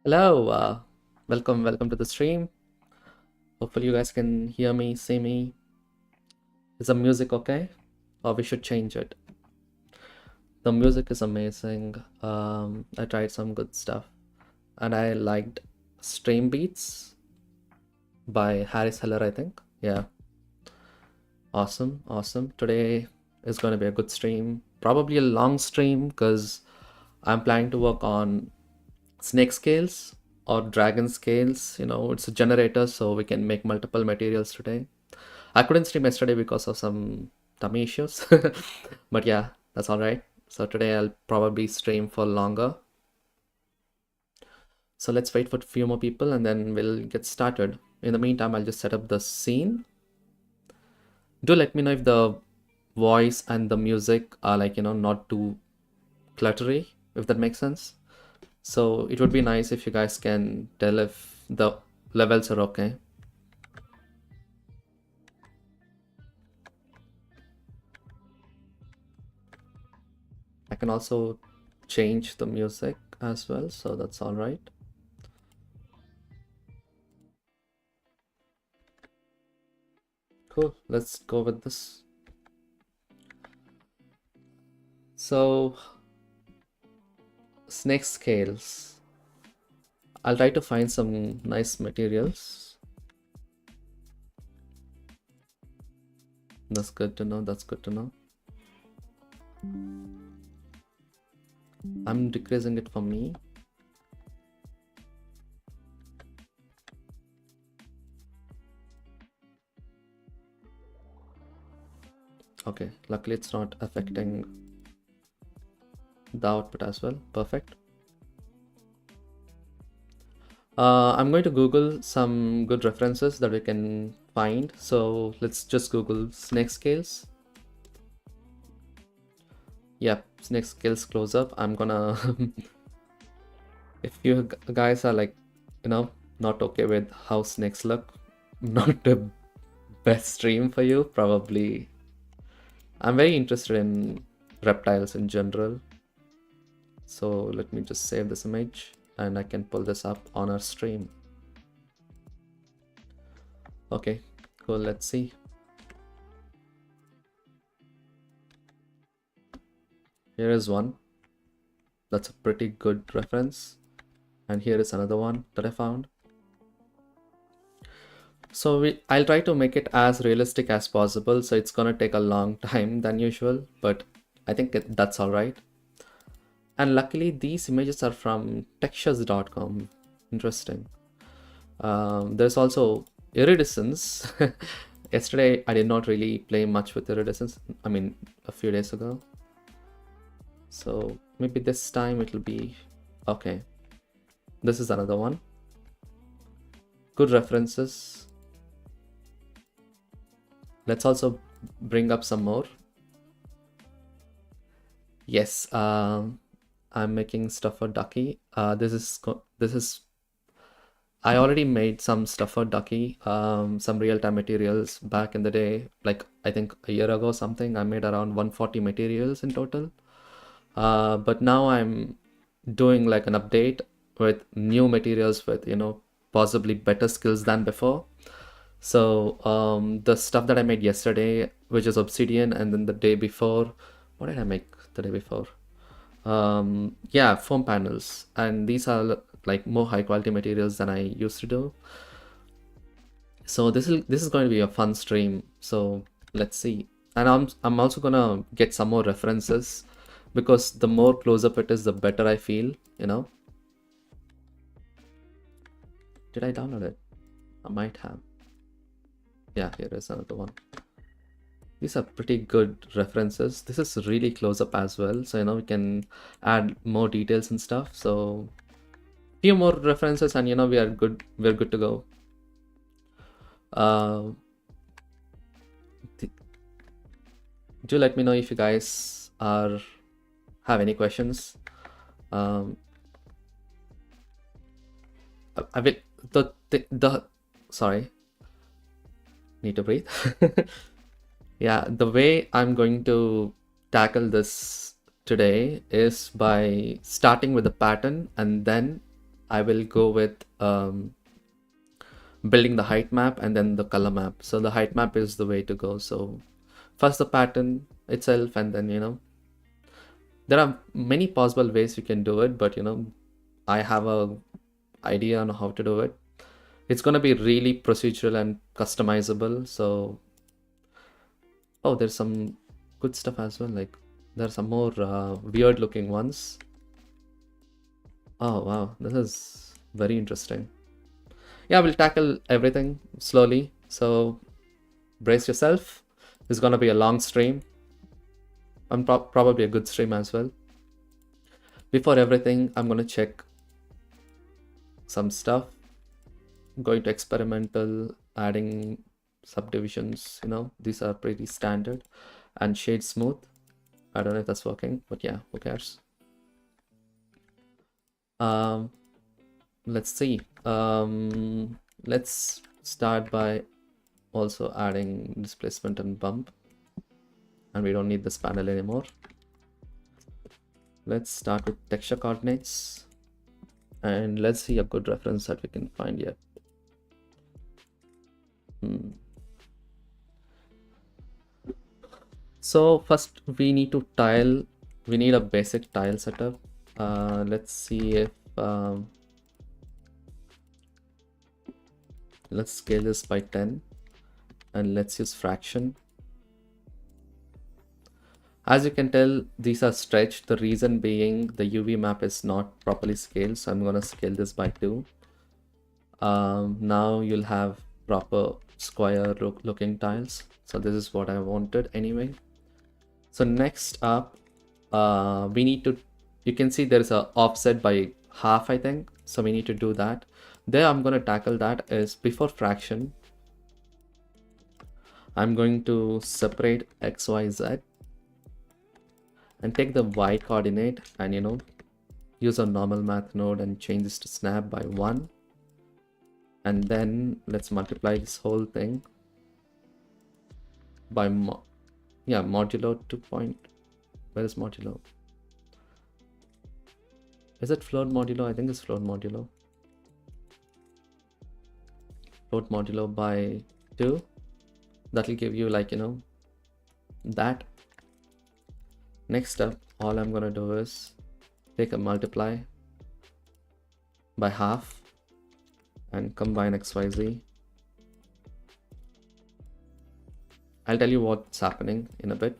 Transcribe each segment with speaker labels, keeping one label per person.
Speaker 1: Hello, welcome to the stream. Hopefully, you guys can hear me, see me. Is the music okay? Or we should change it? The music is amazing. I tried some good stuff, and I liked Stream Beats by Harris Heller, I think. Yeah, awesome, awesome. Today is going to be a good stream. Probably a long stream because I'm planning to work on snake scales or dragon scales. It's a generator, so we can make multiple materials today. I couldn't stream yesterday because of some tummy issues, but yeah, that's all right. So today I'll probably stream for longer. So let's wait for a few more people and then we'll get started. In the meantime, I'll just set up the scene. Do let me know if the voice and the music are not too cluttery, if that makes sense. So it would be nice if you guys can tell if the levels are okay. I can also change the music as well, so that's all right. Cool, let's go with this. So, snake scales. I'll try to find some nice materials. That's good to know, that's good to know. I'm decreasing it for me. Okay, luckily it's not affecting the output as well. Perfect. I'm going to Google some good references that we can find. So let's just Google snake scales. Yep, snake scales close up. I'm gonna if you guys are not okay with how snakes look, not the best stream for you, probably. I'm very interested in reptiles in general. So let me just save this image and I can pull this up on our stream. Okay, cool, let's see. Here is one. That's a pretty good reference. And here is another one that I found. So I'll try to make it as realistic as possible. So it's gonna take a long time than usual, but I think that's all right. And luckily these images are from textures.com. Interesting. There's also iridescence. Yesterday I did not really play much with iridescence. I mean, a few days ago. So maybe this time it'll be okay. This is another one. Good references. Let's also bring up some more. Yes, I'm making stuff for Ducky. This is I already made some stuff for Ducky, some real-time materials back in the day, like I think a year ago or something. I made around 140 materials in total. But now I'm doing like an update with new materials with, possibly better skills than before. So the stuff that I made yesterday, which is obsidian, and then the day before, what did I make the day before? Yeah, foam panels, and these are like more high quality materials than I used to do. So this is going to be a fun stream. So let's see. And I'm also gonna get some more references because the more close up it is, the better I feel, Did I download it? I might have. Yeah, here is another one. These are pretty good references. This is really close up as well. So, we can add more details and stuff. So few more references and, we are good. We're good to go. Do let me know if you guys have any questions. I will, sorry, need to breathe. Yeah, the way I'm going to tackle this today is by starting with the pattern, and then I will go with building the height map and then the color map. So the height map is the way to go. So first the pattern itself, and then, you know, there are many possible ways you can do it, but, you know, I have a idea on how to do it. It's going to be really procedural and customizable. So, oh, there's some good stuff as well. Like there are some more weird looking ones. Oh, wow. This is very interesting. Yeah, we'll tackle everything slowly. So brace yourself. It's going to be a long stream and probably a good stream as well. Before everything, I'm going to check some stuff. I'm going to experimental, adding subdivisions, you know, these are pretty standard, and shade smooth. I don't know if that's working, but yeah, who cares? Let's see. Let's start by also adding displacement and bump, and we don't need this panel anymore. Let's start with texture coordinates, and let's see a good reference that we can find here. So first we need to tile. We need a basic tile setup. Let's see if let's scale this by 10 and let's use fraction. As you can tell, these are stretched. The reason being the UV map is not properly scaled, so I'm going to scale this by 2. Now you'll have proper square looking tiles. So this is what I wanted anyway. So next up, we need to, you can see there is a offset by half, I think. So we need to do that. There I'm going to tackle that is before fraction. I'm going to separate X, Y, Z and take the Y coordinate and, you know, use a normal math node and change this to snap by 1. And then let's multiply this whole thing by modulo 2 point. Where is modulo? Is it float modulo? I think it's float modulo. Float modulo by 2. That'll give you, like, you know, that. Next up, all I'm gonna do is take a multiply by half and combine XYZ. I'll tell you what's happening in a bit.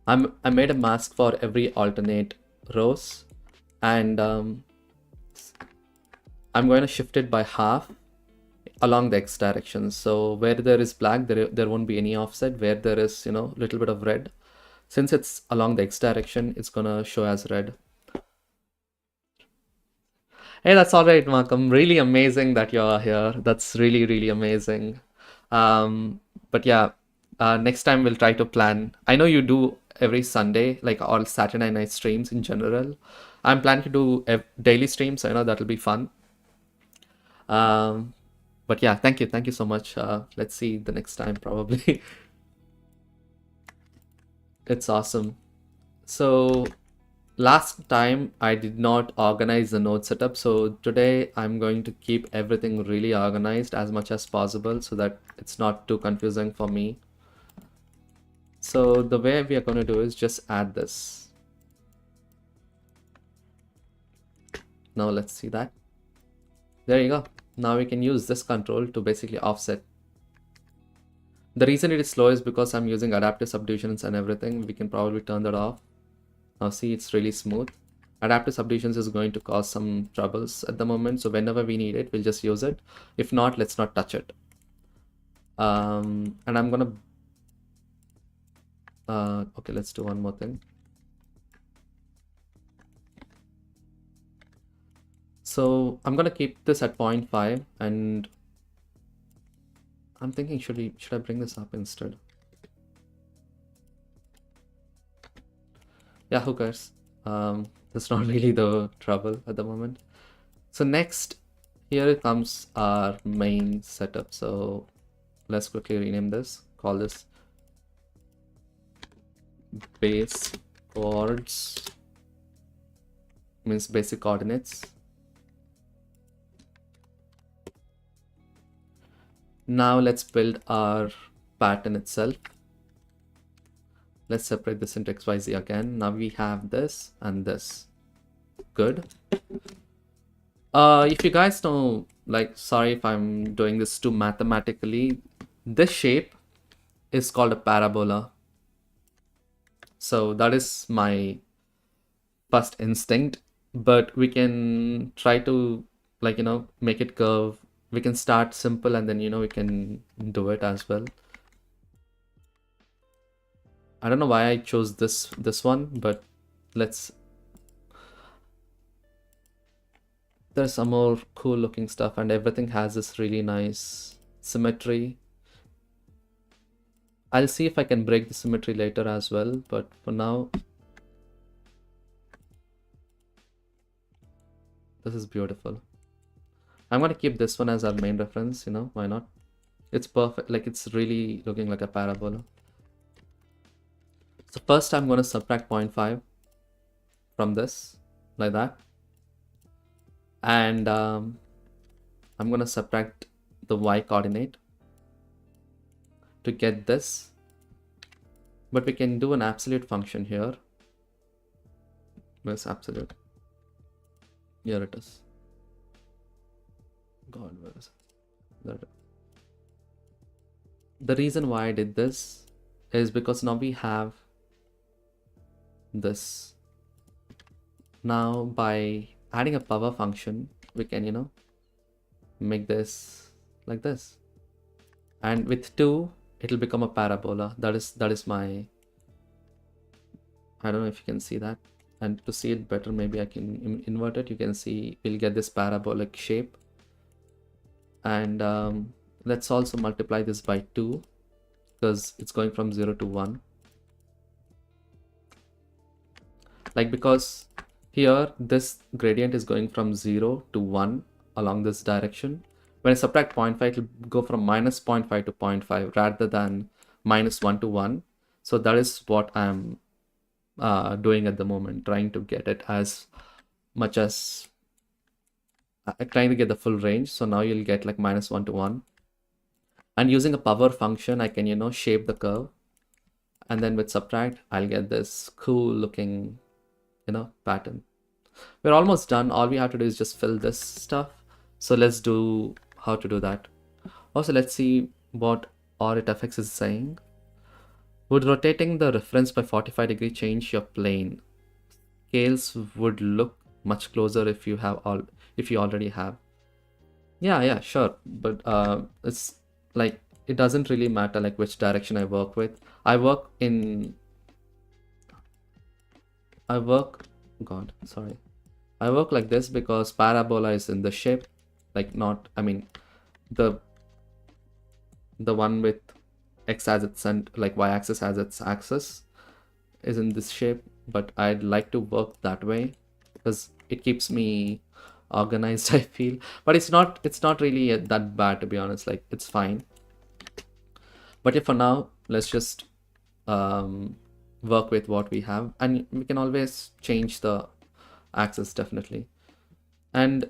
Speaker 1: I made a mask for every alternate rows, and I'm going to shift it by half along the X direction. So where there is black, there won't be any offset. Where there is, you know, a little bit of red, since it's along the X direction, it's gonna show as red. Hey, that's all right, Malcolm. Really amazing that you're here. That's really, really amazing. But yeah, next time we'll try to plan. I know you do every Sunday, like all Saturday night streams in general. I'm planning to do daily streams. I know that'll be fun. But yeah, thank you so much. Let's see the next time probably. It's awesome. So last time I did not organize the node setup, so today I'm going to keep everything really organized as much as possible so that it's not too confusing for me. So the way we are going to do is just add this. Now let's see that. There you go. Now we can use this control to basically offset. The reason it is slow is because I'm using adaptive subdivisions and everything. We can probably turn that off. Now see, it's really smooth. Adaptive subdivisions is going to cause some troubles at the moment, so whenever we need it, we'll just use it. If not, let's not touch it. And I'm gonna okay, let's do one more thing. So I'm gonna keep this at 0.5, and I'm thinking, should I bring this up instead? Yeah, who cares? That's not really the trouble at the moment. So next, here comes our main setup. So let's quickly rename this, call this base coords, means basic coordinates. Now let's build our pattern itself. Let's separate this into XYZ again. Now we have this and this. Good. If you guys know, like, sorry if I'm doing this too mathematically, this shape is called a parabola. So that is my first instinct, but we can try to, like, make it curve. We can start simple and then, we can do it as well. I don't know why I chose this one, but there's some more cool looking stuff, and everything has this really nice symmetry. I'll see if I can break the symmetry later as well, but for now, this is beautiful. I'm gonna keep this one as our main reference, why not? It's perfect, like it's really looking like a parabola. So first I'm gonna subtract 0.5 from this, like that. And I'm gonna subtract the y coordinate to get this. But we can do an absolute function here. Where's absolute? Here it is. God, where is it? The reason why I did this is because now we have this. Now by adding a power function, we can, make this like this. And with 2, it'll become a parabola. That is my, I don't know if you can see that. And to see it better, maybe I can invert it. You can see we'll get this parabolic shape. And let's also multiply this by 2 because it's going from 0 to 1. Like, because here this gradient is going from 0 to 1 along this direction. When I subtract 0.5, it will go from minus 0.5 to 0.5 rather than minus 1 to 1. So that is what I'm doing at the moment, trying to get it as much as trying to get the full range. So now you'll get like minus 1 to 1. And using a power function, I can, shape the curve. And then with subtract, I'll get this cool looking, pattern. We're almost done. All we have to do is just fill this stuff. So let's do how to do that. Also, let's see what ORITFX is saying. Would rotating the reference by 45 degree change your plane? Scales would look much closer if you already have. Yeah, sure. But it's like, it doesn't really matter like which direction I work with. I work like this because parabola is in the shape, like not, I mean, the one with x as its center, like y-axis as its axis is in this shape, but I'd like to work that way because it keeps me organized, I feel. But it's not really that bad, to be honest. Like, it's fine. But yeah, for now, let's just work with what we have, and we can always change the axis, definitely. And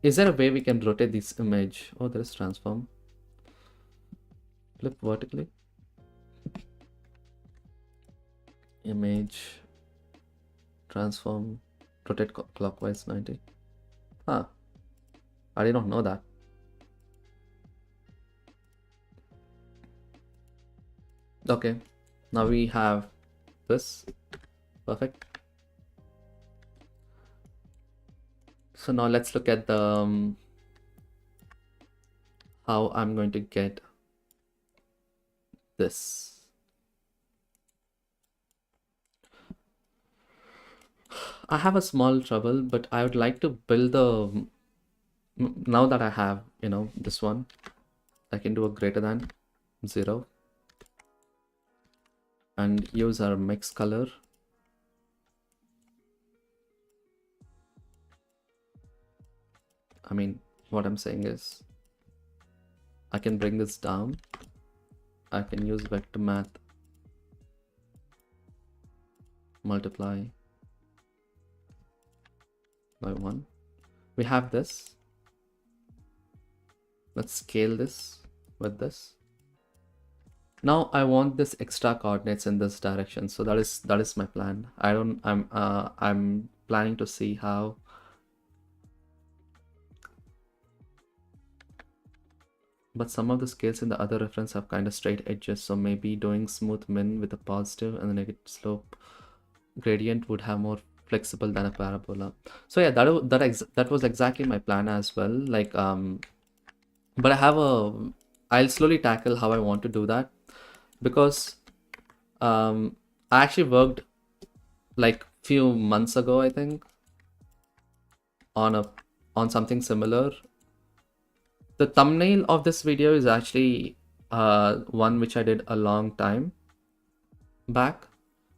Speaker 1: is there a way we can rotate this image? Oh, there is transform. Flip vertically. Image, transform, rotate clockwise 90. Huh. I did not know that. Okay, now we have this. Perfect. So now let's look at the how I'm going to get this. I have a small trouble, but I would like to build the, now that I have, this one, I can do a greater than 0 and use our mix color. I mean, what I'm saying is I can bring this down. I can use vector math, multiply by 1. We have this. Let's scale this with this. Now I want this extra coordinates in this direction, so that is my plan. I'm planning to see how. But some of the scales in the other reference have kind of straight edges, so maybe doing smooth min with a positive and the negative slope gradient would have more flexible than a parabola. So yeah, that was exactly my plan as well. Like but I'll slowly tackle how I want to do that, because I actually worked like few months ago, I think, on something similar. The thumbnail of this video is actually one which I did a long time back.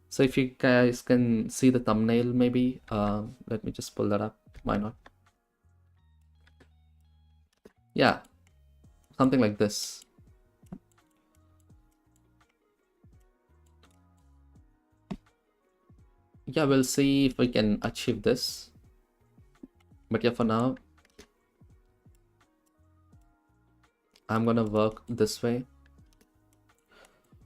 Speaker 1: So if you guys can see the thumbnail, maybe let me just pull that up. Why not? Yeah, something like this. Yeah, we'll see if we can achieve this. But yeah, for now, I'm gonna work this way.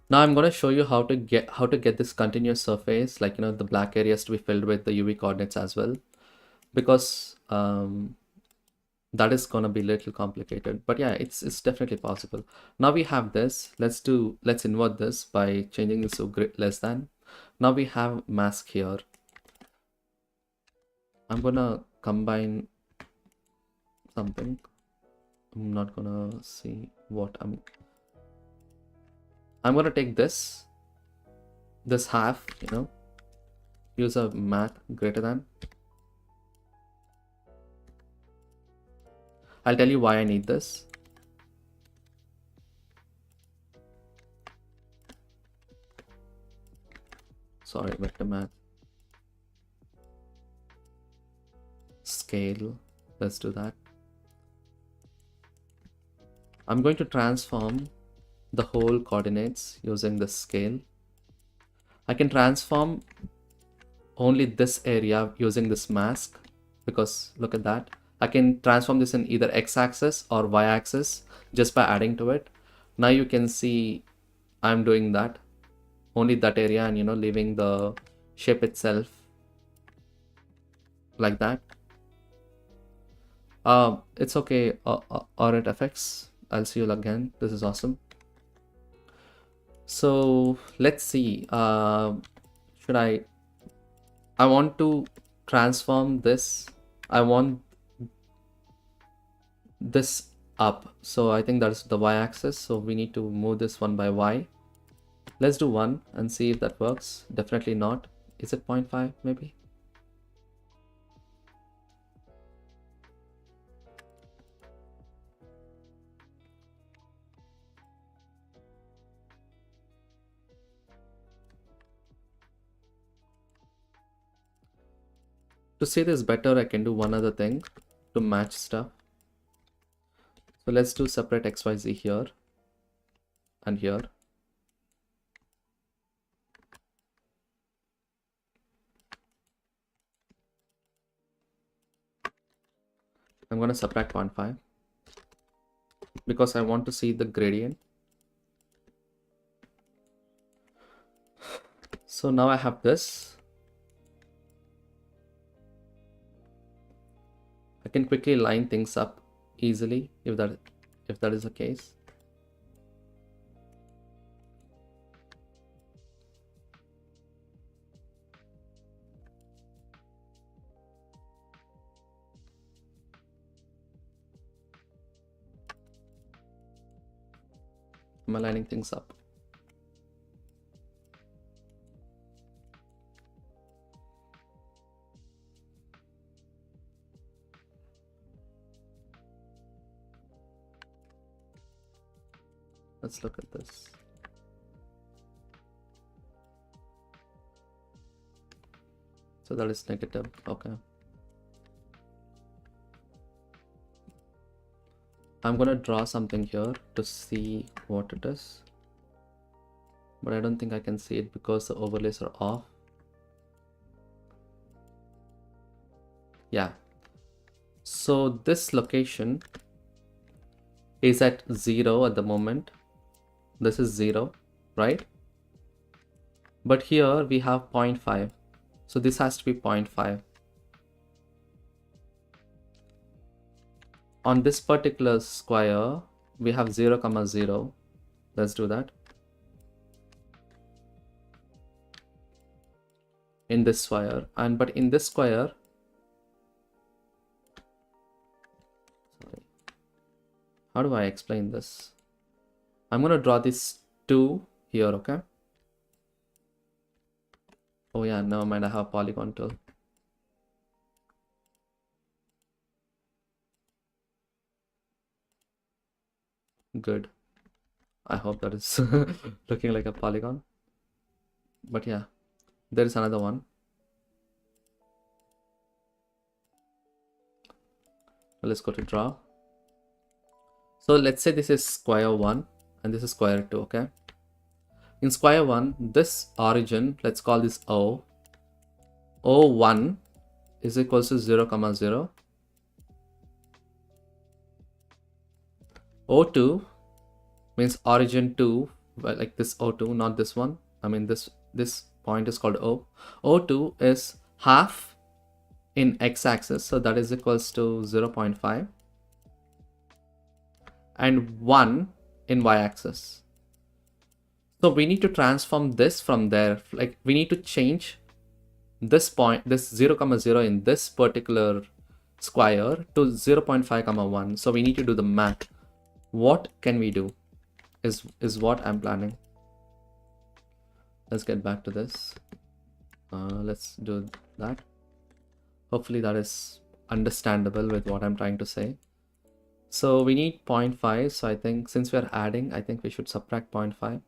Speaker 1: Now I'm gonna show you how to get this continuous surface, like the black areas to be filled with the UV coordinates as well, because that is gonna be a little complicated. But yeah, it's definitely possible. Now we have this. Let's invert this by changing this to less than. Now we have mask here. I'm gonna combine something. I'm not gonna see what I'm gonna take this half, use a math greater than. I'll tell you why I need this. Sorry, vector math. Scale. Let's do that. I'm going to transform the whole coordinates using the scale. I can transform only this area using this mask, because look at that. I can transform this in either x-axis or y-axis just by adding to it. Now you can see I'm doing that, only that area, and leaving the shape itself like that. It's okay, or it affects. I'll see you again. This is awesome. So let's see. I want to transform this. I want this up. So I think that's the y-axis. So we need to move this one by y. Let's do 1 and see if that works. Definitely not. Is it 0.5 maybe? To see this better, I can do one other thing to match stuff. So let's do separate XYZ here and here. I'm going to subtract 0.5 because I want to see the gradient. So now I have this. I can quickly line things up easily if that is the case. I'm aligning things up. Let's look at this. So that is negative. Okay. I'm gonna draw something here to see what it is, but I don't think I can see it because the overlays are off. Yeah. So this location is at 0 at the moment. This is 0, right? But here we have 0.5. So this has to be 0.5. On this particular square, we have 0, 0. Let's do that. In this square, but in this square, sorry, how do I explain this? I'm going to draw this 2 here, okay? Oh yeah, never mind, I have a polygon tool. Good. I hope that is looking like a polygon. But yeah, there is another one. Let's go to draw. So let's say this is square 1 and this is square 2, okay? In square 1, this origin, let's call this O. O1 is equals to 0, 0. O2 means origin 2, well, like this O2, not this one. I mean this point is called O. O2 is half in x-axis, so that is equals to 0.5, and 1 in y-axis. So we need to transform this from there, like we need to change this point, this 0, 0 in this particular square to 0.5, 1. So we need to do the math. What can we do is what I'm planning. Let's get back to this. Let's do that. Hopefully that is understandable with what I'm trying to say. So we need 0.5. So I think since we're adding, I think we should subtract 0.5.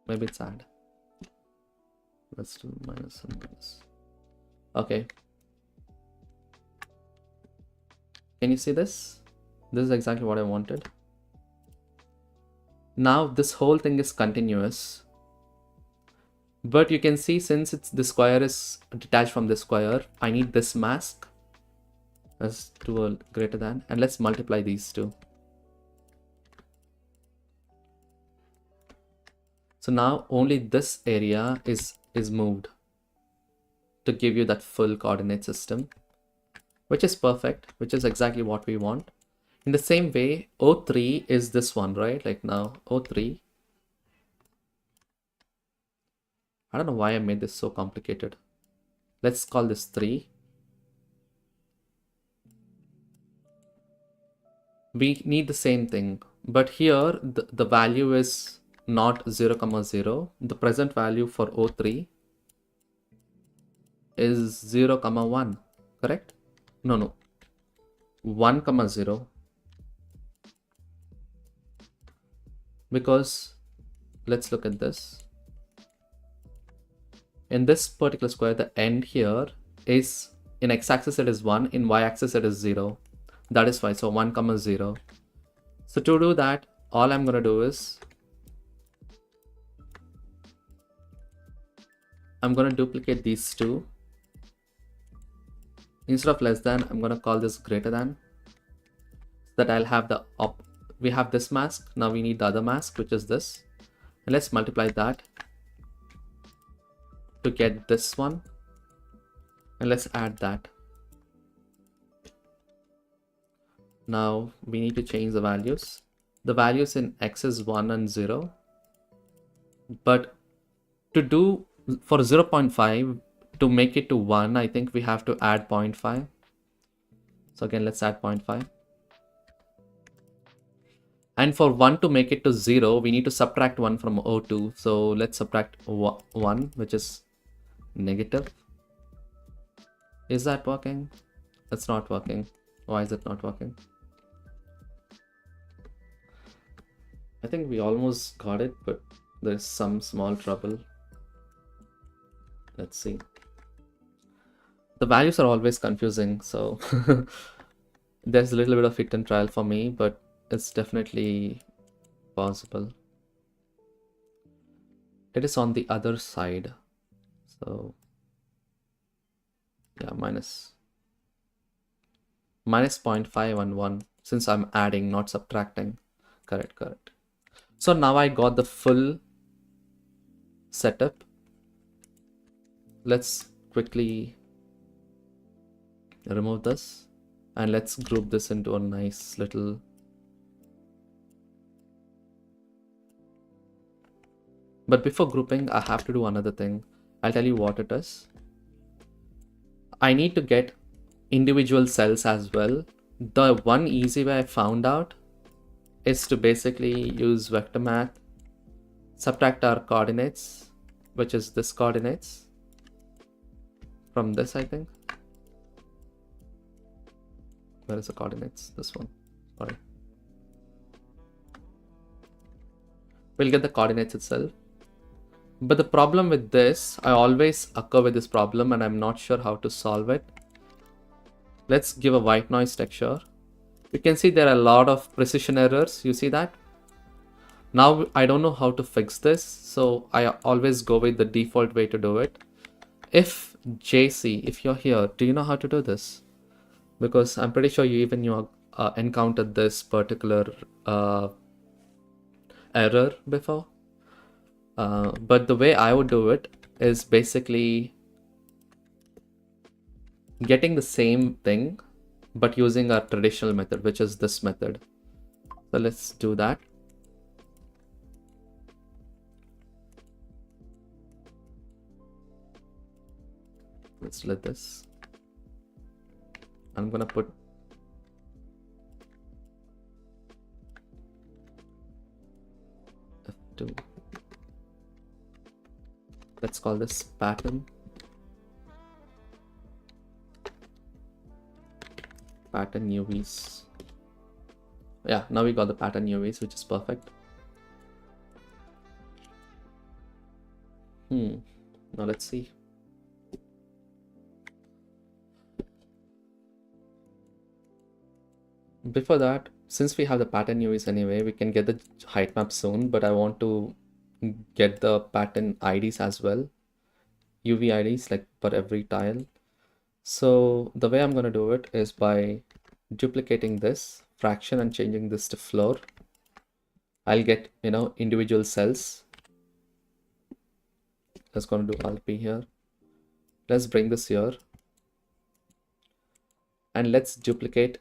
Speaker 1: Maybe it's add. Let's do minus and minus. Okay. Can you see this? This is exactly what I wanted. Now this whole thing is continuous. But you can see since the square is detached from this square, I need this mask. Let's do a greater than, and let's multiply these two. So now only this area is moved to give you that full coordinate system, which is perfect, which is exactly what we want. In the same way, O3 is this one, right? Like now O3. I don't know why I made this so complicated. Let's call this 3. We need the same thing, but here the value is not 0, 0. The present value for O3 is 0, 1, correct? No. 1, 0. Because let's look at this. In this particular square, the end here is in x-axis it is 1, in y-axis it is 0. That is why. So 1, 0. So to do that, all I'm going to do is I'm going to duplicate these two. Instead of less than, I'm going to call this greater than, so that I'll have the we have this mask. Now we need the other mask, which is this. And let's multiply that to get this one. And let's add that. Now we need to change the values. The values in x is 1 and 0. But to do for 0.5, to make it to 1, I think we have to add 0.5. So again, let's add 0.5. And for 1 to make it to 0, we need to subtract 1 from O2. So let's subtract 1, which is negative. Is that working? It's not working. Why is it not working? I think we almost got it, but there's some small trouble. Let's see. The values are always confusing, so there's a little bit of hit and trial for me, but it's definitely possible. It is on the other side. So yeah, minus 0.5 and 1, since I'm adding, not subtracting. Correct. So now I got the full setup. Let's quickly remove this and let's group this into a nice little. But before grouping, I have to do another thing. I'll tell you what it is. I need to get individual cells as well. The one easy way I found out is to basically use vector math, subtract our coordinates, which is this coordinates from this, I think. Where is the coordinates? This one. Sorry. We'll get the coordinates itself. But the problem with this, I always occur with this problem and I'm not sure how to solve it. Let's give a white noise texture. You can see there are a lot of precision errors. You see that? Now I don't know how to fix this, so I always go with the default way to do it. If JC, if you're here, do you know how to do this? Because I'm pretty sure you encountered this particular error before. But the way I would do it is basically getting the same thing, but using our traditional method, which is this method. So let's do that. Let's let this. I'm gonna put F2. Let's call this pattern. Pattern UVs. Yeah, now we got the pattern UVs, which is perfect. Now let's see. Before that, since we have the pattern UVs anyway, we can get the height map soon, but I want to get the pattern IDs as well. UV IDs like for every tile. So the way I'm going to do it is by duplicating this fraction and changing this to floor. I'll get, individual cells. Let's going to do Alt P here. Let's bring this here. And let's duplicate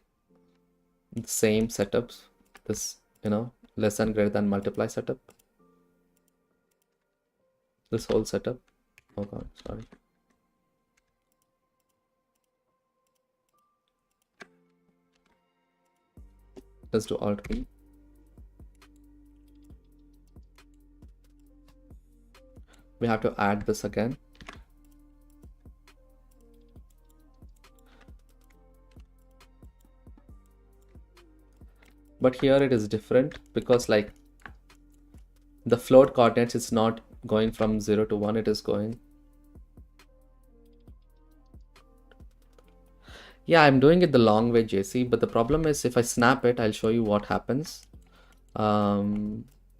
Speaker 1: the same setups. This, less than greater than multiply setup. This whole setup. Oh God, sorry. Let's do Alt P. We have to add this again. But here it is different because like the float coordinates is not going from 0 to 1, it is going. Yeah, I'm doing it the long way, JC, but the problem is if I snap it, I'll show you what happens. I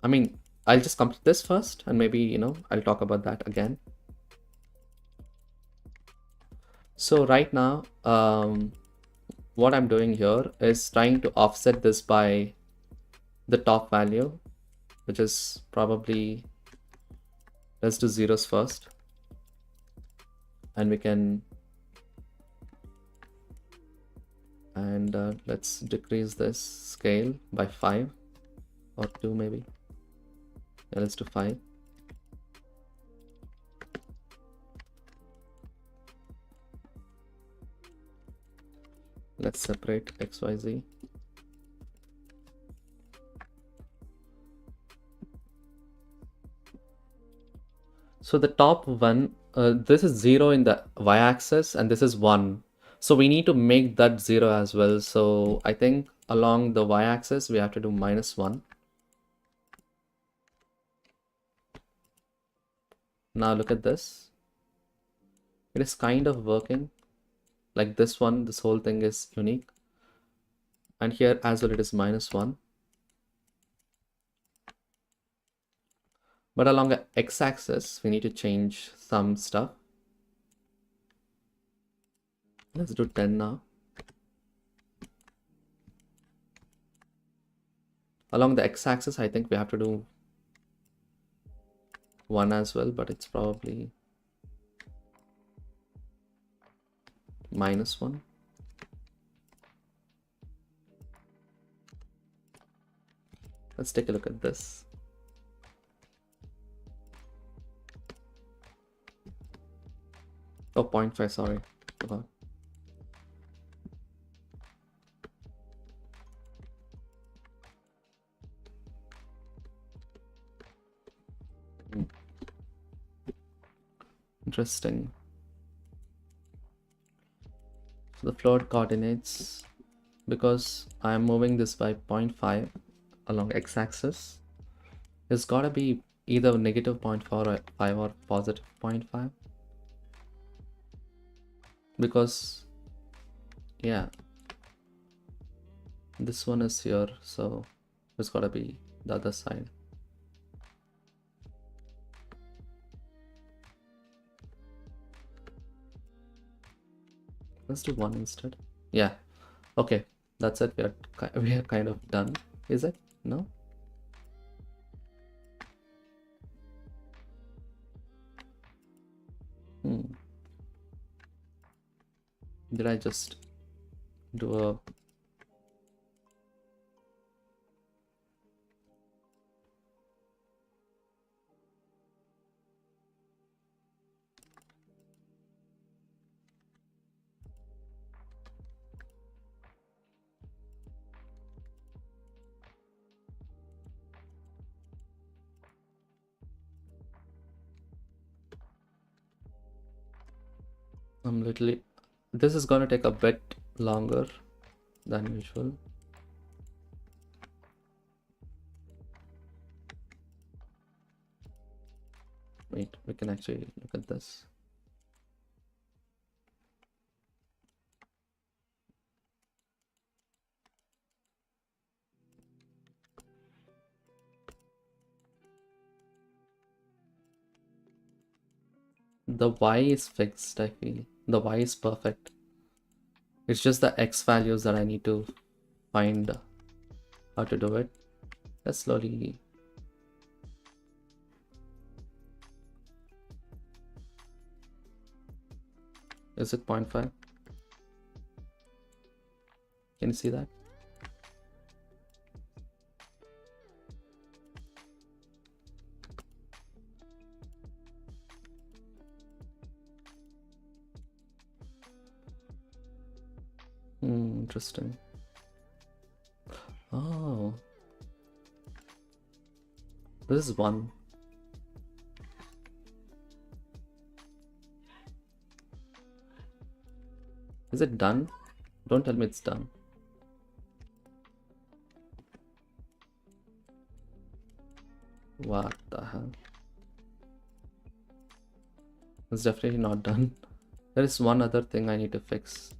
Speaker 1: mean, I'll just complete this first and maybe, I'll talk about that again. So right now, what I'm doing here is trying to offset this by the top value, which is probably, let's do zeros first. And we can, and let's decrease this scale by 5 or 2 maybe. Yeah, let's do 5. Let's separate XYZ. So the top one, this is 0 in the y-axis and this is 1. So we need to make that 0 as well. So I think along the y-axis, we have to do -1. Now look at this. It is kind of working. Like this one, this whole thing is unique. And here as well, it is -1. But along the x-axis, we need to change some stuff. Let's do 10 now. Along the x-axis, I think we have to do 1 as well, but it's probably -1. Let's take a look at this. Oh, 0.5, sorry. Forgot. Interesting. So the float coordinates, because I'm moving this by 0.5 along x-axis, it's gotta be either negative 0.5 or positive 0.5. Because, yeah, this one is here, so it's gotta be the other side. Let's do 1 instead. Yeah, okay, that's it. We are kind of done. Is it? No? Did I just do a... I'm literally... This is gonna take a bit longer than usual. Wait, we can actually look at this. The y is fixed, I feel. The y is perfect. It's just the x values that I need to find how to do it. Let's slowly... Is it 0.5? Can you see that? Interesting. Oh, this is 1. Is it done? Don't tell me it's done. What the hell? It's definitely not done. There is one other thing I need to fix.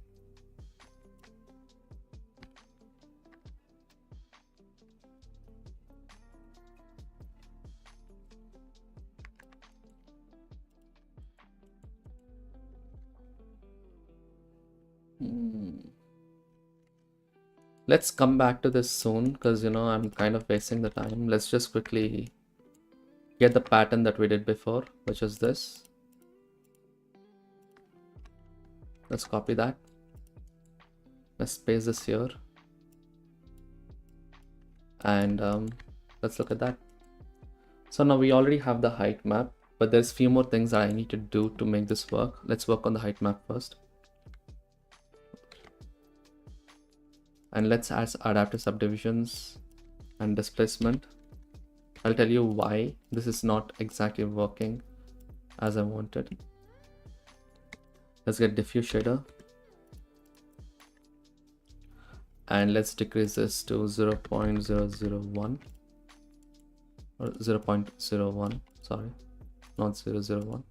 Speaker 1: Let's come back to this soon, because I'm kind of wasting the time. Let's just quickly get the pattern that we did before, which is this. Let's copy that. Let's paste this here. And let's look at that. So now we already have the height map, but there's few more things that I need to do to make this work. Let's work on the height map first. And let's add adaptive subdivisions and displacement. I'll tell you why this is not exactly working as I wanted. Let's get diffuse shader. And let's decrease this to 0.001 or 0.01, sorry, not 001.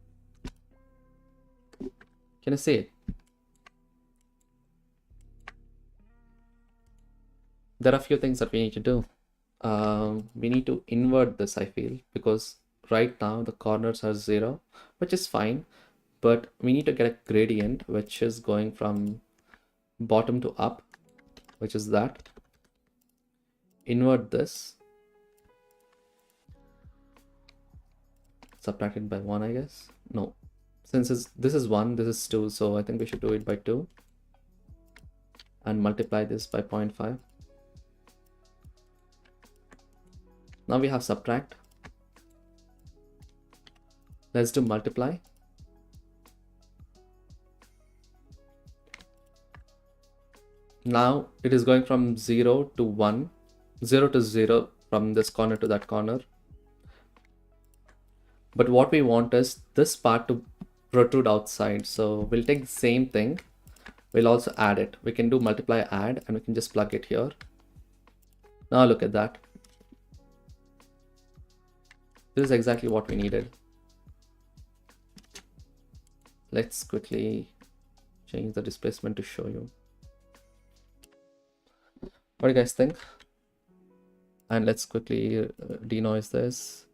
Speaker 1: Can you see it? There are a few things that we need to do. We need to invert this, I feel, because right now the corners are 0, which is fine, but we need to get a gradient which is going from bottom to up, which is that. Invert this, subtract it by 1, I guess. No, since this is 1, this is 2, so I think we should do it by 2 and multiply this by 0.5. Now we have subtract. Let's do multiply. Now it is going from 0 to 1, 0 to 0 from this corner to that corner. But what we want is this part to protrude outside. So we'll take the same thing. We'll also add it. We can do multiply add and we can just plug it here. Now look at that. This is exactly what we needed. Let's quickly change the displacement to show you. What do you guys think? And let's quickly denoise this,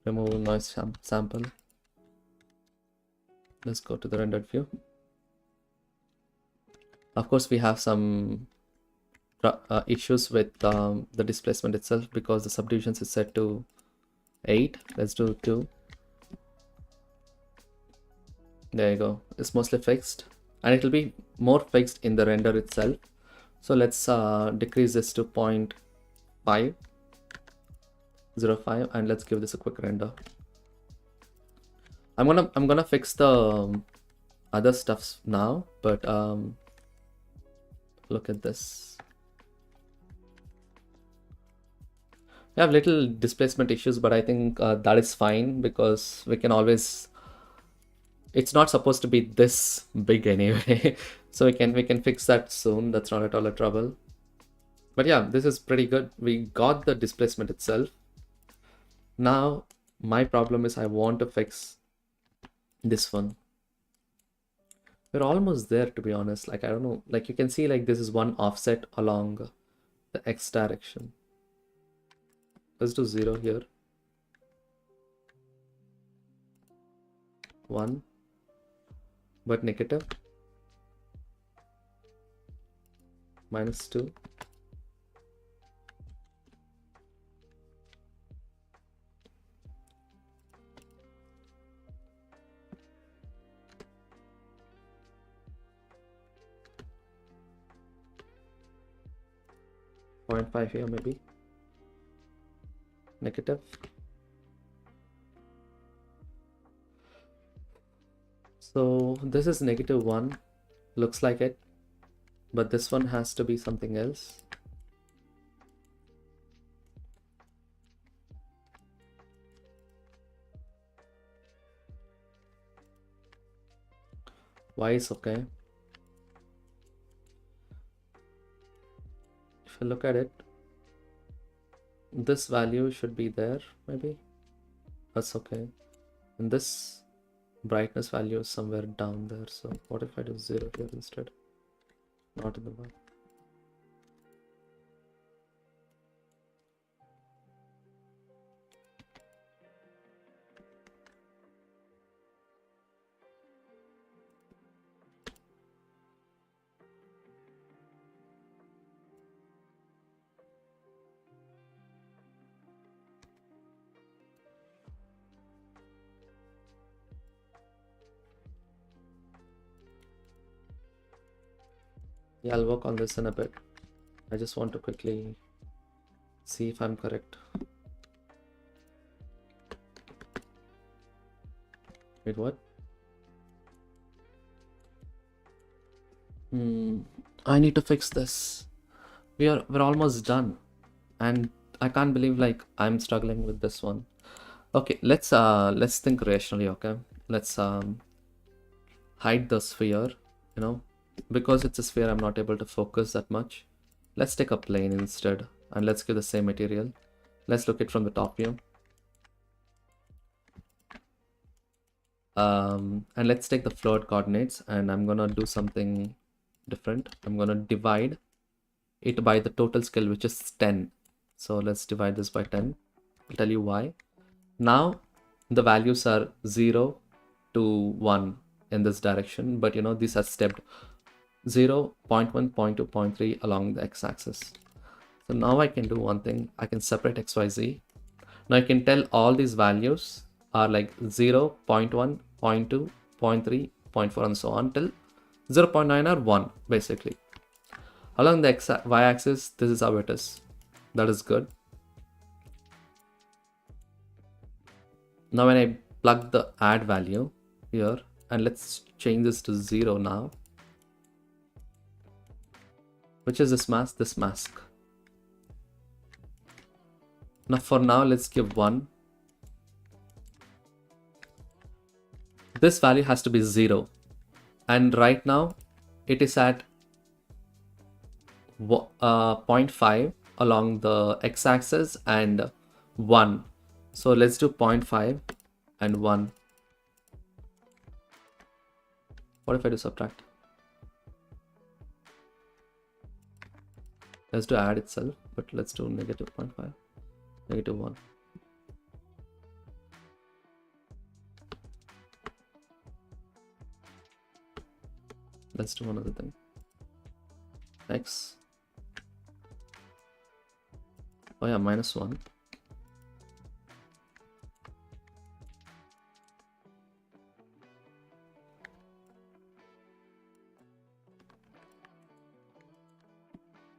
Speaker 1: remove noise sample. Let's go to the rendered view. Of course, we have some issues with the displacement itself because the subdivisions is set to 8. Let's do 2. There you go. It's mostly fixed, and it will be more fixed in the render itself. So let's decrease this to 0.505, and let's give this a quick render. I'm gonna fix the other stuffs now, but look at this. We have little displacement issues, but I think that is fine because we can always. It's not supposed to be this big anyway, so we can fix that soon. That's not at all a trouble. But yeah, this is pretty good. We got the displacement itself. Now my problem is I want to fix this one. We're almost there, to be honest. Like, I don't know, like you can see, like this is one offset along the X direction. Let's do 0 here. 1, but negative. -2. -0.5 here, maybe. Negative. So this is -1, looks like it, but this one has to be something else. Y is okay. If you look at it, this value should be there, maybe. That's okay. And this brightness value is somewhere down there. So what if I do 0 here instead? Not in the Y. Yeah, I'll work on this in a bit. I just want to quickly see if I'm correct. Wait, what? I need to fix this. We're almost done, and I can't believe like I'm struggling with this one. Okay, let's think rationally. Okay, let's hide the sphere, you know, because it's a sphere I'm not able to focus that much. Let's take a plane instead, and let's give the same material. Let's look at it from the top view. And let's take the float coordinates, and I'm gonna do something different. I'm gonna divide it by the total scale, which is 10. So let's divide this by 10. I'll tell you why. Now the values are 0 to 1. in this direction, but these are stepped 0, 0.1, 0.2, 0.3 along the x-axis. So now I can do one thing. I can separate XYZ. Now I can tell all these values are like 0, 0.1, 0.2, 0.3, 0.4 and so on till 0.9 or 1 basically. Along the y-axis, this is how it is. That is good. Now when I plug the add value here, and let's change this to 0 now. Which is this mask? This mask. Now for now, let's give 1. This value has to be 0. And right now, it is at 0.5 along the x-axis and 1. So let's do 0.5 and 1. What if I do subtract? Let's do add itself, but let's do negative 0.5, negative 1. Let's do another thing. X. Oh yeah, -1.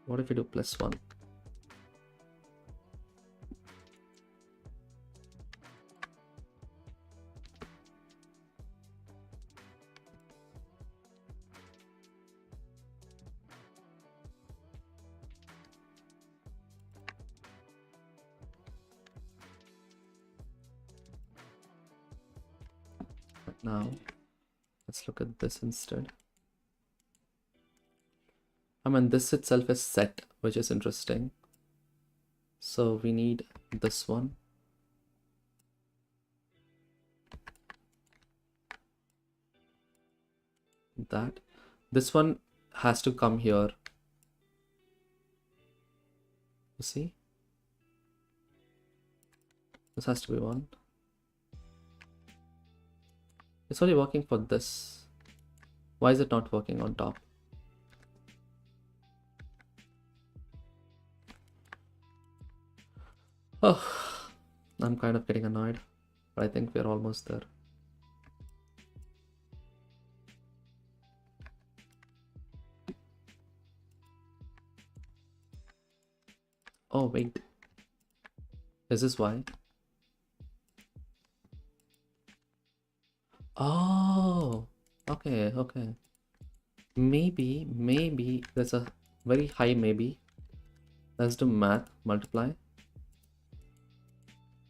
Speaker 1: What if we do +1? Now, let's look at this instead. I mean, this itself is set, which is interesting. So we need this one. That. This one has to come here. You see? This has to be 1. It's only working for this. Why is it not working on top? Oh, I'm kind of getting annoyed, but I think we're almost there. Oh, wait. Is this why? Oh, okay, okay. Maybe there's a very high maybe. Let's do math, multiply.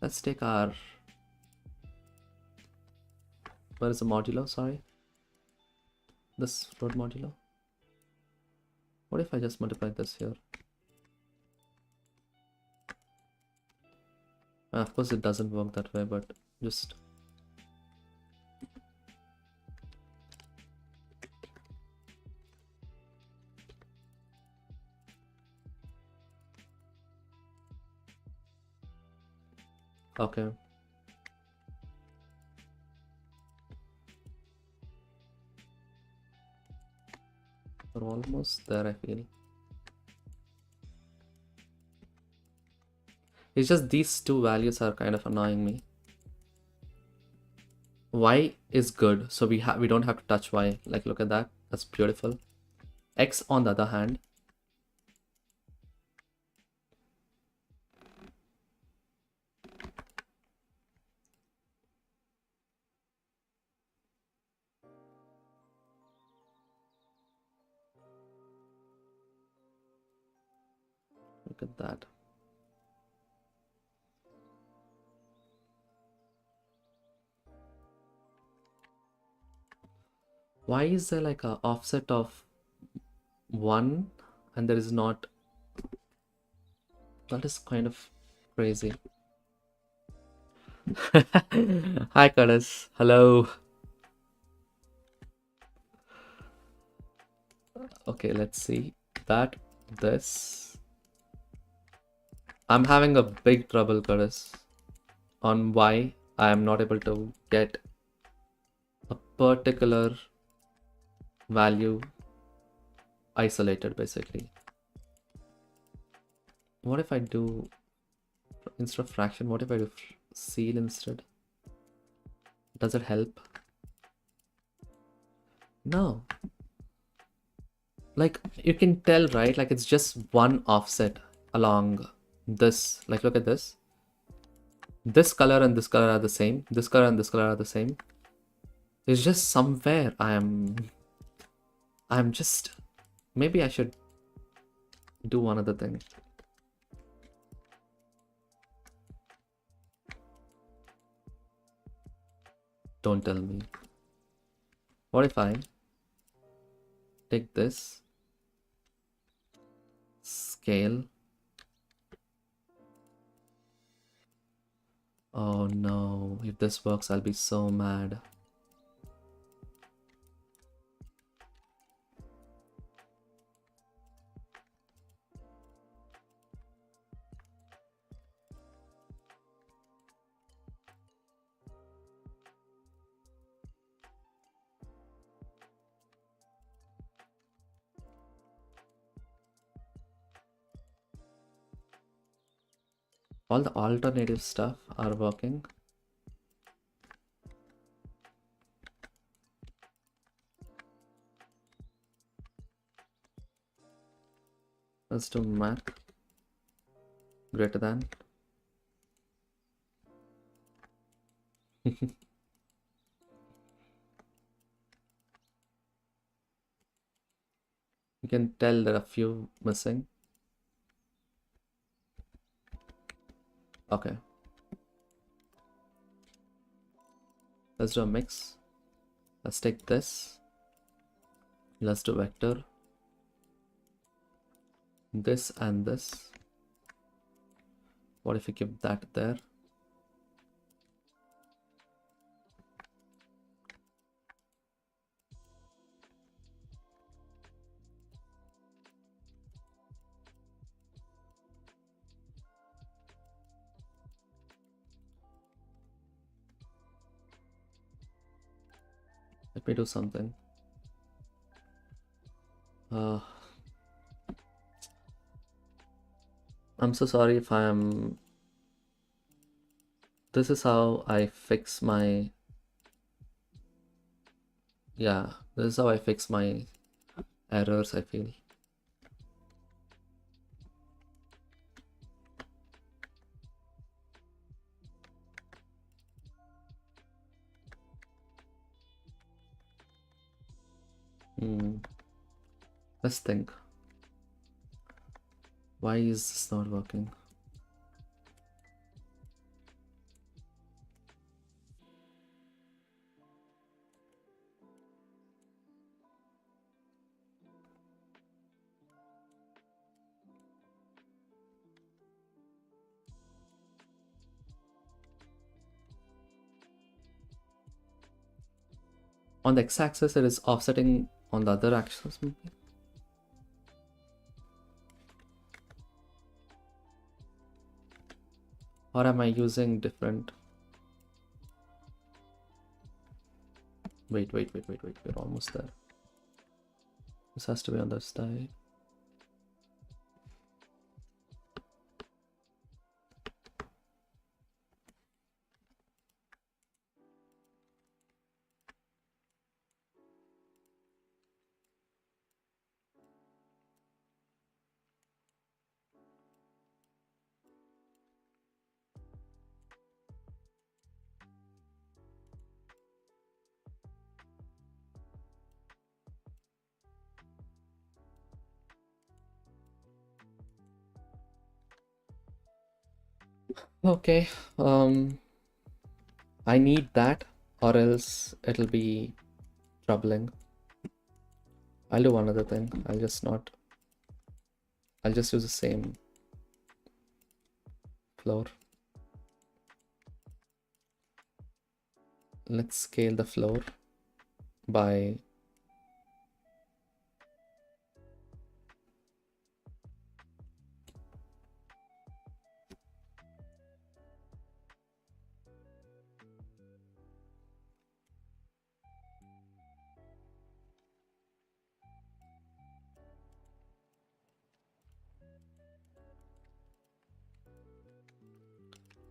Speaker 1: Let's take our, where is the modulo? Sorry. This road modulo. What if I just multiply this here? Of course, it doesn't work that way, but just. Okay. We're almost there, I feel. It's just these two values are kind of annoying me. Y is good, so we don't have to touch Y. Like, look at that. That's beautiful. X, on the other hand, look at that. Why is there like a offset of 1 and there is not? That is kind of crazy. Hi, Curtis. Hello. Okay, let's see that. This. I'm having a big trouble, Curtis, on why I am not able to get a particular value isolated basically. What if I do, instead of fraction, what if I do seal instead? Does it help? No. Like you can tell, right? Like it's just one offset along this. Like look at this. This color and this color are the same. This color and this color are the same. It's just somewhere I'm just, maybe I should do one other thing. Don't tell me. What if I take this, scale? Oh no, if this works, I'll be so mad. All the alternative stuff are working. Let's do math greater than. You can tell there are a few missing. Okay. Let's do a mix. Let's take this. Let's do vector. This and this. What if we keep that there? Let me do something. I'm so sorry if I'm... This is how I fix my... Yeah, this is how I fix my errors, I feel. Let's think. Why is this not working? On the x-axis, it is offsetting on the other axis, maybe? Or am I using different? Wait, we're almost there. This has to be on the side. Okay, I need that or else it'll be troubling. I'll do one other thing. I'll just use the same floor. Let's scale the floor by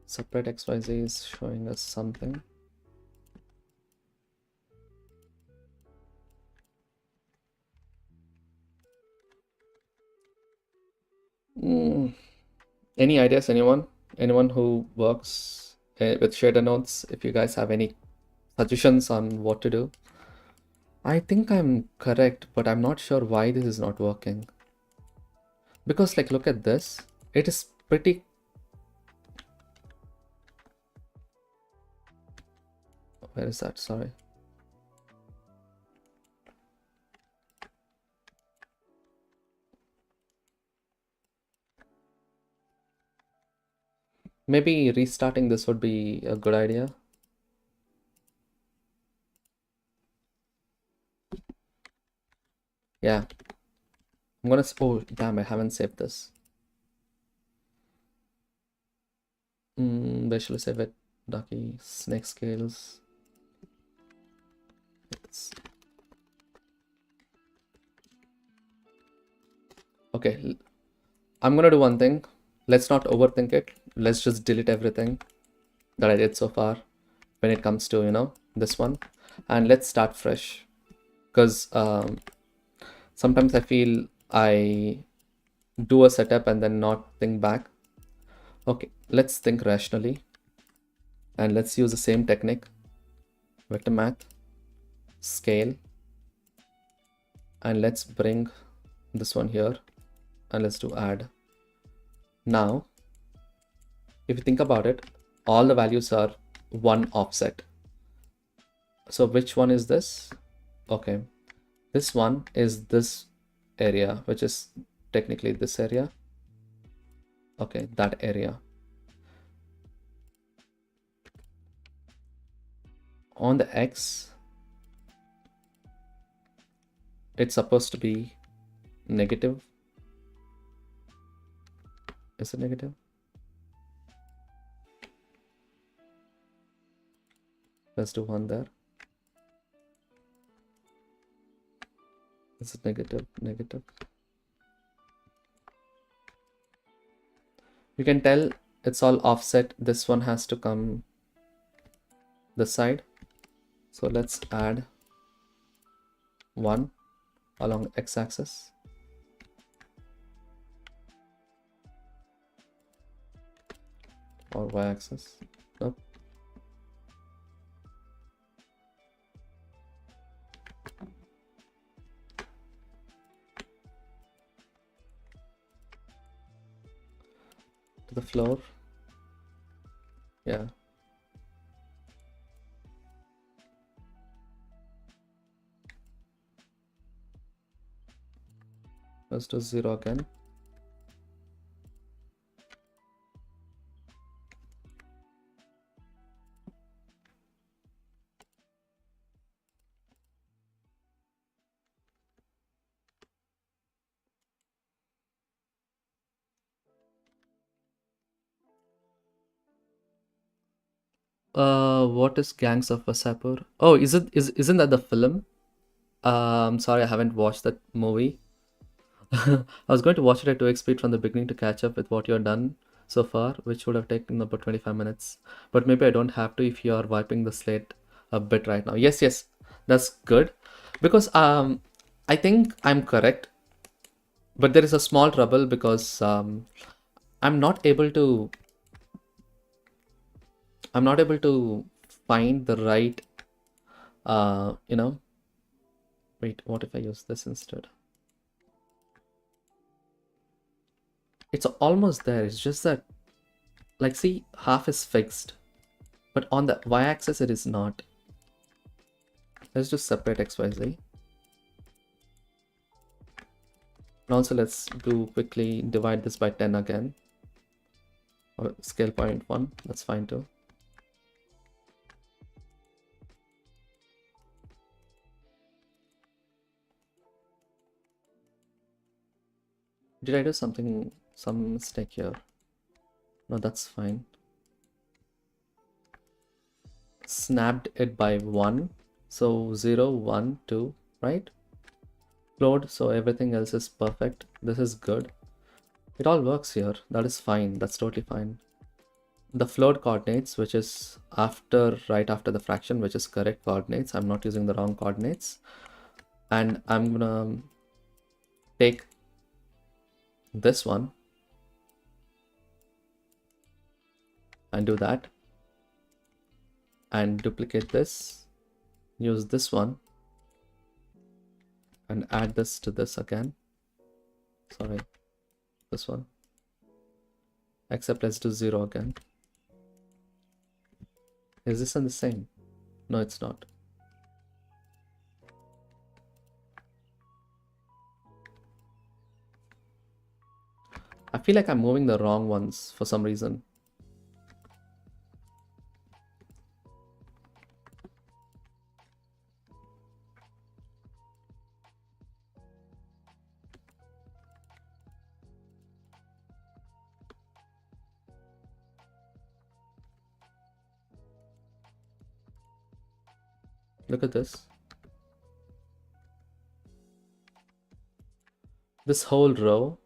Speaker 1: Separate XYZ is showing us something. Any ideas, anyone? Anyone who works with shader nodes, if you guys have any suggestions on what to do? I think I'm correct, but I'm not sure why this is not working. Because like, look at this. It is pretty... Where is that? Sorry. Maybe restarting this would be a good idea. Yeah. I'm gonna... Oh, damn, I haven't saved this. Where shall I save it? Ducky, snake scales. Okay, I'm gonna do one thing. Let's not overthink it. Let's just delete everything that I did so far when it comes to, you know, this one. And let's start fresh. Because sometimes I feel I do a setup and then not think back. Okay, let's think rationally. And let's use the same technique. Vector math, scale. And let's bring this one here. And let's do add. Now, if you think about it, all the values are one offset. So which one is this? Okay, this one is this area, which is technically this area. Okay, that area. On the X, it's supposed to be negative. Is it negative? Let's do one there. Is it negative? Negative. You can tell it's all offset. This one has to come this side. So let's add 1 along x-axis. Or y-axis. Nope. To the floor. Yeah. Let's do 0 again. What is Gangs of Wasseypur? Oh, isn't that the film? Sorry, I haven't watched that movie. I was going to watch it at 2x speed from the beginning to catch up with what you've done so far, which would have taken about 25 minutes. But maybe I don't have to if you are wiping the slate a bit right now. Yes, yes, that's good. Because I think I'm correct. But there is a small trouble because I'm not able to find the right you know, wait, what if I use this instead? It's almost there. It's just that, like, see, half is fixed, but on the y-axis it is not. Let's just separate XYZ. And also let's do quickly divide this by 10 again, or scale 0.1. That's fine too. Did I do some mistake here? No, that's fine. Snapped it by 1, so 0, 1, 2, right? Load, so everything else is perfect. This is good. It all works here. That is fine. That's totally fine. the float coordinates, which is right after the fraction, which is correct coordinates. I'm not using the wrong coordinates. And I'm gonna take this one and do that, and duplicate this, use this one, and add this to this again. Sorry, this one. Except let's do 0 again. Is this one the same? No, it's not. I feel like I'm moving the wrong ones for some reason. Look at this. This whole row,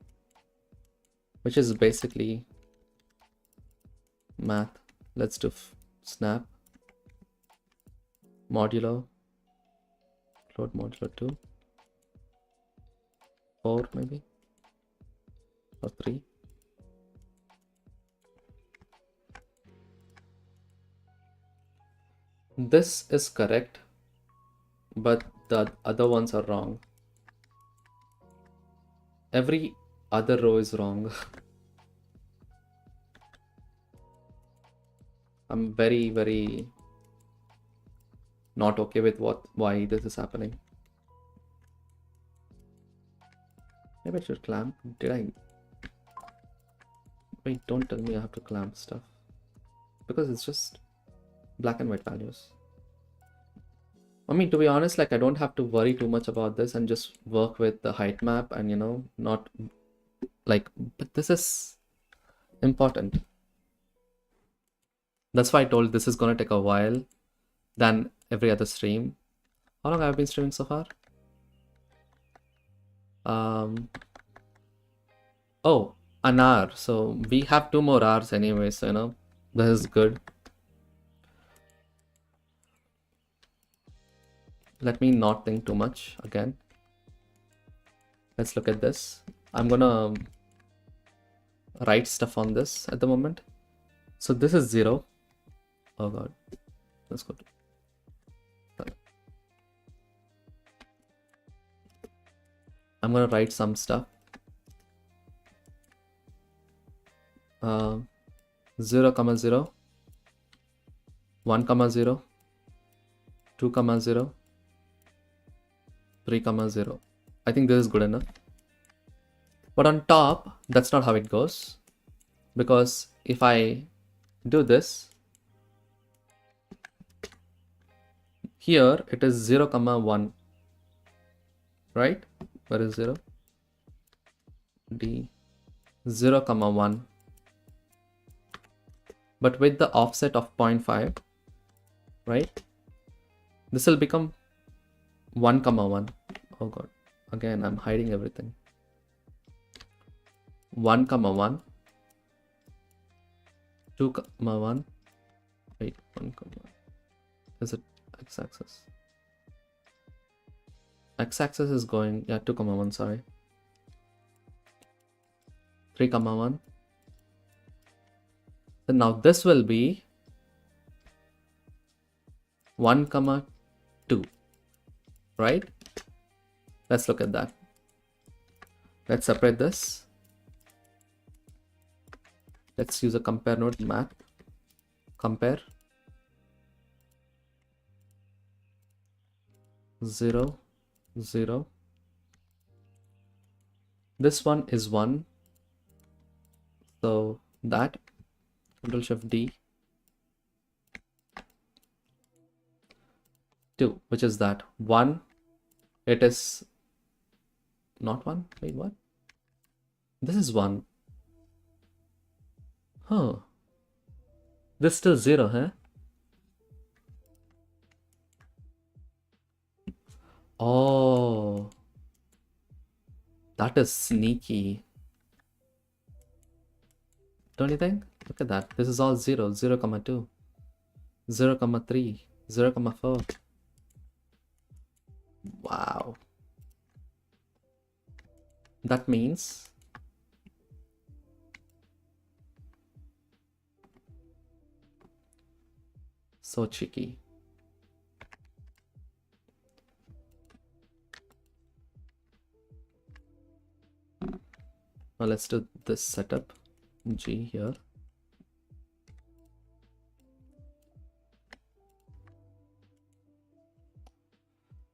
Speaker 1: which is basically math. Let's do snap, modulo, float modulo 2, 4 maybe, or 3. This is correct, but the other ones are wrong. Every other row is wrong. I'm very, very not okay with why this is happening. Maybe I should clamp. Did I? Wait, don't tell me I have to clamp stuff. Because it's just black and white values. I mean, to be honest, like I don't have to worry too much about this and just work with the height map and, you know, not like, but this is important. That's why I told this is going to take a while than every other stream. How long have I been streaming so far? Oh, an hour. So we have 2 more hours anyway, so you know, this is good. Let me not think too much again. Let's look at this. I'm gonna write stuff on this at the moment. So this is 0. Oh god. Let's go to I'm gonna write some stuff. 0, 0, 1, 0, 2, 0, 3, 0. I think this is good enough. But on top, that's not how it goes. Because if I do this, here it is 0, 1. Right? Where is 0? D 0, 1. But with the offset of 0.5, right? This will become 1, 1. Oh god. Again, I'm hiding everything. 1, 1. 2, 1. Wait, 1, 1. Is it x-axis? X-axis is going, yeah, 2, 1, sorry. 3, 1. So now this will be 1, 2, right? Let's look at that. Let's separate this. Let's use a compare node map. Compare 0, 0. This one is 1. So that Control Shift D 2, which is that 1. It is not 1. Wait, what? This is 1. Huh. This is still 0, huh? Oh, that is sneaky. Don't you think? Look at that. This is all 0, 0, 2, 0, 3, 0, 4. Wow. That means so cheeky. Now let's do this setup. G here.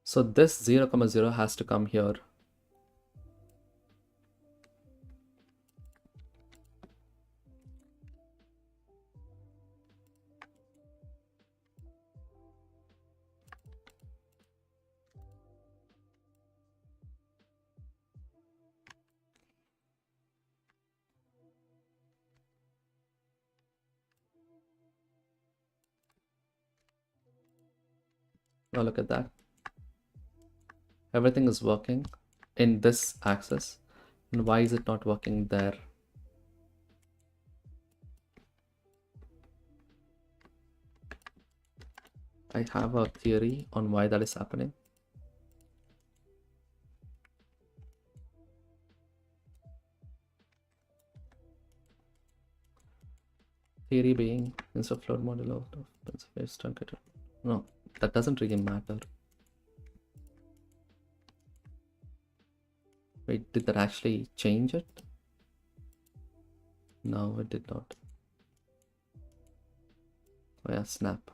Speaker 1: So this 0, 0 has to come here. Now look at that. Everything is working in this axis. And why is it not working there? I have a theory on why that is happening. Theory being instead of float modulo of truncated. No, that doesn't really matter. Wait, did that actually change it? No, it did not. Oh yeah, snap.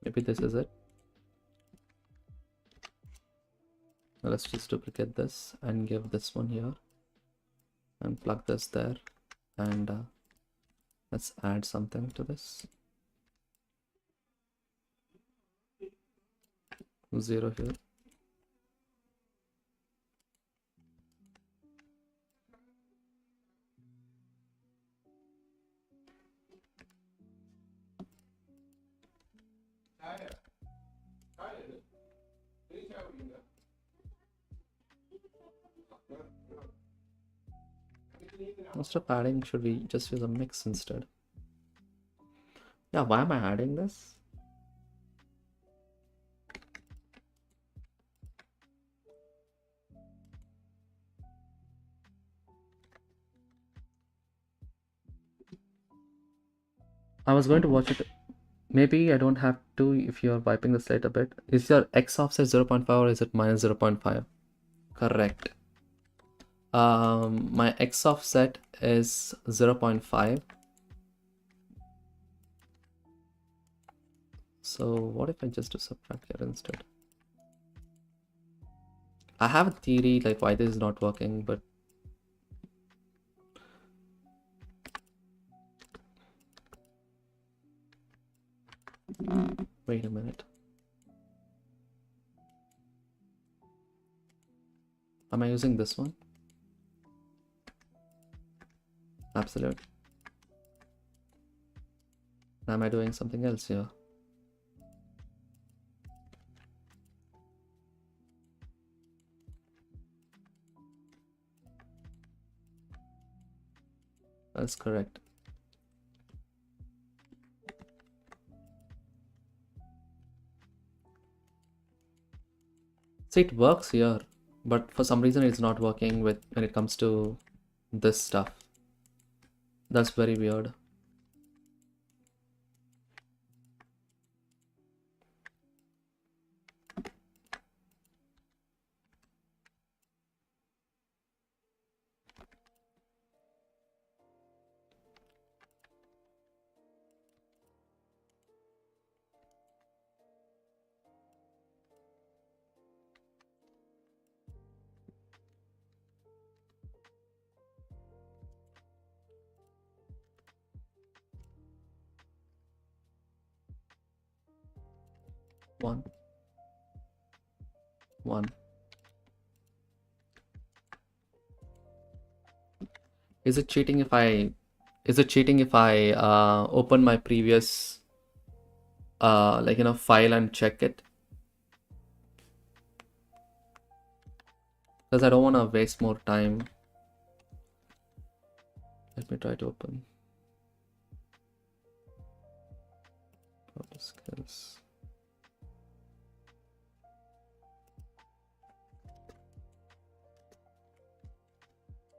Speaker 1: Maybe this is it. Now let's just duplicate this and give this one here and plug this there, and let's add something to this. 0 here. Instead of adding, should we just use a mix instead? Yeah, why am I adding this? I was going to watch it. Maybe I don't have to if you're wiping the slate a bit. Is your X offset 0.5 or is it minus 0.5? Correct. My X offset is 0.5. So what if I just do subtract here instead? I have a theory like why this is not working, but wait a minute. Am I using this one? Absolute. Am I doing something else here? That's correct. See, it works here, but for some reason it's not working with when it comes to this stuff. That's very weird. 1 1. Is it cheating if I open my previous file and check it? Because I don't want to waste more time. Let me try to open skills.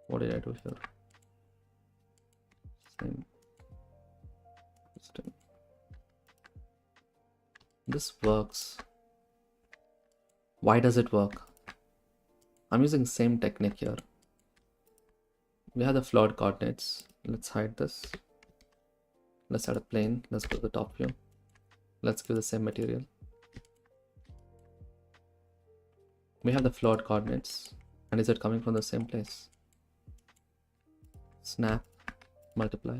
Speaker 1: What did I do here? Same. This works. Why does it work? I'm using the same technique here. We have the flood coordinates. Let's hide this. Let's add a plane. Let's go to the top view. Let's give the same material. We have the flood coordinates. And is it coming from the same place? Snap, multiply.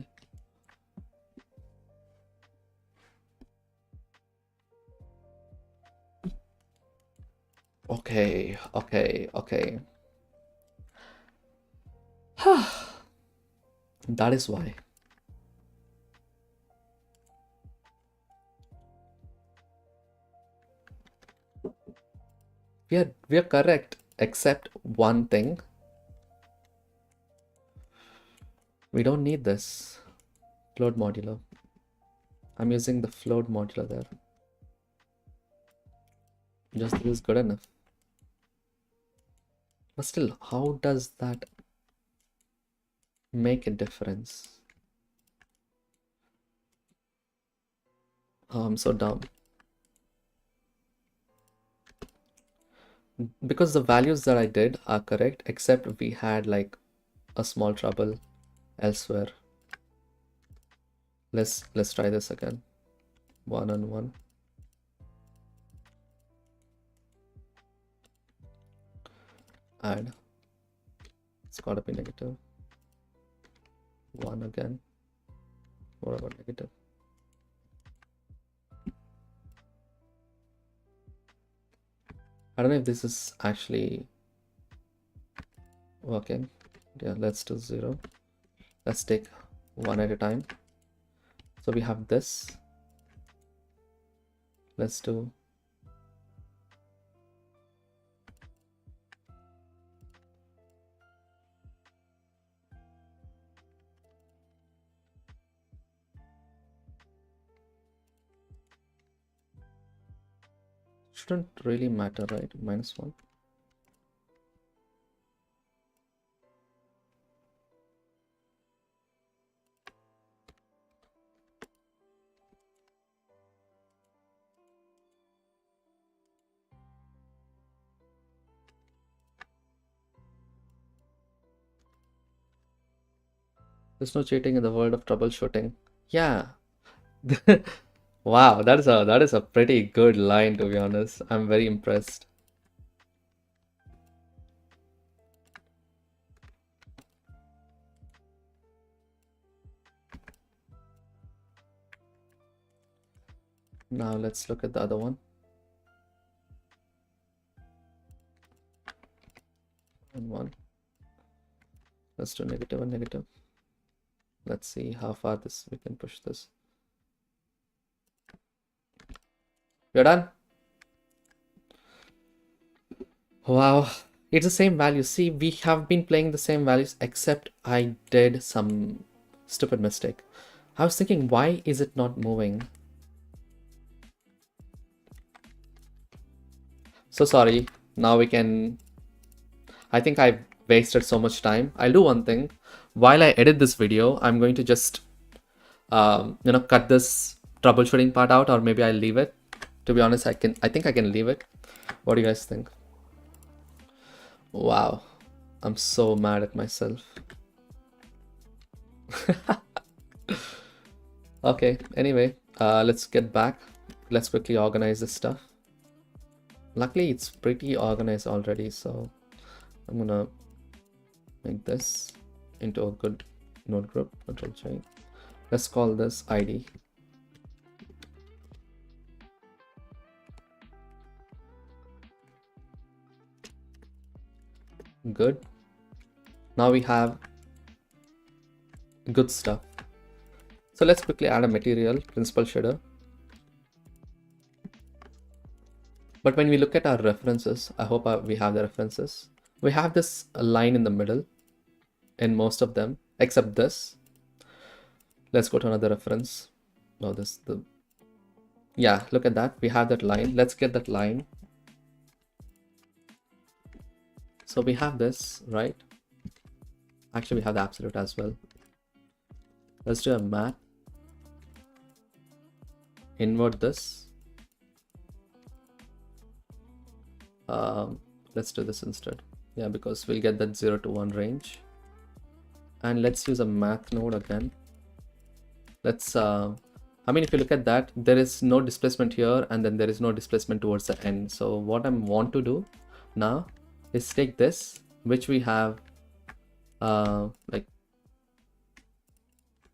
Speaker 1: Okay. That is why. We are correct, except one thing. We don't need this float modular. I'm using the float modular there. Just this is good enough. But still, how does that make a difference? Oh, I'm so dumb. Because the values that I did are correct, except we had like a small trouble elsewhere. Let's try this again. 1 and 1. Add. It's gotta be negative. 1 again. What about negative? I don't know if this is actually working. Yeah, let's do 0. Let's take 1 at a time. So we have this. Let's do shouldn't really matter, right? -1. There's no cheating in the world of troubleshooting. Yeah. Wow, that is a pretty good line, to be honest. I'm very impressed. Now let's look at the other one. And 1. Let's do negative and negative. Let's see how far we can push this. We're done. Wow, it's the same value. See, we have been playing the same values, except I did some stupid mistake. I was thinking, why is it not moving? So sorry. Now we can... I think I wasted so much time. I'll do one thing. While I edit this video, I'm going to just, cut this troubleshooting part out, or maybe I'll leave it. To be honest, I think I can leave it. What do you guys think? Wow, I'm so mad at myself. Okay, anyway, let's get back. Let's quickly organize this stuff. Luckily, it's pretty organized already, so I'm gonna make this into a good node group. Control chain. Let's call this ID. Good. Now we have good stuff. So let's quickly add a material, principal shader. But when we look at our references, I hope we have the references. We have this line in the middle in most of them, except this. Let's go to another reference. Oh, yeah, look at that. We have that line. Let's get that line. So we have this, right? Actually, we have the absolute as well. Let's do a math. Invert this. Let's do this instead. Yeah, because we'll get that 0 to 1 range. And let's use a math node again. Let's, I mean, if you look at that, there is no displacement here, and then there is no displacement towards the end. So what I want to do now is take this, which we have, like,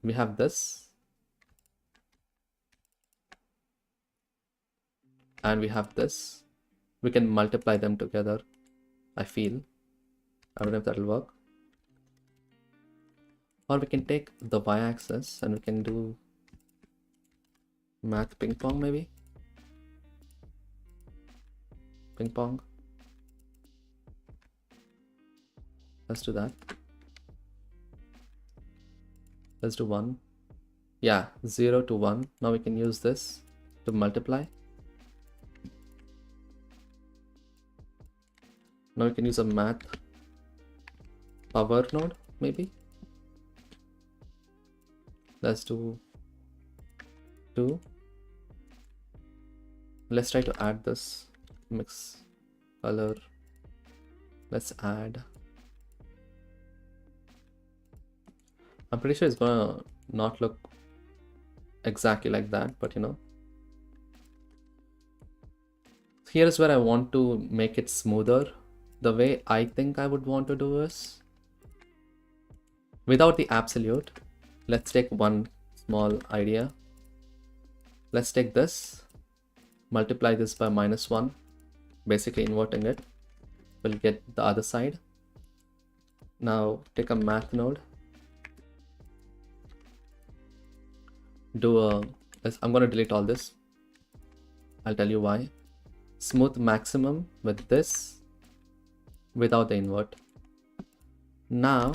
Speaker 1: we have this, and we have this. We can multiply them together, I feel. I don't know if that'll work. Or we can take the y-axis and we can do math ping pong, maybe. Ping pong. Let's do that. Let's do 1. Yeah, 0 to 1. Now we can use this to multiply. Now we can use a math power node, maybe. Let's do 2. Let's try to add this mix color. Let's add. I'm pretty sure it's gonna not look exactly like that, but you know. Here is where I want to make it smoother. The way I think I would want to do is, without the absolute, let's take one small idea. Let's take this, multiply this by -1, basically inverting it. We'll get the other side. Now take a math node. I'm going to delete all this. I'll tell you why. Smooth maximum with this, without the invert. Now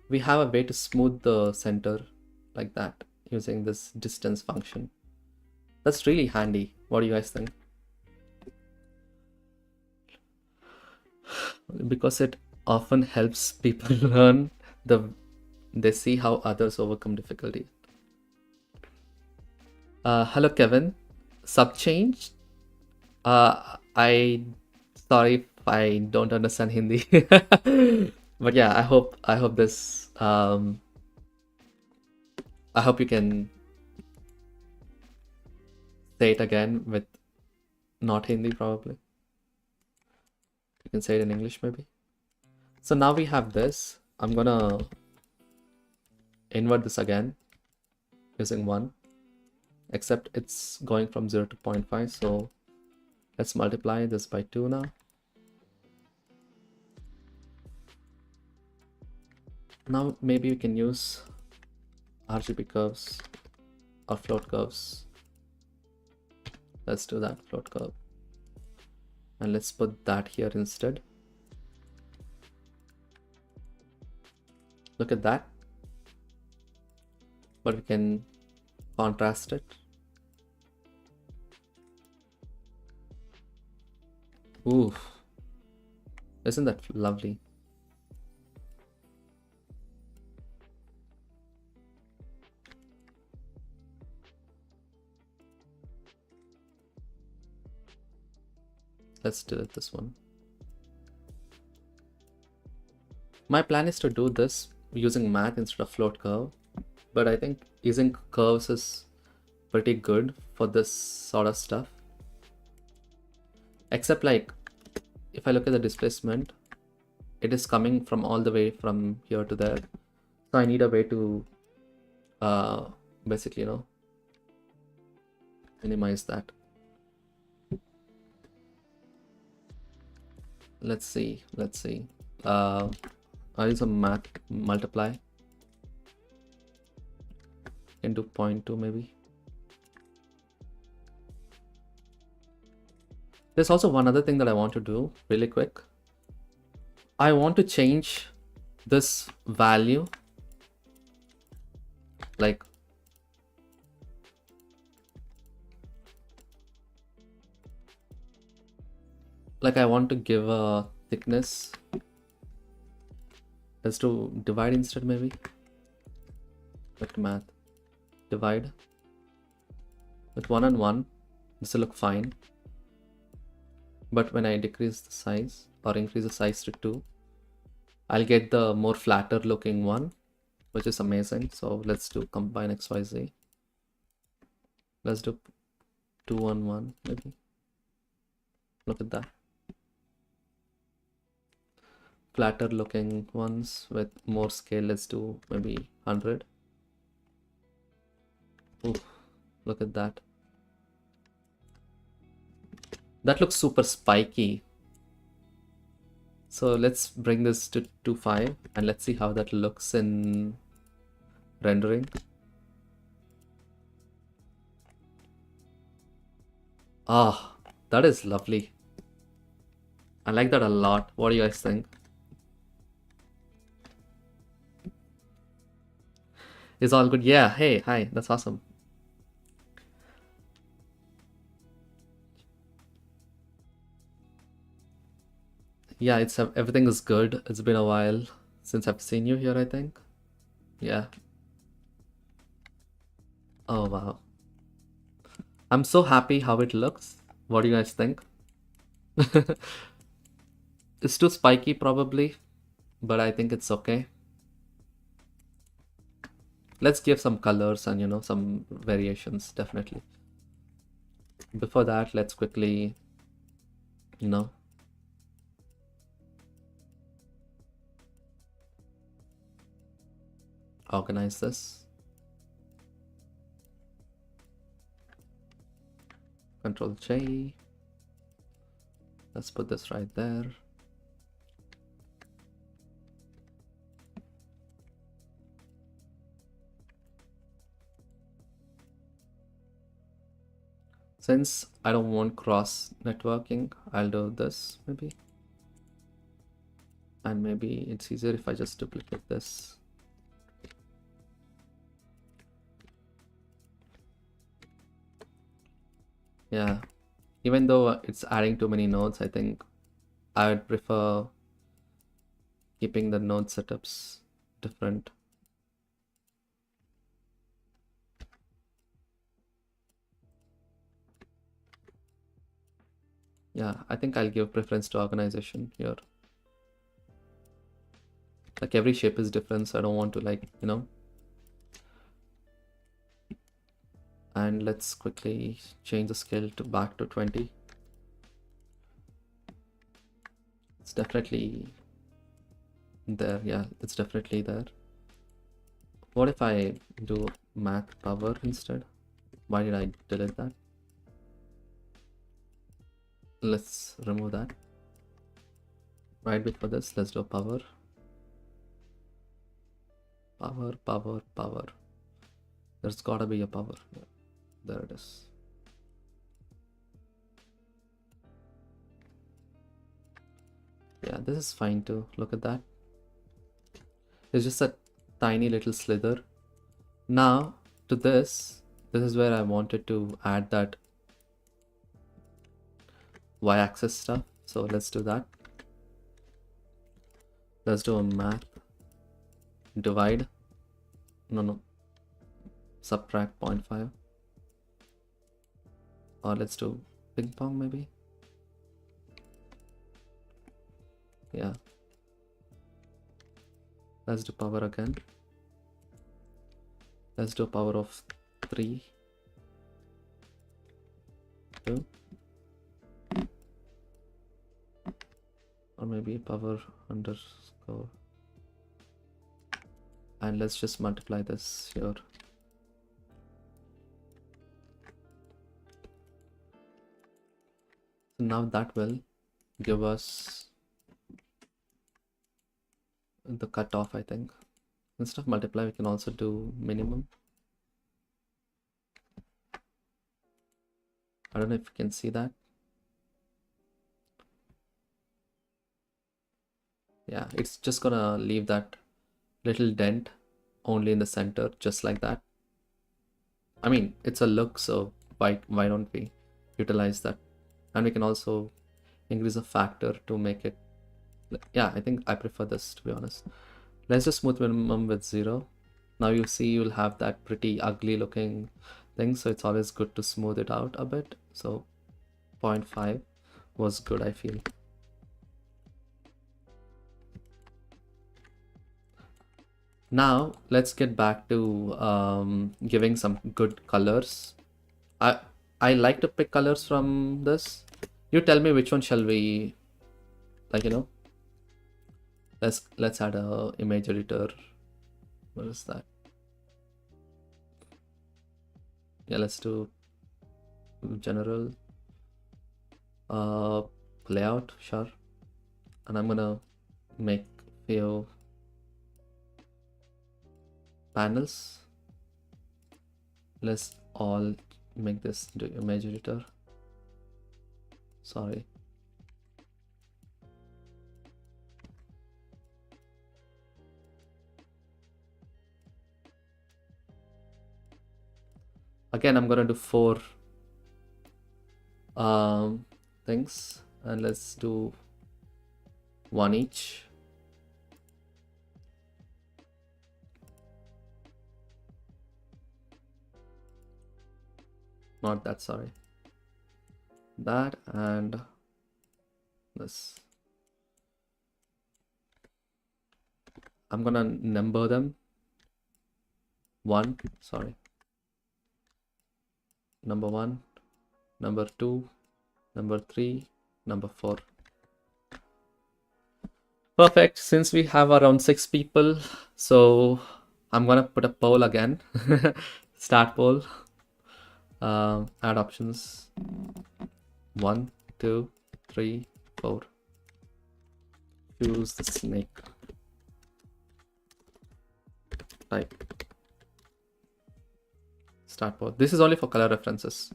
Speaker 1: we have a way to smooth the center like that using this distance function. That's really handy. What do you guys think? Because it often helps people learn they see how others overcome difficulty. Hello Kevin, sub change. Sorry if I don't understand Hindi. But yeah, I hope this I hope you can say it again with not Hindi probably. You can say it in English maybe. So now we have this. I'm gonna invert this again using 1, except it's going from 0 to 0.5. So let's multiply this by 2 now. Now maybe we can use RGB curves or float curves. Let's do that, float curve. And let's put that here instead. Look at that. But we can contrast it. Ooh, isn't that lovely? Let's do it this one. My plan is to do this using math instead of float curve, but I think using curves is pretty good for this sort of stuff. Except like, if I look at the displacement, it is coming from all the way from here to there. So I need a way to basically, you know, minimize that. Let's see. I'll use a math multiply into 0.2 maybe. There's also one other thing that I want to do really quick. I want to change this value, like I want to give a thickness. Let's do divide instead maybe. Back to math. Divide with 1 and 1. This will look fine. But when I decrease the size or increase the size to 2, I'll get the more flatter looking one, which is amazing. So let's do combine XYZ. Let's do 2 1 1 maybe. Look at that. Flatter looking ones with more scale. Let's do maybe 100. Ooh, look at that. That looks super spiky. So let's bring this to 2.5 and let's see how that looks in rendering. Ah, that is lovely. I like that a lot. What do you guys think? It's all good. Yeah, hey, hi, that's awesome. Yeah, it's everything is good. It's been a while since I've seen you here, I think. Yeah. Oh, wow. I'm so happy how it looks. What do you guys think? It's too spiky probably, but I think it's okay. Let's give some colors and, you know, some variations, definitely. Before that, let's quickly, you know, organize this. Control J. Let's put this right there. Since I don't want cross networking, I'll do this maybe. And maybe it's easier if I just duplicate this. Yeah, even though it's adding too many nodes, I think I would prefer keeping the node setups different. Yeah, I think I'll give preference to organization here. Like every shape is different, so I don't want to, like, you know. And let's quickly change the scale to back to 20. It's definitely there. Yeah, it's definitely there. What if I do math power instead? Why did I delete that? Let's remove that. Right before this, let's do power. Power, power, power. There's gotta be a power. Yeah, there it is. Yeah, this is fine too. Look at that. It's just a tiny little slither. Now, to this is where I wanted to add that y-axis stuff. So let's do that. Let's do a math divide. No. Subtract 0.5. Or let's do ping pong maybe. Yeah. Let's do power again. Let's do power of 3. 2. Or maybe power underscore. And let's just multiply this here. So now that will give us the cutoff, I think. Instead of multiply, we can also do minimum. I don't know if you can see that. Yeah, it's just gonna leave that little dent only in the center, just like that. I mean, it's a look, so why don't we utilize that? And we can also increase a factor to make it. Yeah, I think I prefer this, to be honest. Let's just smooth minimum with 0. Now you see you'll have that pretty ugly looking thing, so it's always good to smooth it out a bit. So 0.5 was good, I feel. Now let's get back to giving some good colors. I like to pick colors from this. You tell me which one shall we, like, let's add a image editor. What is that? Yeah, let's do general layout, sure. And I'm gonna make few panels. Let's all make this into image editor. Sorry. Again, I'm gonna do 4 things, and let's do 1 each. Not that, sorry. That and this. I'm gonna number them. 1, sorry. Number 1, number 2, number 3, number 4. Perfect. Since we have around 6 people, so I'm gonna put a poll again. Start poll. Add options. 1, 2, 3, 4. Choose the snake type. Start poll. This is only for color references.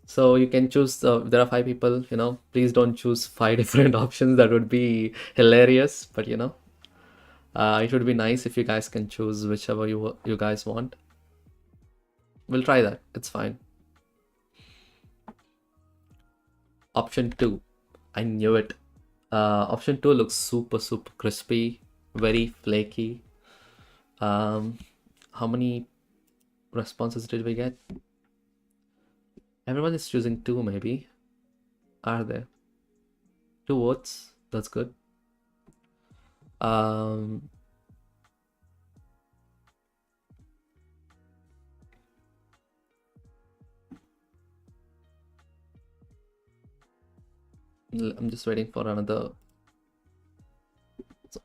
Speaker 1: So you can choose, there are 5 people, please don't choose 5 different options. That would be hilarious, but it would be nice if you guys can choose whichever you guys want. We'll try that. It's fine. Option 2. I knew it. Option 2 looks super crispy, very flaky. How many responses did we get? Everyone is choosing 2, maybe. Are there 2 votes? That's good. I'm just waiting for another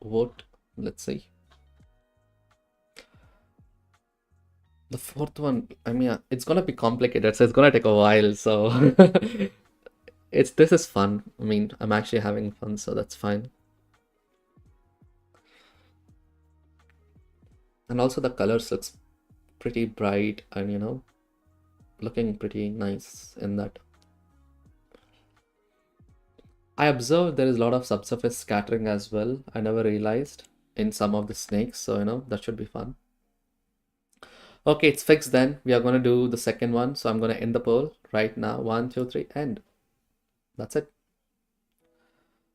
Speaker 1: vote. Let's see. The 4th one, I mean, it's gonna be complicated, so it's gonna take a while. So this is fun. I mean, I'm actually having fun, so that's fine. And also the colors looks pretty bright and looking pretty nice in that. I observed there is a lot of subsurface scattering as well. I never realized in some of the snakes, so that should be fun. Okay, it's fixed then. We are going to do the second one. So I'm going to end the poll right now. 1, 2, 3, end. That's it.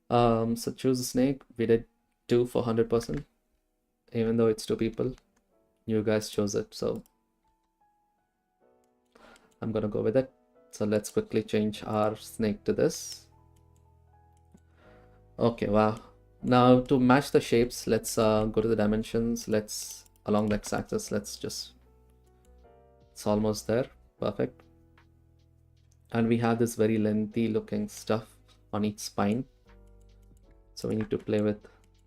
Speaker 1: So choose a snake. We did 2 for 100%. Even though it's 2 people, you guys chose it. So I'm going to go with it. So let's quickly change our snake to this. Okay, wow. Now to match the shapes, let's go to the dimensions. Let's along the x-axis. It's almost there. Perfect. And we have this very lengthy looking stuff on each spine. So we need to play with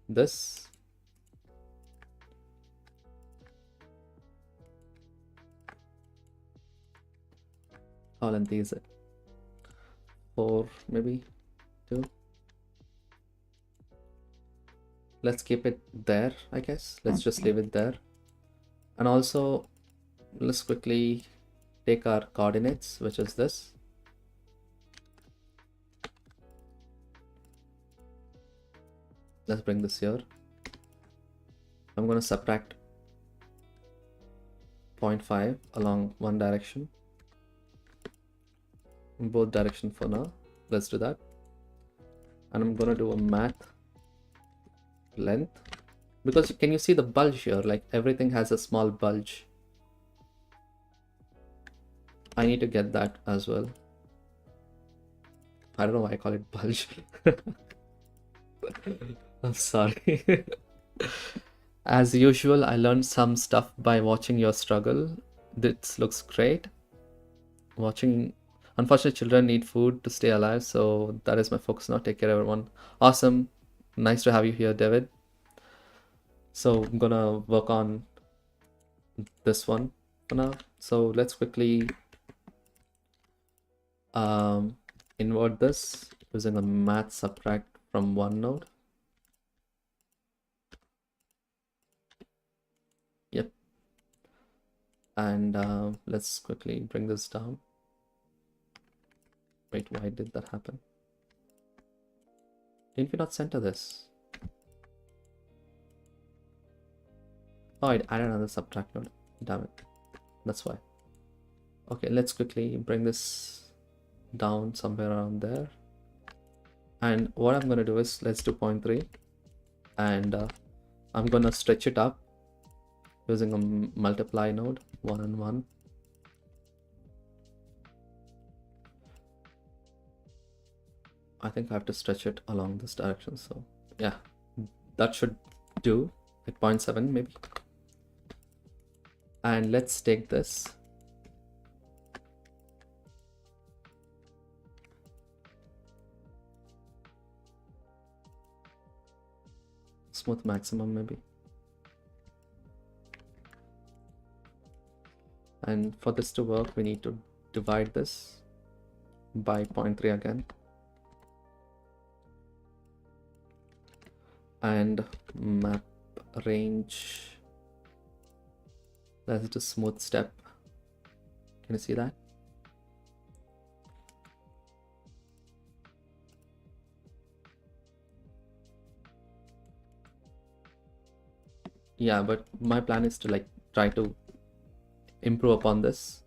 Speaker 1: this. How lengthy is it? 4, maybe 2. let's keep it there, I guess. Let's just leave it there. And also, let's quickly take our coordinates, which is this. Let's bring this here. I'm going to subtract 0.5 along one direction. In both direction for now. Let's do that. And I'm going to do a math length. Because can you see the bulge here? Like everything has a small bulge. I need to get that as well. I don't know why I call it bulge. I'm sorry. As usual, I learned some stuff by watching your struggle. This looks great. Watching, unfortunately, children need food to stay alive, so that is my focus now. Take care, everyone. Awesome. Nice to have you here, David. So I'm gonna work on this one for now. So let's quickly invert this using a math subtract from one node. Yep. And let's quickly bring this down. Wait, why did that happen? Didn't we not center this? Oh, I added another subtract node. Damn it. That's why. Okay, let's quickly bring this down somewhere around there. And what I'm going to do is let's do 0.3. And I'm going to stretch it up using a multiply node, 1 and 1. I think I have to stretch it along this direction. So yeah, that should do at 0.7 maybe. And let's take this. Smooth maximum maybe. And for this to work, we need to divide this by 0.3 again. And map range. That's just smooth step. Can you see that? Yeah, but my plan is to like try to improve upon this.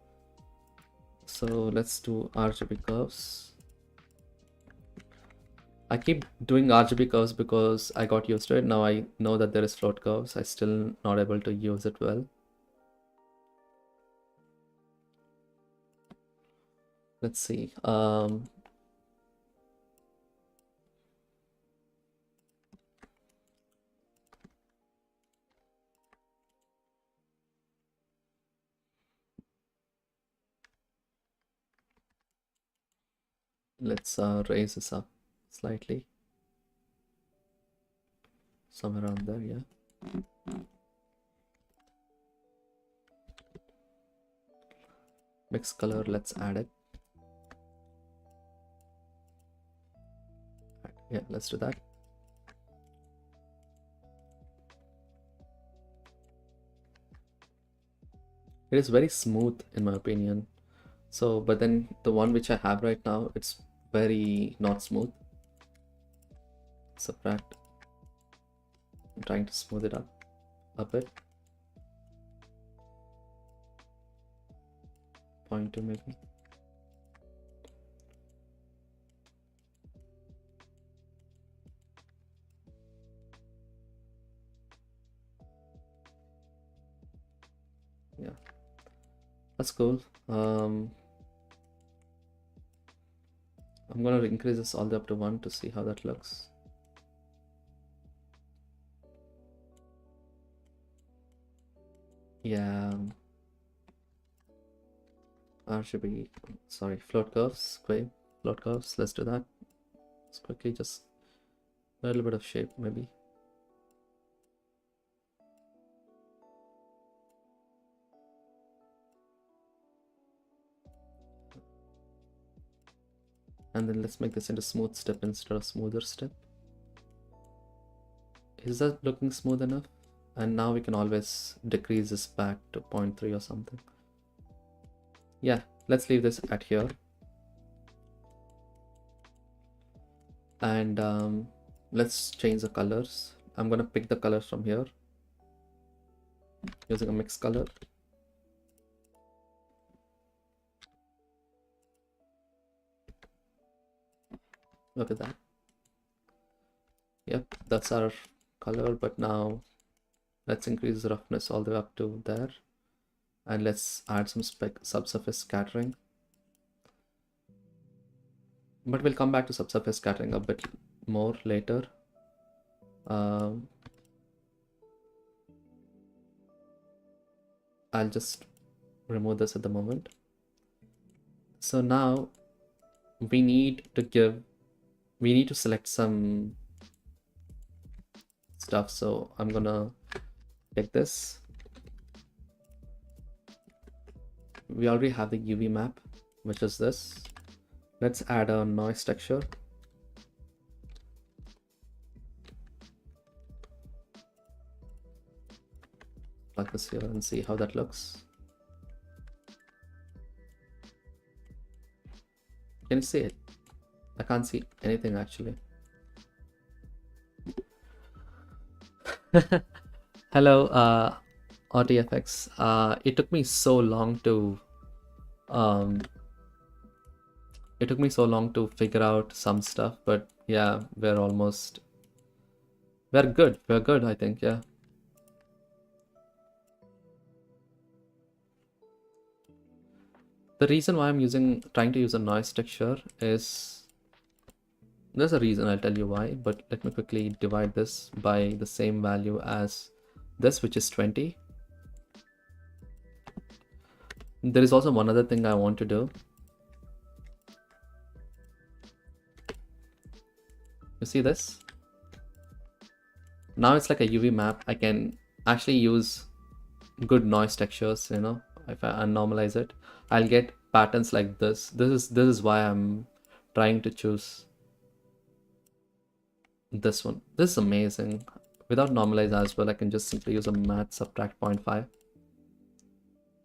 Speaker 1: So let's do RGB curves. I keep doing RGB curves because I got used to it. Now I know that there is float curves. I still not able to use it well. Let's see. Let's raise this up slightly. Somewhere around there, yeah. Mix color, let's add it. Yeah, let's do that. It is very smooth in my opinion. So, but then the one which I have right now, it's very not smooth. Subtract. I'm trying to smooth it up a bit. 0.2 maybe. Yeah, that's cool. I'm gonna increase this all the way up to 1 to see how that looks. Yeah, RGB, sorry, float curves, float curves, let's do that. Let's quickly just a little bit of shape maybe. And then let's make this into smooth step instead of smoother step. Is that looking smooth enough? And now we can always decrease this back to 0.3 or something. Yeah, let's leave this at here. And let's change the colors. I'm gonna pick the colors from here using a mix color. Look at that. Yep, that's our color, but now let's increase the roughness all the way up to there. And let's add some subsurface scattering. But we'll come back to subsurface scattering a bit more later. I'll just remove this at the moment. So now we need to select some stuff. So I'm gonna take this. We already have the UV map, which is this. Let's add a noise texture. Like this here and see how that looks. Can you see it? I can't see anything actually. Hello, RTFX. It took me so long to figure out some stuff, but yeah, we're good. We're good, I think, yeah. The reason why I'm trying to use a noise texture is, there's a reason, I'll tell you why, but let me quickly divide this by the same value as this, which is 20. There is also one other thing I want to do. You see this? Now it's like a UV map. I can actually use good noise textures, you know. If I unnormalize it, I'll get patterns like this. This is why I'm trying to choose this one. This is amazing. Without normalize as well, I can just simply use a math subtract 0.5,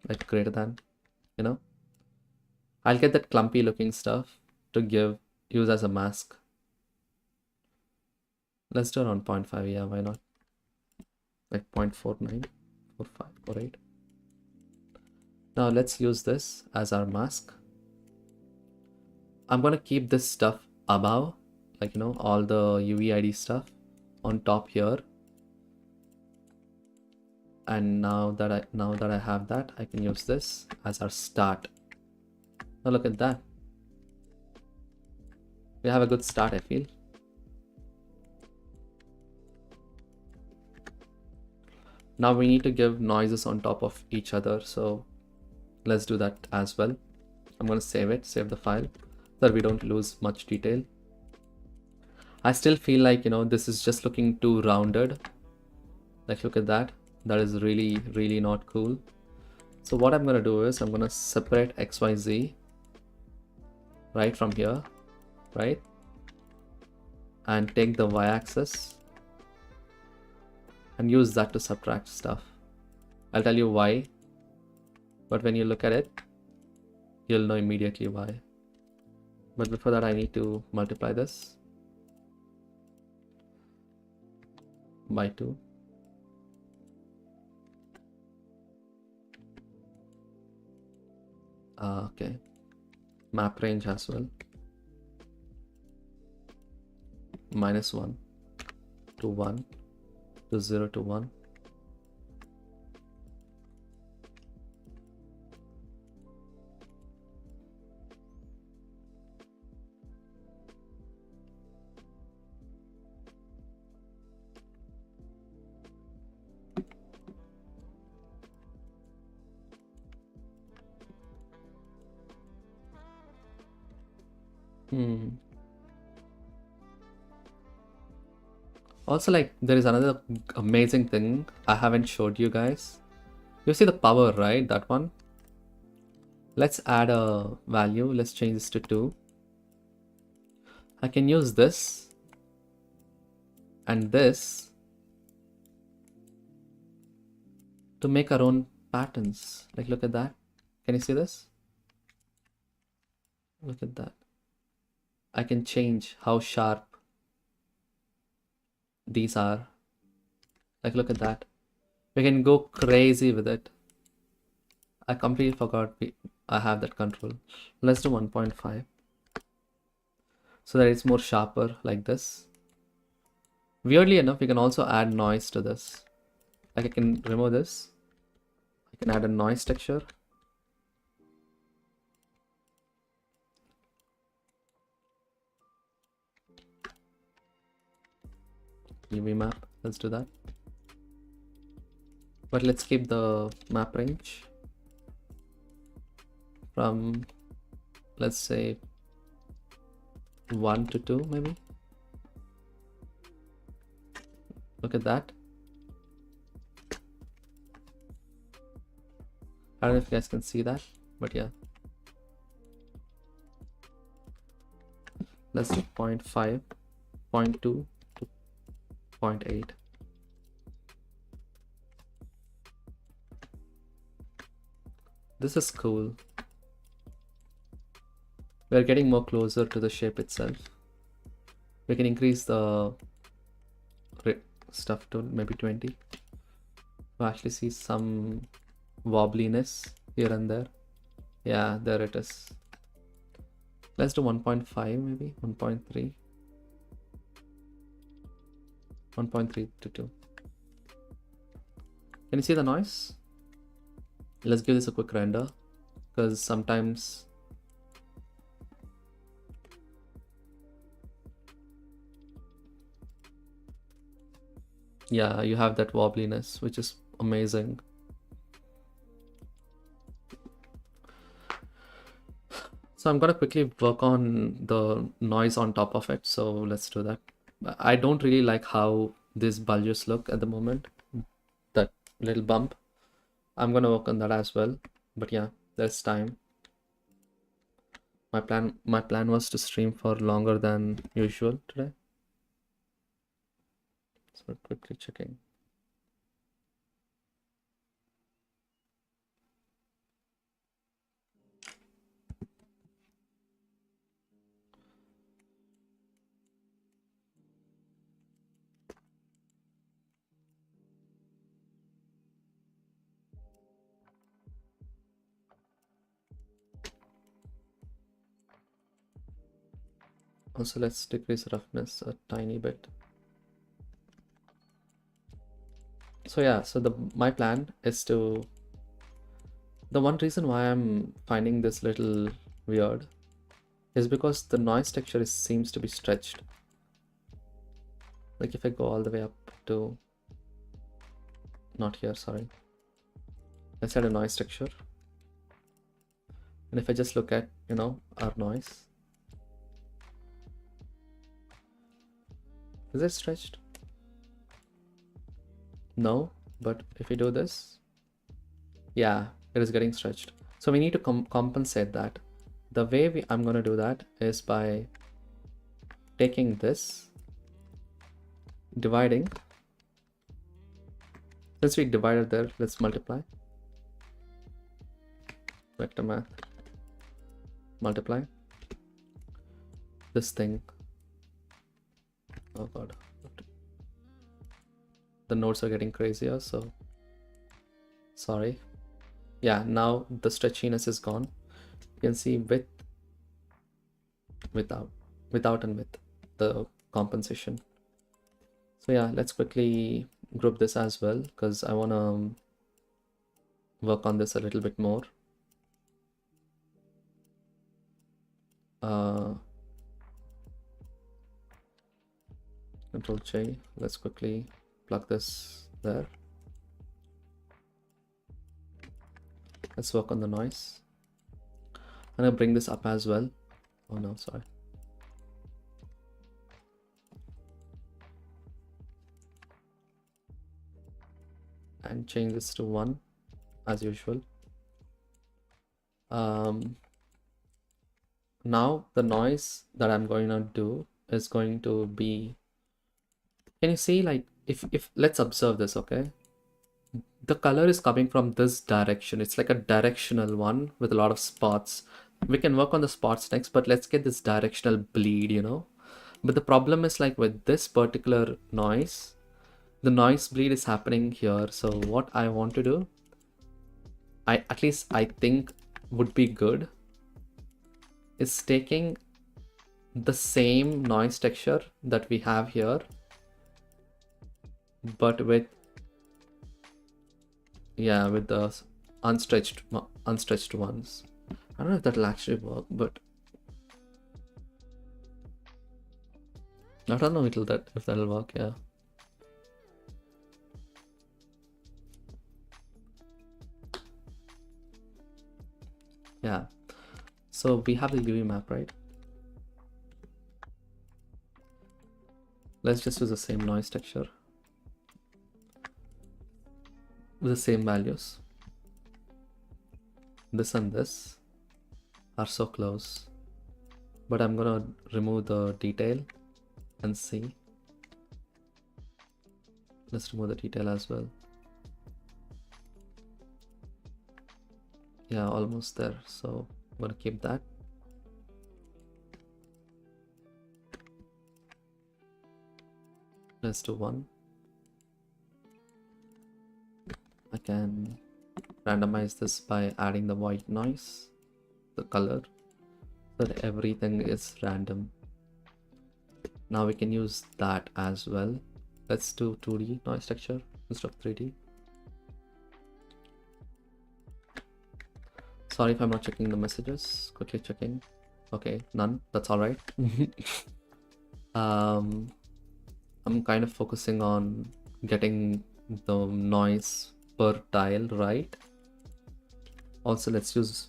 Speaker 1: like greater than, you know. I'll get that clumpy looking stuff to use as a mask. Let's do around 0.5, yeah, why not? Like 0.49, 45, 48. Now let's use this as our mask. I'm gonna keep this stuff above, like, you know, all the UVID stuff on top here. And now that I have that, I can use this as our start. Now look at that. We have a good start, I feel. Now we need to give noises on top of each other, so let's do that as well. I'm going to save the file so that we don't lose much detail. I still feel like, you know, this is just looking too rounded. Like, look at that. That is really, really not cool. So what I'm going to do is I'm going to separate XYZ right from here, right? And take the Y-axis and use that to subtract stuff. I'll tell you why, but when you look at it, you'll know immediately why. But before that, I need to multiply this by 2. Okay, map range as well. -1 to 1 to 0 to 1. Also, like, there is another amazing thing I haven't showed you guys. You see the power, right? That one. Let's add a value. Let's change this to 2. I can use this and this to make our own patterns. Like, look at that. Can you see this? Look at that. I can change how sharp these are. Like, look at that. We can go crazy with it. I completely forgot I have that control. Let's do 1.5 so that it's more sharper like this. Weirdly enough, we can also add noise to this. Like, I can remove this. I can add a noise texture. UV map. Let's do that. But let's keep the map range from, let's say, 1 to 2 maybe. Look at that. I don't know if you guys can see that, but yeah. Let's do 0.5, 0.2 to 0.8. This is cool. We're getting more closer to the shape itself. We can increase the stuff to maybe 20. We actually see some wobbliness here and there. Yeah, there it is. Let's do 1.5 maybe, 1.3. 1.3 to 2. Can you see the noise? Let's give this a quick render, because sometimes yeah, you have that wobbliness, which is amazing. So I'm gonna quickly work on the noise on top of it. So let's do that. I don't really like how these bulges look at the moment. That little bump. I'm gonna work on that as well. But yeah, there's time. My plan was to stream for longer than usual today. So quickly checking. Also, let's decrease roughness a tiny bit. So yeah, so my plan is to, the one reason why I'm finding this little weird is because the noise texture seems to be stretched. Like if I go all the way up to, not here, sorry. Let's add a noise texture. And if I just look at, our noise, is it stretched? No, but if we do this, yeah, it is getting stretched. So we need to compensate that. The way I'm going to do that is by taking this, dividing. Since we divided there, let's multiply. Vector math. Multiply. This thing. Oh god. The nodes are getting crazier, so sorry. Yeah, now the stretchiness is gone. You can see with, without and with the compensation. So yeah, let's quickly group this as well, because I want to work on this a little bit more. Control J. Let's quickly plug this there. Let's work on the noise. I'm gonna bring this up as well. Oh no, sorry. And change this to 1 as usual. Now the noise that I'm going to do is going to be, can you see, like if let's observe this, okay? the color is coming from this direction. It's like a directional one with a lot of spots. We can work on the spots next, but let's get this directional bleed, you know. But the problem is like with this particular noise, the noise bleed is happening here. So what I want to do, at least I think would be good, is taking the same noise texture that we have here, but with, yeah, with the unstretched ones. I don't know if that'll actually work, but I don't know if that'll work. Yeah. Yeah. So we have the UV map, right? Let's just use the same noise texture with the same values. This and this are so close, but I'm gonna remove the detail and see. Let's remove the detail as well. Yeah, almost there. So I'm gonna keep that. Let's do one. I can randomize this by adding the white noise, the color, so that everything is random. Now we can use that as well. Let's do 2D noise texture instead of 3D. Sorry if I'm not checking the messages. Quickly checking. Okay, none. That's all right. I'm kind of focusing on getting the noise per tile right. Also, let's use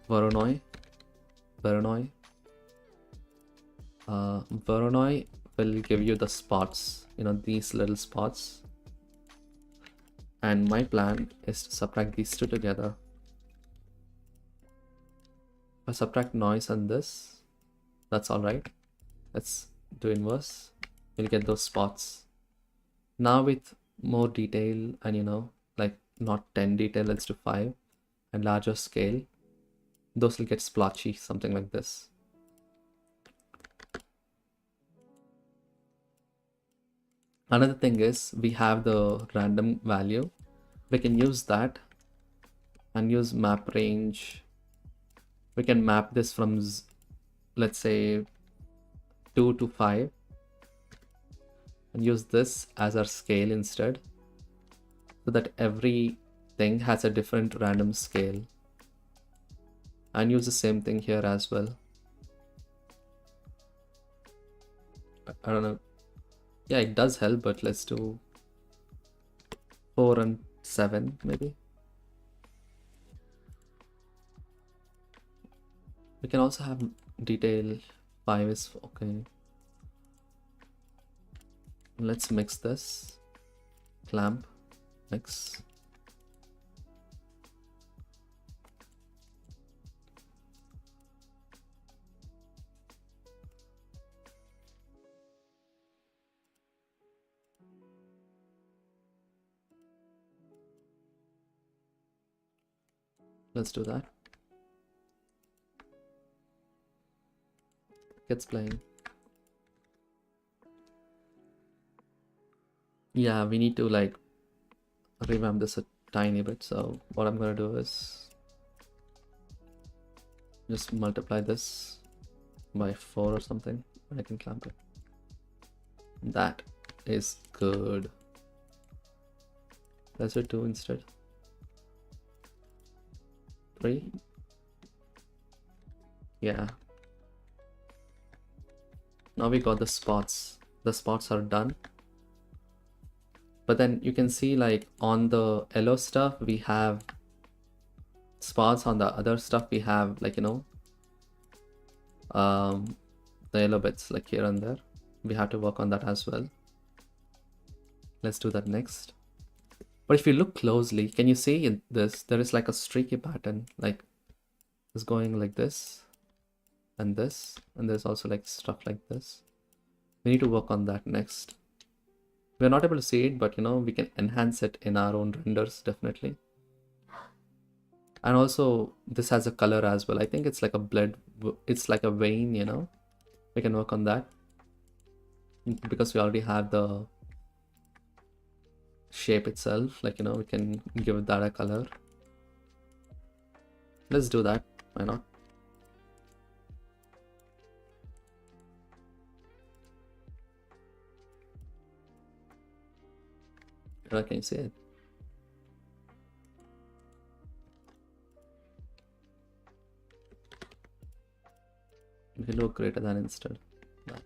Speaker 1: Voronoi. Voronoi will give you the spots, you know, these little spots. And my plan is to subtract these two together. If I subtract noise and this, that's all right. Let's do inverse. We'll get those spots. Now with more detail and, you know, like not 10 detail, let's do 5 and larger scale. Those will get splotchy, something like this. Another thing is we have the random value. We can use that and use map range. We can map this from, let's say, 2 to 5 and use this as our scale instead, so that everything has a different random scale. And use the same thing here as well. I don't know. Yeah, it does help, but let's do 4 and 7 maybe. We can also have detail 5 is okay. Let's mix this. Clamp, mix. Let's do that. Gets playing. Yeah, we need to like revamp this a tiny bit. So what I'm gonna do is just multiply this by 4 or something, and I can clamp it. That is good. Let's do 2 instead. 3. Yeah. Now we got the spots. The spots are done. But then you can see like on the yellow stuff, we have spots. On the other stuff, we have like, you know, the yellow bits like here and there. We have to work on that as well. Let's do that next. But if you look closely, can you see in this, there is like a streaky pattern, like it's going like this, and there's also like stuff like this. We need to work on that next. We're not able to see it, but we can enhance it in our own renders, definitely. And also this has a color as well. I think it's like a blood, it's like a vein, we can work on that because we already have the shape itself. Like, we can give that a color. Let's do that. Why not? Can you see it? We can do greater than instead. That.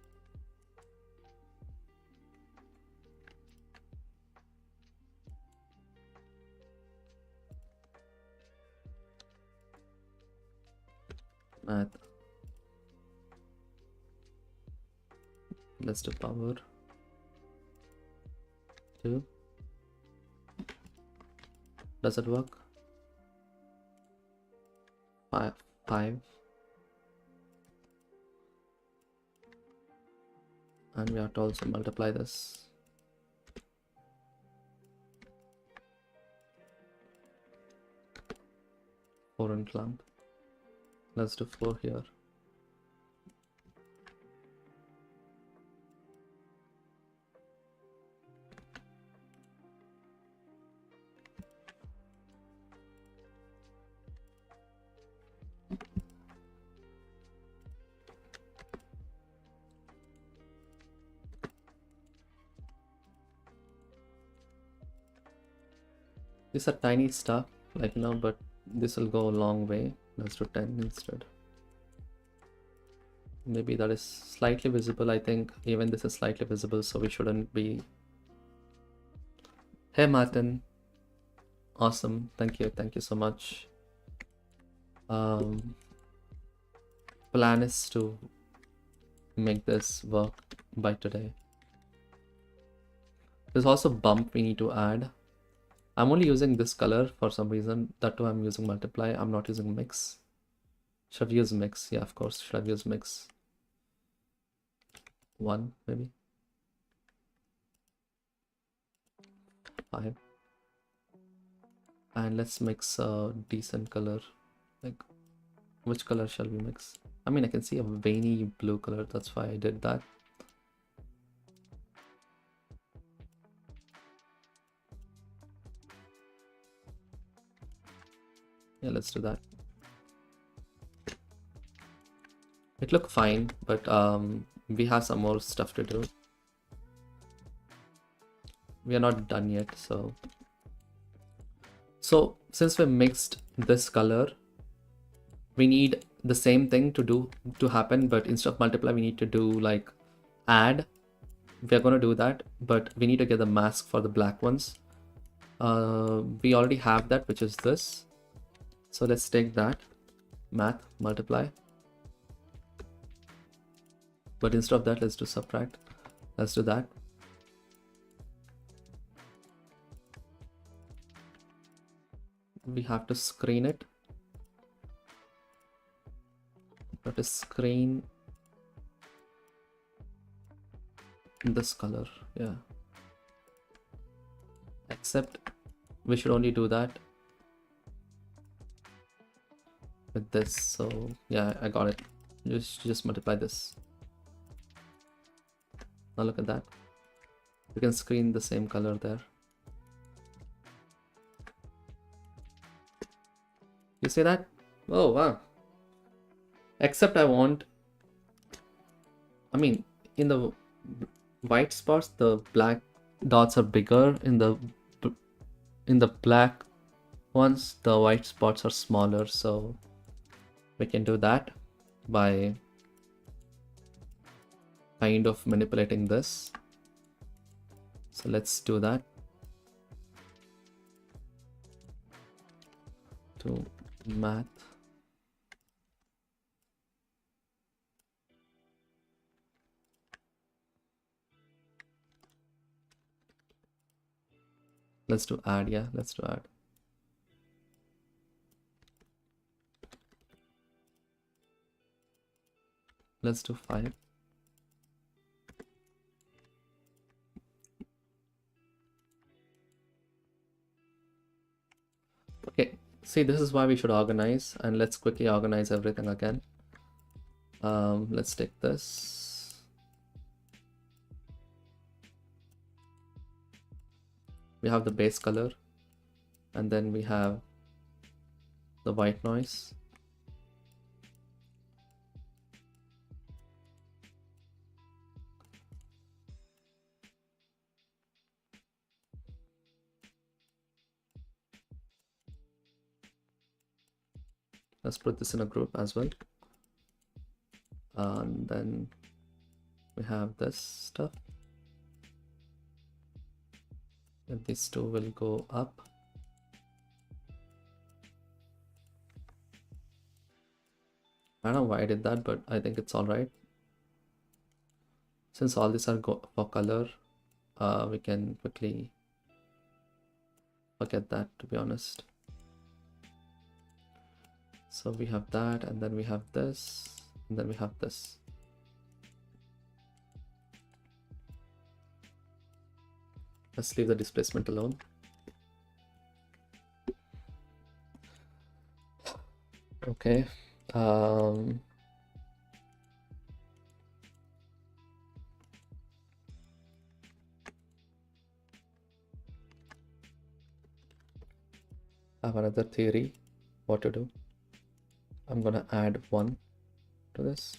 Speaker 1: Math. Let's do power 2. Does it work? 5. And we have to also multiply this. 4 in clamp. Let's do 4 here. These are tiny stuff, like but this will go a long way. Let's do 10 instead. Maybe that is slightly visible. I think even this is slightly visible, so we shouldn't be. Hey Martin, awesome, thank you so much. Plan is to make this work by today. There's also bump we need to add. I'm only using this color for some reason. That too, I'm using multiply. I'm not using mix. Should have used mix. Yeah, of course, should have used mix. 1 maybe. 5. And let's mix a decent color. Like, which color shall we mix? I mean, I can see a veiny blue color. That's why I did that. Yeah, let's do that. It looked fine, but we have some more stuff to do. We are not done yet, so since we mixed this color, we need the same thing to happen, but instead of multiply, we need to do like add. We're going to do that, but we need to get the mask for the black ones. We already have that, which is this. So let's take that, math, multiply. But instead of that, let's do subtract. Let's do that. We have to screen it. We have to screen this color. Yeah. Except we should only do that with this. So yeah, I got it. Just multiply this. Now look at that. You can screen the same color there. You see that? Oh wow. Except I mean, in the white spots, the black dots are bigger. In the black ones, the white spots are smaller. So we can do that by kind of manipulating this. So let's do that. To math. Let's do add. Yeah, let's do add. Let's do 5. See, this is why we should organize, and let's quickly organize everything again. Let's take this. We have the base color, and then we have the white noise. Let's put this in a group as well. And then we have this stuff. And these two will go up. I don't know why I did that, but I think it's all right. Since all these are for color, we can quickly forget that, to be honest. So we have that, and then we have this, and then we have this. Let's leave the displacement alone. Okay. I have another theory what to do. I'm gonna add 1 to this.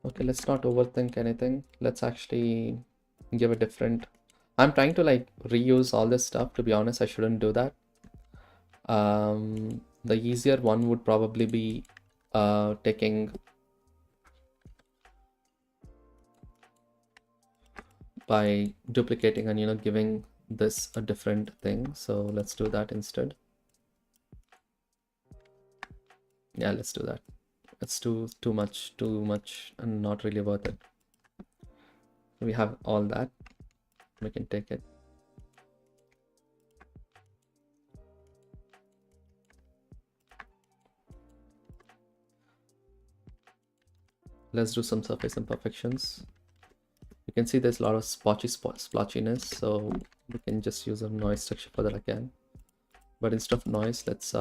Speaker 1: Okay, let's not overthink anything. Let's actually give a different. I'm trying to like reuse all this stuff. To be honest, I shouldn't do that. The easier one would probably be taking by duplicating and giving this a different thing. So let's do that instead. Yeah, let's do that. It's too much and not really worth it. We have all that. We can take it. Let's do some surface imperfections. You can see there's a lot of splotchiness, so we can just use a noise texture for that again. But instead of noise, let's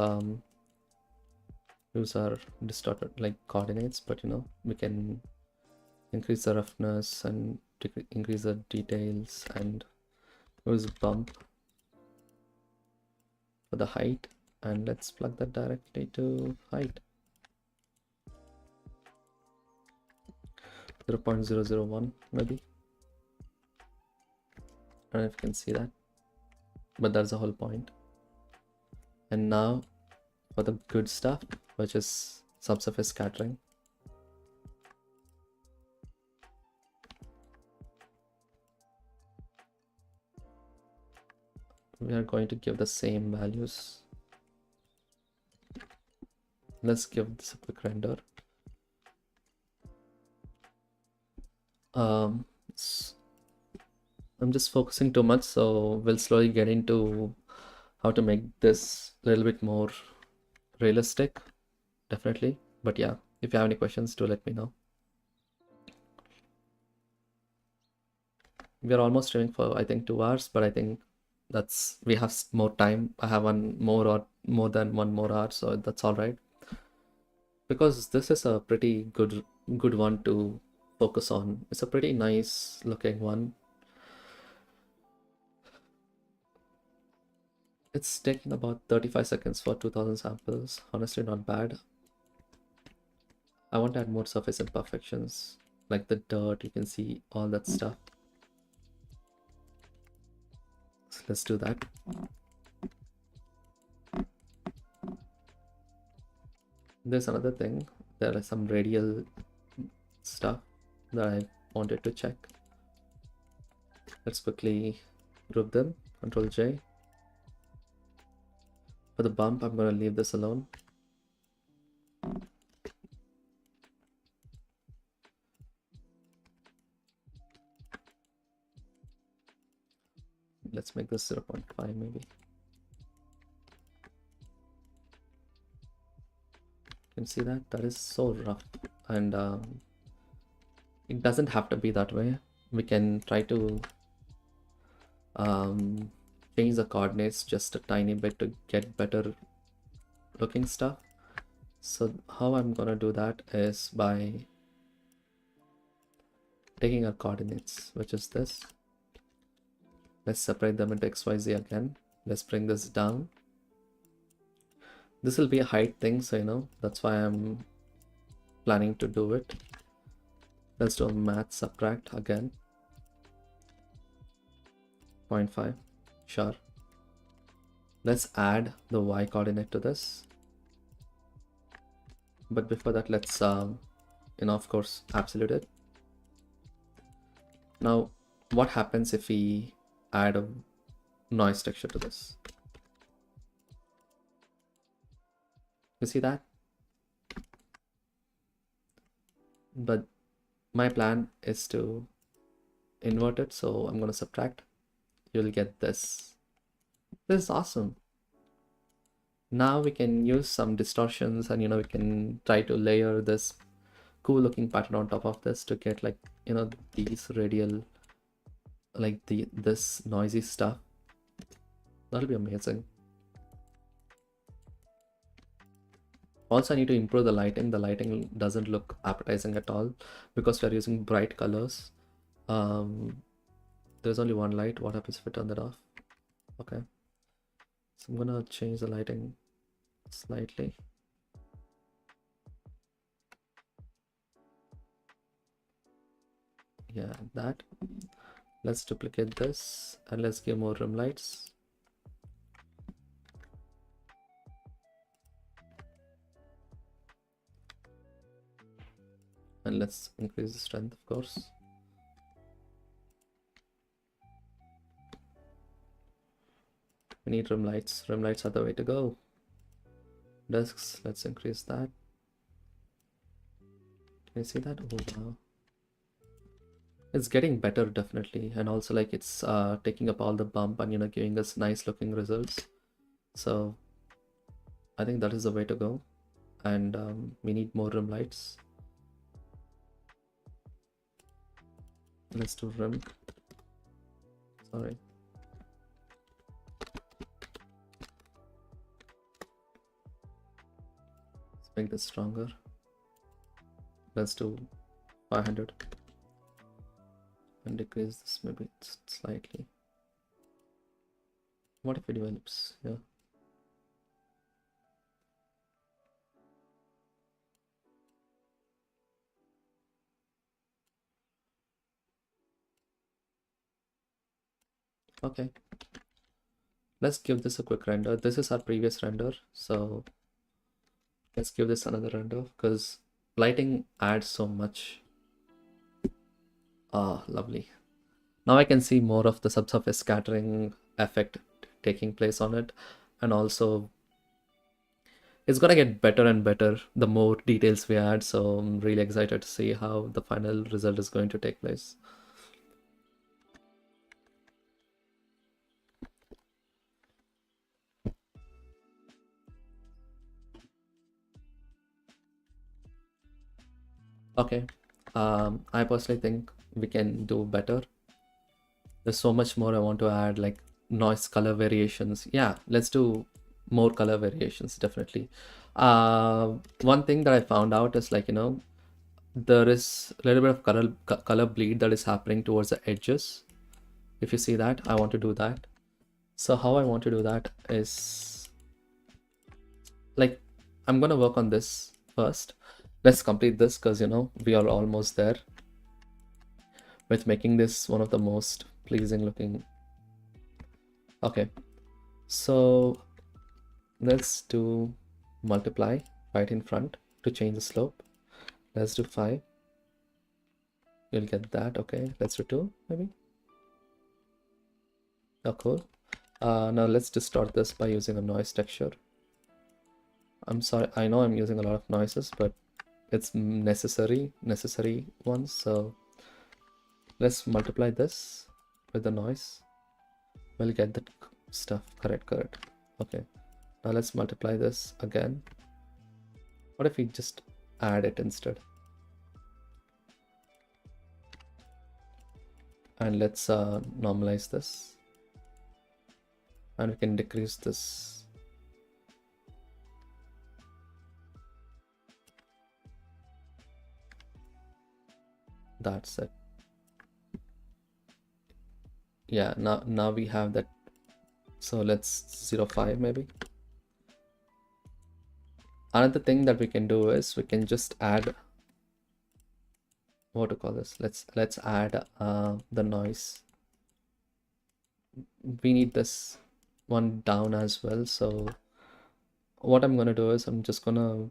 Speaker 1: use our distorted like coordinates, but we can increase the roughness and increase the details and use bump for the height, and let's plug that directly to height. 0.001 maybe. I don't know if you can see that, but that's the whole point. And now for the good stuff, which is subsurface scattering. We are going to give the same values. Let's give this a quick render. I'm just focusing too much, so we'll slowly get into how to make this a little bit more realistic, definitely. But yeah, if you have any questions, do let me know. We are almost streaming for I think 2 hours, but I think we have more time. I have more than 1 more hour, so that's all right, because this is a pretty good one to focus on. It's a pretty nice looking one. It's taking about 35 seconds for 2000 samples. Honestly, not bad. I want to add more surface imperfections, like the dirt. You can see all that stuff. So let's do that. There's another thing. There are some radial stuff that I wanted to check. Let's quickly group them. Control J. For the bump, I'm going to leave this alone. Let's make this 0.5 maybe. You can see that? That is so rough. And it doesn't have to be that way. We can try to change the coordinates just a tiny bit to get better looking stuff. So how I'm gonna do that is by taking our coordinates, which is this. Let's separate them into XYZ again. Let's bring this down. This will be a height thing, so you know, that's why I'm planning to do it. Let's do a math subtract again. 0.5, sure. Let's add the Y coordinate to this. But before that, let's, of course, absolute it. Now, what happens if we add a noise texture to this? You see that? But my plan is to invert it, so I'm going to subtract. You'll get this. This is awesome. Now we can use some distortions and, we can try to layer this cool looking pattern on top of this to get like, these radial, like this noisy stuff. That'll be amazing. Also, I need to improve the lighting. The lighting doesn't look appetizing at all because we're using bright colors. There's only one light. What happens if I turn that off? Okay. So I'm gonna change the lighting slightly. Yeah, that. Let's duplicate this and let's give more rim lights. And let's increase the strength, of course. We need rim lights. Rim lights are the way to go. Discs, let's increase that. Can you see that? Oh wow. It's getting better, definitely. And also like it's taking up all the bump and giving us nice looking results. So I think that is the way to go. And we need more rim lights. Let's do rim. Sorry. Let's make this stronger. Let's do 500 and decrease this maybe slightly. What if it develops? Yeah. Okay. Let's give this a quick render. This is our previous render, so let's give this another render because lighting adds so much. Ah, lovely. Now I can see more of the subsurface scattering effect taking place on it, and also it's gonna get better and better the more details we add. So I'm really excited to see how the final result is going to take place. Okay, I personally think we can do better. There's so much more I want to add, like noise color variations. Yeah, let's do more color variations, definitely. One thing that I found out is like, there is a little bit of color bleed that is happening towards the edges. If you see that, I want to do that. So how I want to do that is like, I'm gonna work on this first. Let's complete this because we are almost there with making this one of the most pleasing looking. Okay, so let's do multiply right in front to change the slope. Let's do 5. You'll get that. Okay, let's do 2 maybe. Oh, cool. Now let's distort this by using a noise texture. I'm sorry, I know I'm using a lot of noises, but it's necessary ones. So let's multiply this with the noise. We'll get that stuff. Correct. Okay, now let's multiply this again. What if we just add it instead? And let's normalize this, and we can decrease this. That's it. Yeah, now we have that. So let's 0.5 maybe. Another thing that we can do is we can just add, what to call this, let's add the noise. We need this one down as well. So what I'm gonna do is I'm just gonna,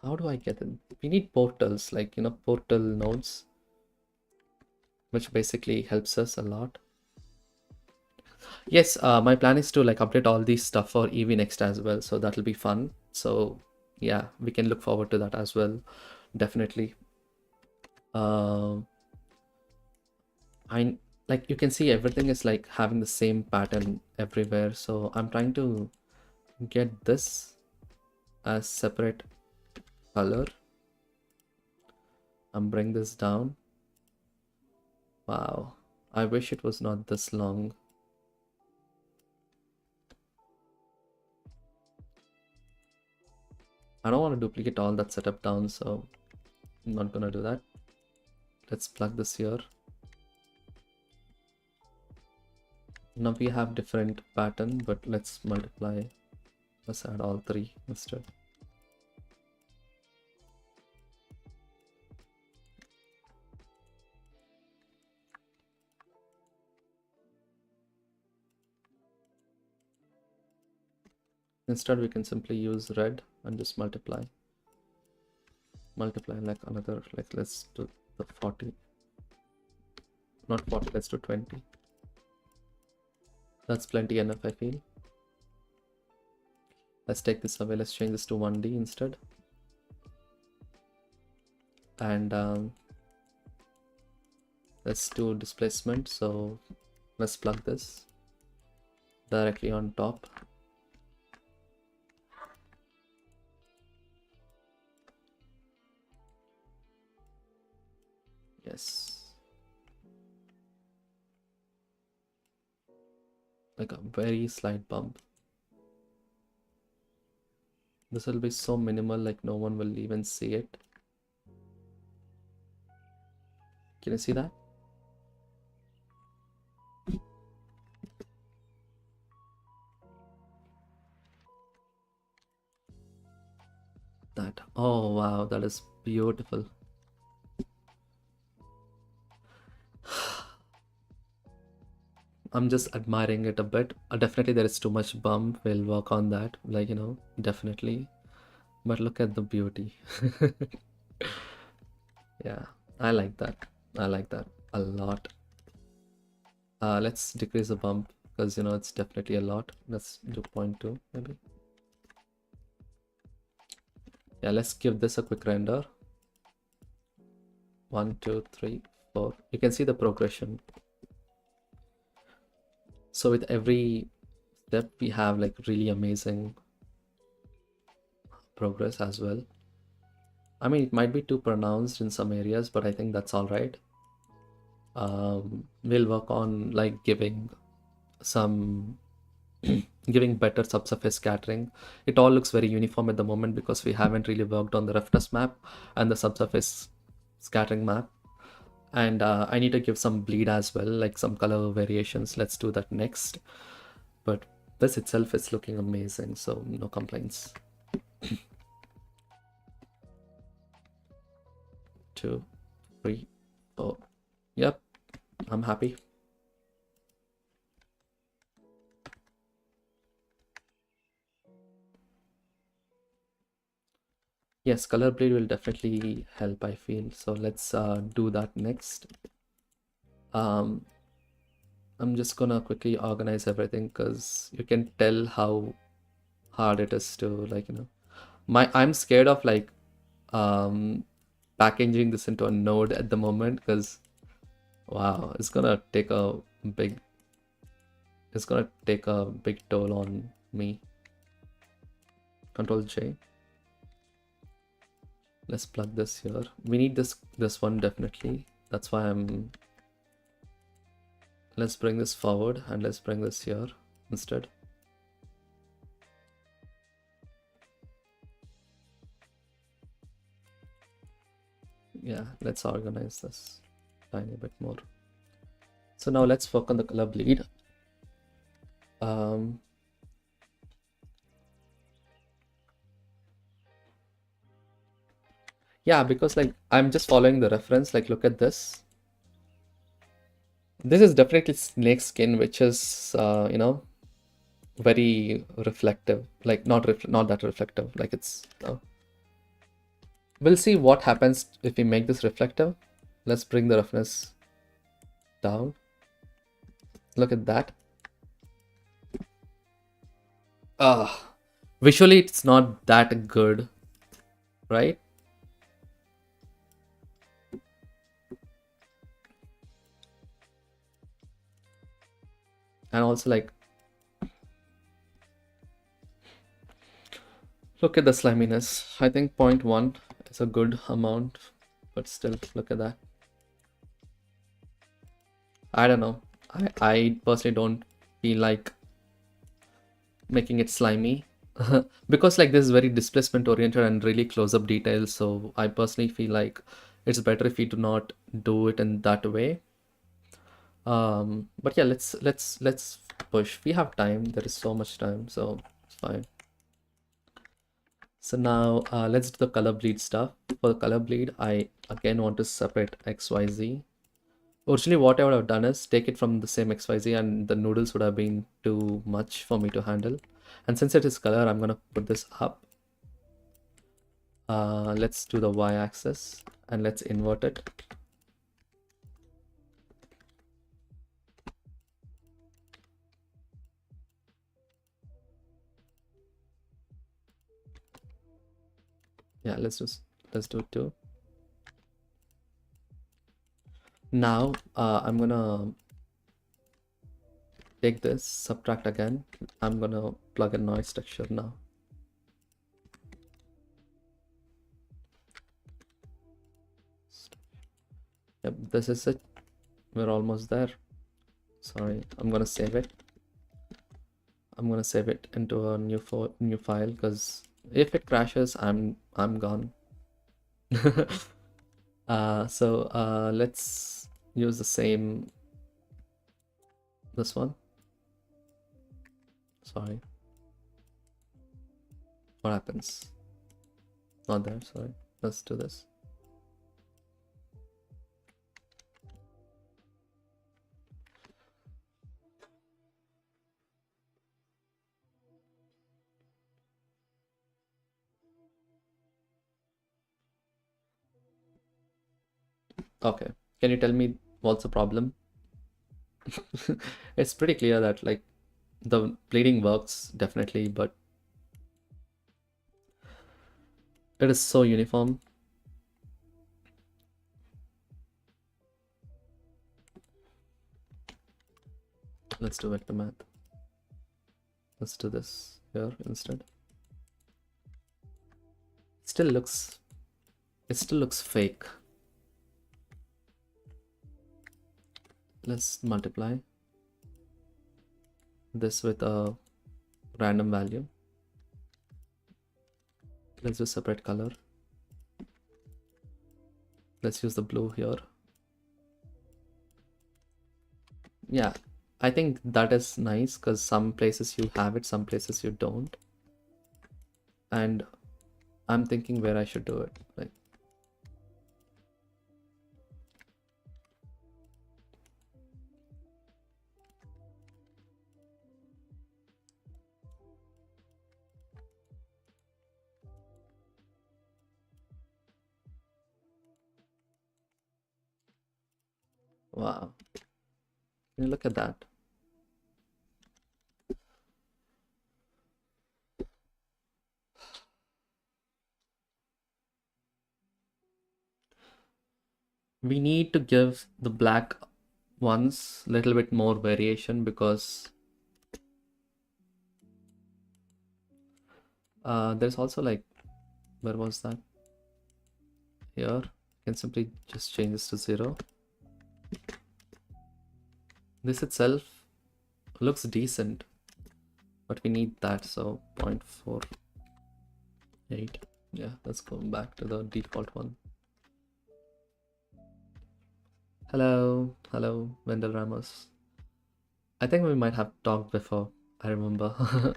Speaker 1: how do I get it? We need portals, like, you know, portal nodes, which basically helps us a lot. Yes, my plan is to like update all these stuff for EV Next as well, so that'll be fun. So yeah, we can look forward to that as well, definitely. I like, you can see everything is like having the same pattern everywhere, so I'm trying to get this as separate color and bring this down. Wow, I wish it was not this long. I don't want to duplicate all that setup down, so I'm not gonna do that. Let's plug this here. Now we have different pattern, but let's multiply. Let's add all 3 instead. Instead, we can simply use red and just multiply like another, like let's do the 40, not 40, let's do 20. That's plenty enough, I feel. Let's take this away. Let's change this to 1D instead. And let's do displacement. So let's plug this directly on top. Yes. Like a very slight bump. This will be so minimal, like no one will even see it. Can you see that? That, oh wow, that is beautiful. I'm just admiring it a bit. Definitely there is too much bump. We'll work on that, like, you know, definitely. But look at the beauty. Yeah, I like that. I like that a lot. Let's decrease the bump because, you know, it's definitely a lot. Let's do 0.2 maybe. Yeah, let's give this a quick render. 1, 2, 3, 4. You can see the progression. So with every step, we have like really amazing progress as well. I mean, it might be too pronounced in some areas, but I think that's all right. We'll work on like giving some giving better subsurface scattering. It all looks very uniform at the moment because we haven't really worked on the roughness map and the subsurface scattering map. And I need to give some bleed as well, like some color variations. Let's do that next. But this itself is looking amazing, so no complaints. 2, 3, 4. Yep, I'm happy. Yes, color bleed will definitely help, I feel. So let's do that next. Um, I'm just gonna quickly organize everything because you can tell how hard it is to, like, I'm scared of like um packaging this into a node at the moment because wow, big it's gonna take a big toll on me. Control J. Let's plug this here. We need this one definitely. That's why let's bring this forward and let's bring this here instead. Yeah, let's organize this tiny bit more. So now let's work on the color bleed. Yeah, because like I'm just following the reference. Like, look at this. This is definitely snake skin, which is very reflective. Like not that reflective. Like it's. We'll see what happens if we make this reflective. Let's bring the roughness down. Look at that. Visually it's not that good, right? And also like, look at the sliminess. I think 0.1 is a good amount, but still, look at that. I don't know. I personally don't feel like making it slimy because like this is very displacement oriented and really close up details. So I personally feel like it's better if we do not do it in that way. But yeah, let's push. We have time. There is so much time, so it's fine. So now let's do the color bleed stuff. For the color bleed, I again want to separate XYZ. Originally, what I would have done is take it from the same XYZ and the noodles would have been too much for me to handle. And since it is color, I'm gonna put this up. Let's do the Y-axis and let's invert it. Yeah, let's do it too. Now I'm gonna take this, subtract again. I'm gonna plug a noise texture now. Yep, this is it. We're almost there. Sorry, I'm gonna save it. I'm gonna save it into a new file because if it crashes, I'm gone. So let's use the same, this one. Sorry. What happens? Not there, sorry. Let's do this. Okay. Can you tell me what's the problem? It's pretty clear that like the bleeding works definitely, but it is so uniform. Let's do vector math. Let's do this here instead. It still looks fake. Let's multiply this with a random value. Let's do separate color. Let's use the blue here. Yeah, I think that is nice because some places you have it, some places you don't. And I'm thinking where I should do it. Like, Wow. Can you look at that? We need to give the black ones a little bit more variation because there's also like, where was that? Here, you can simply just change this to 0. This itself looks decent, but we need that, so 0.48. Yeah, let's go back to the default one. Hello, Wendell Ramos. I think we might have talked before, I remember.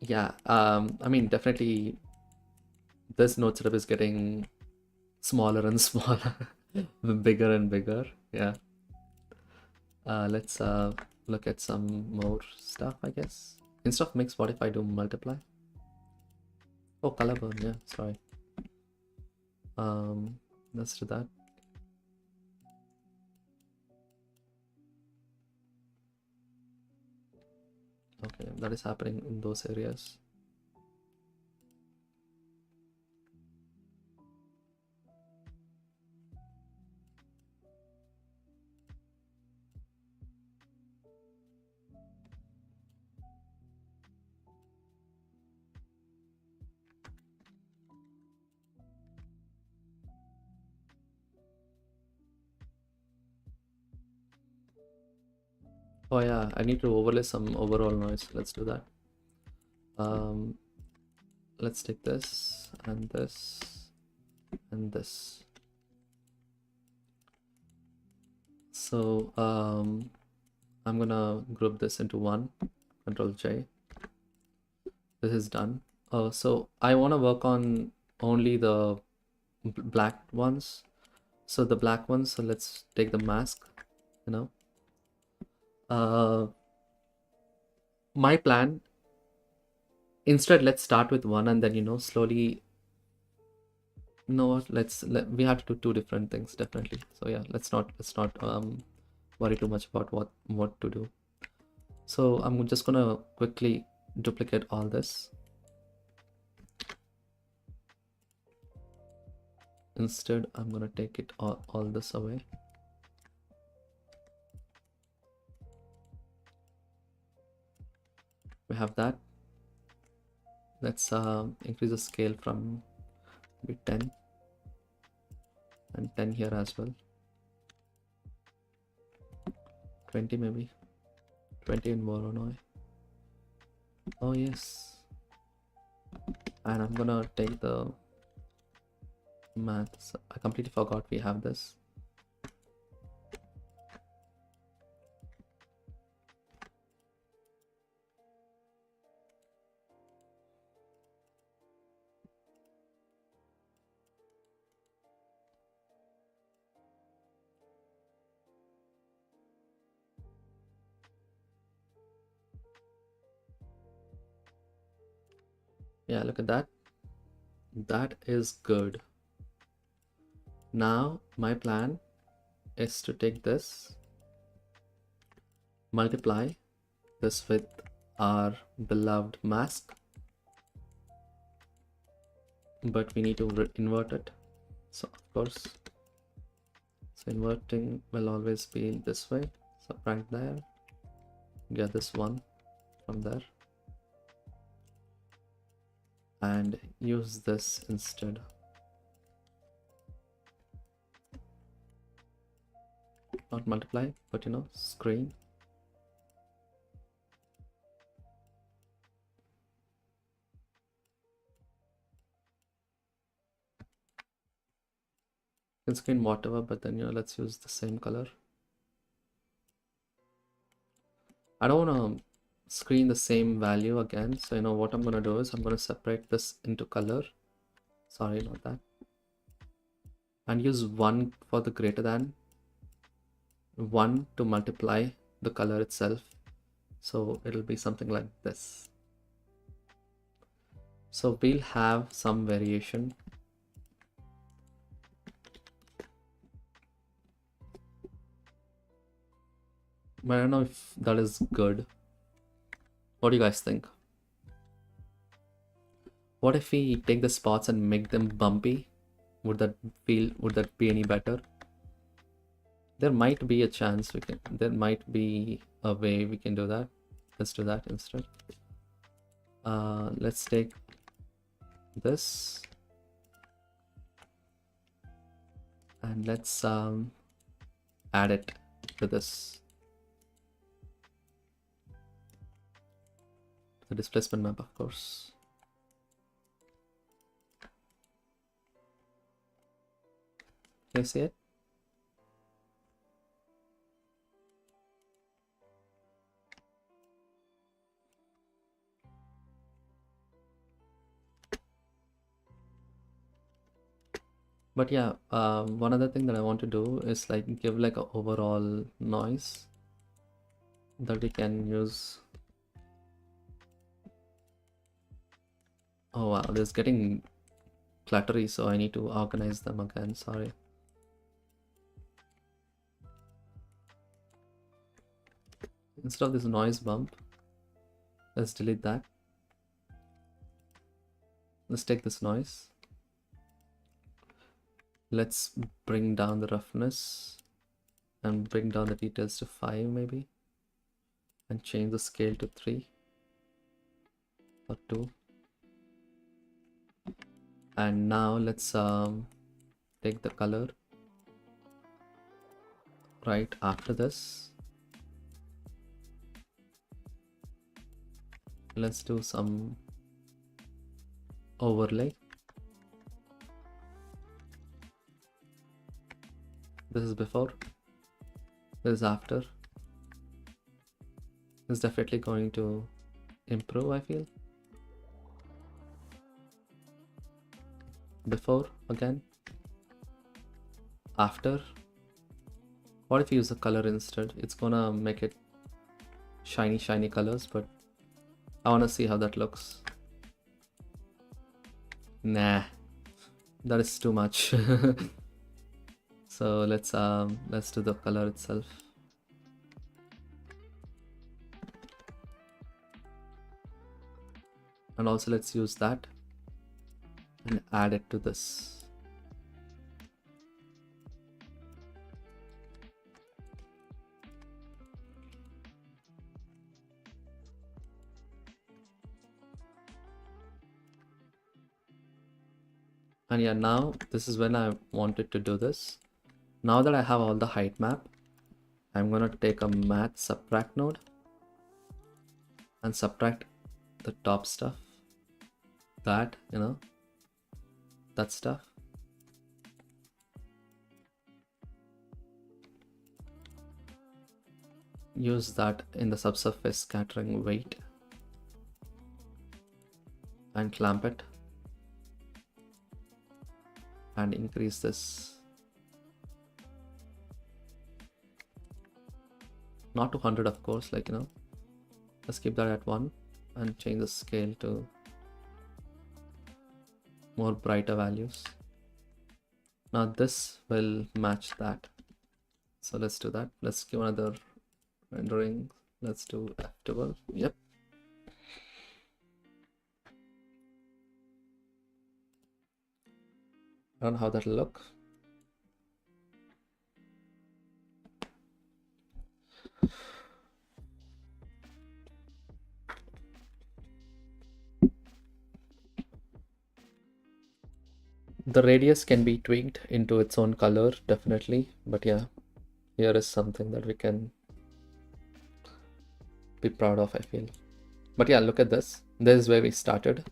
Speaker 1: Yeah, I mean, definitely this node setup is getting smaller and smaller, bigger and bigger. Yeah. Let's look at some more stuff, I guess. Instead of mix, what if I do multiply? Oh, color burn, yeah, sorry. Let's do that. Okay, that is happening in those areas. Oh yeah, I need to overlay some overall noise. Let's do that. Let's take this and this and this. So I'm gonna group this into one. Control J. This is done. So I want to work on only the black ones. So the black ones. So let's take the mask. My plan. Instead, let's start with one and then slowly. No, we have to do two different things definitely. So yeah, let's not worry too much about what to do. So I'm just gonna quickly duplicate all this. Instead, I'm gonna take it all this away. We have that. Let's increase the scale from maybe 10 and 10 here as well. 20 maybe. 20 in Voronoi. Oh yes. And I'm gonna take the math. I completely forgot we have this. Yeah, look at that. That is good. Now my plan is to take this, multiply this with our beloved mask, but we need to invert it. So of course, so inverting will always be this way. So right there, get this one from there and use this instead. Not multiply, but screen. You can screen whatever, but then let's use the same color. I don't want to screen the same value again, so what I'm going to do is I'm going to separate this into color. Sorry, not that. And use 1 for the greater than, 1 to multiply the color itself. So it'll be something like this. So we'll have some variation. But I don't know if that is good. What do you guys think? What if we take the spots and make them bumpy? Would that be any better? There might be a chance there might be a way we can do that. Let's do that instead. Let's take this and let's add it to this, the displacement map, of course. Can you see it? But yeah, one other thing that I want to do is like give like a overall noise that we can use. Oh wow, this is getting cluttery, so I need to organize them again. Sorry. Instead of this noise bump, let's delete that. Let's take this noise. Let's bring down the roughness and bring down the details to 5 maybe, and change the scale to 3 or 2. And now let's take the color right after this. Let's do some overlay. This is before, this is after. This is definitely going to improve, I feel. Before again, after. What if you use a color instead? It's gonna make it shiny colors, but I want to see how that looks. Nah, that is too much. So let's do the color itself. And also let's use that and add it to this. And yeah, now this is when I wanted to do this. Now that I have all the height map, I'm gonna take a math subtract node and subtract the top stuff, that, you know, that stuff. Use that in the subsurface scattering weight and clamp it and increase this. Not to 100, of course, like, you know, let's keep that at 1 and change the scale to more brighter values. Now this will match that. So let's do that. Let's give another rendering. Let's do F12. Yep. I don't know how that'll look. The radius can be tweaked into its own color, definitely. But yeah, here is something that we can be proud of, I feel. But yeah, look at this. This is where we started.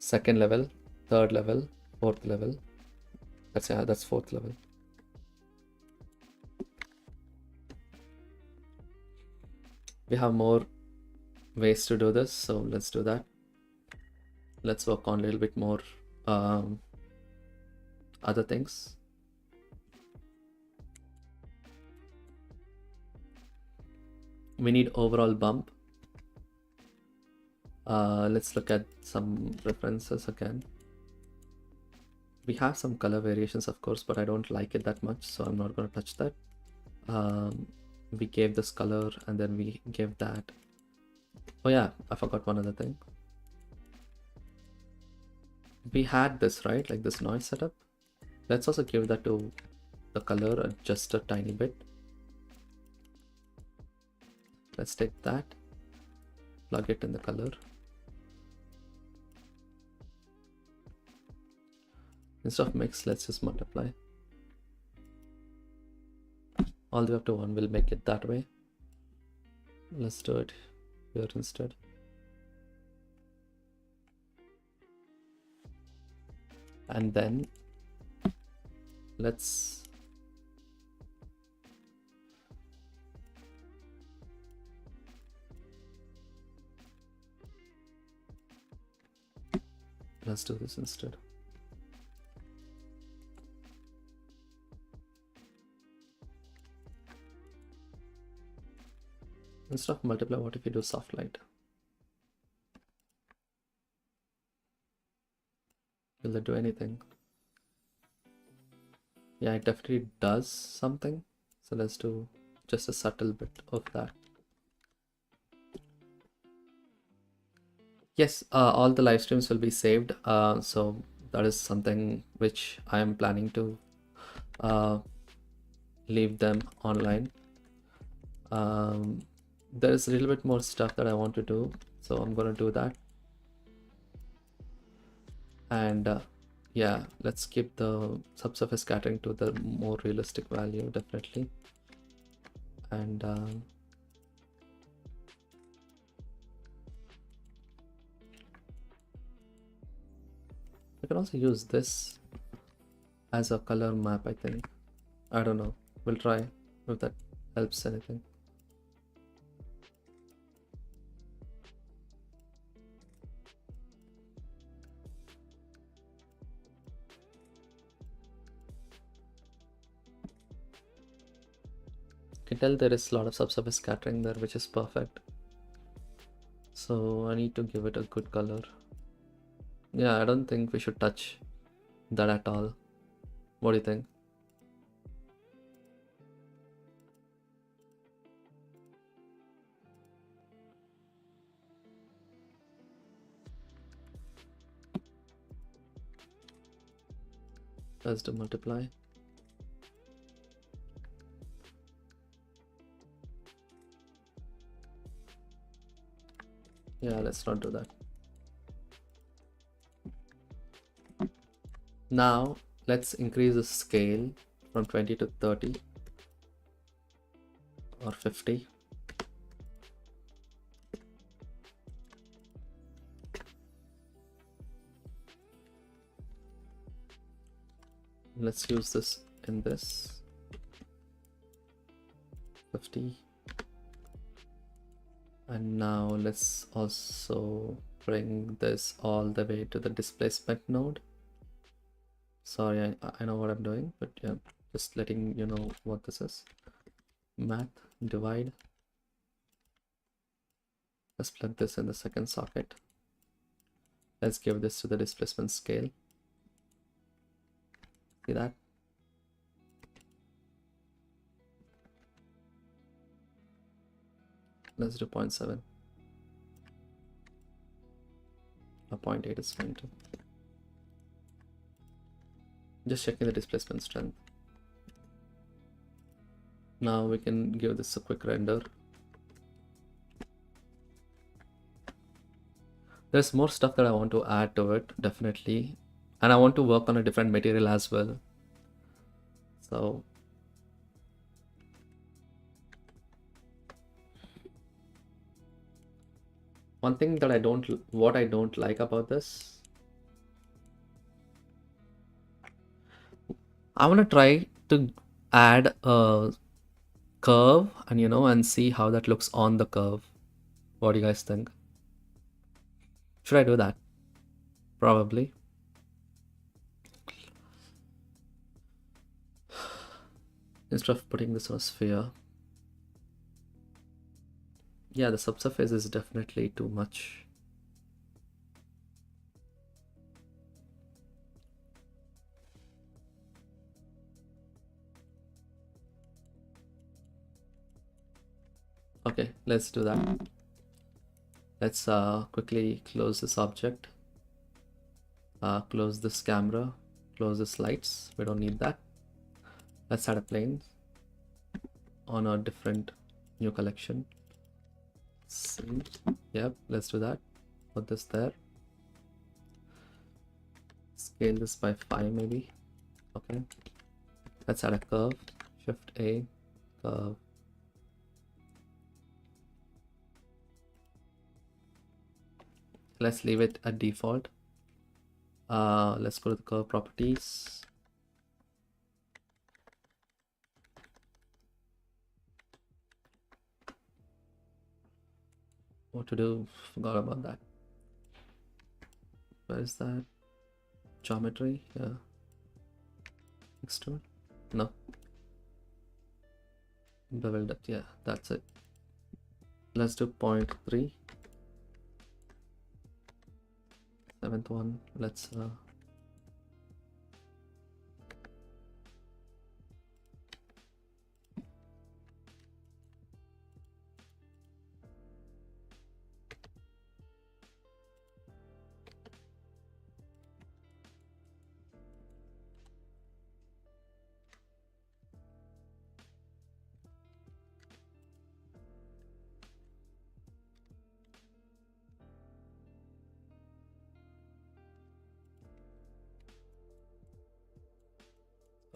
Speaker 1: Second level, third level, fourth level. That's fourth level. We have more ways to do this, so let's do that. Let's work on a little bit more other things. We need overall bump. Let's look at some references again. We have some color variations, of course, but I don't like it that much, so I'm not going to touch that. we gave this color and then we gave that. Oh yeah, I forgot one other thing. We had this, right? Like this noise setup. Let's also give that to the color just a tiny bit. Let's take that, plug it in the color. Instead of mix, let's just multiply. All the way up to 1 will make it that way. Let's do it here instead. And then let's do this instead. Instead of multiply, what if you do soft light? Will it do anything? Yeah, it definitely does something. So let's do just a subtle bit of that. Yes, all the live streams will be saved. So that is something which I am planning to leave them online. There's a little bit more stuff that I want to do, so I'm gonna do that. And yeah, let's keep the subsurface scattering to the more realistic value, definitely. And we can also use this as a color map, I think. I don't know, we'll try if that helps anything. You can tell there is a lot of subsurface scattering there, which is perfect. So I need to give it a good color. Yeah, I don't think we should touch that at all. What do you think? Let's do multiply. Yeah, let's not do that. Now let's increase the scale from 20 to 30 or 50. Let's use this in this 50. And now let's also bring this all the way to the displacement node. Sorry, I know what I'm doing, but yeah, just letting you know what this is. Math, divide. Let's plug this in the second socket. Let's give this to the displacement scale. See that? Let's do 0.7. A 0.8 is fine too. Just checking the displacement strength. Now we can give this a quick render. There's more stuff that I want to add to it, definitely. And I want to work on a different material as well. So one thing that I don't like about this, I want to try to add a curve and see how that looks on the curve. What do you guys think? Should I do that? Probably. Instead of putting this on a sphere. Yeah, the subsurface is definitely too much. Okay, let's do that. Let's quickly close this object, close this camera, close the slides. We don't need that. Let's add a plane on a different new collection. See, yep, let's do that. Put this there. Scale this by 5 maybe. Okay. Let's add a curve. Shift A, curve. Let's leave it at default. Let's go to the curve properties. What to do? Forgot about that. Where is that? Geometry? Yeah. Extrude? No. Bevel depth. Yeah, that's it. Let's do 0.3. Seventh one. Let's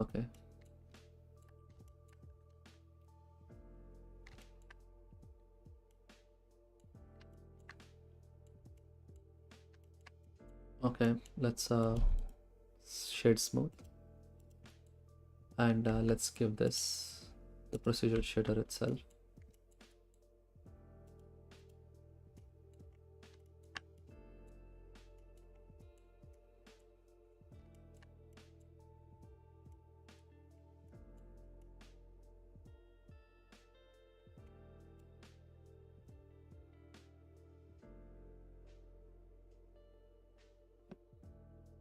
Speaker 1: okay. Okay, let's shade smooth, and let's give this the procedural shader itself.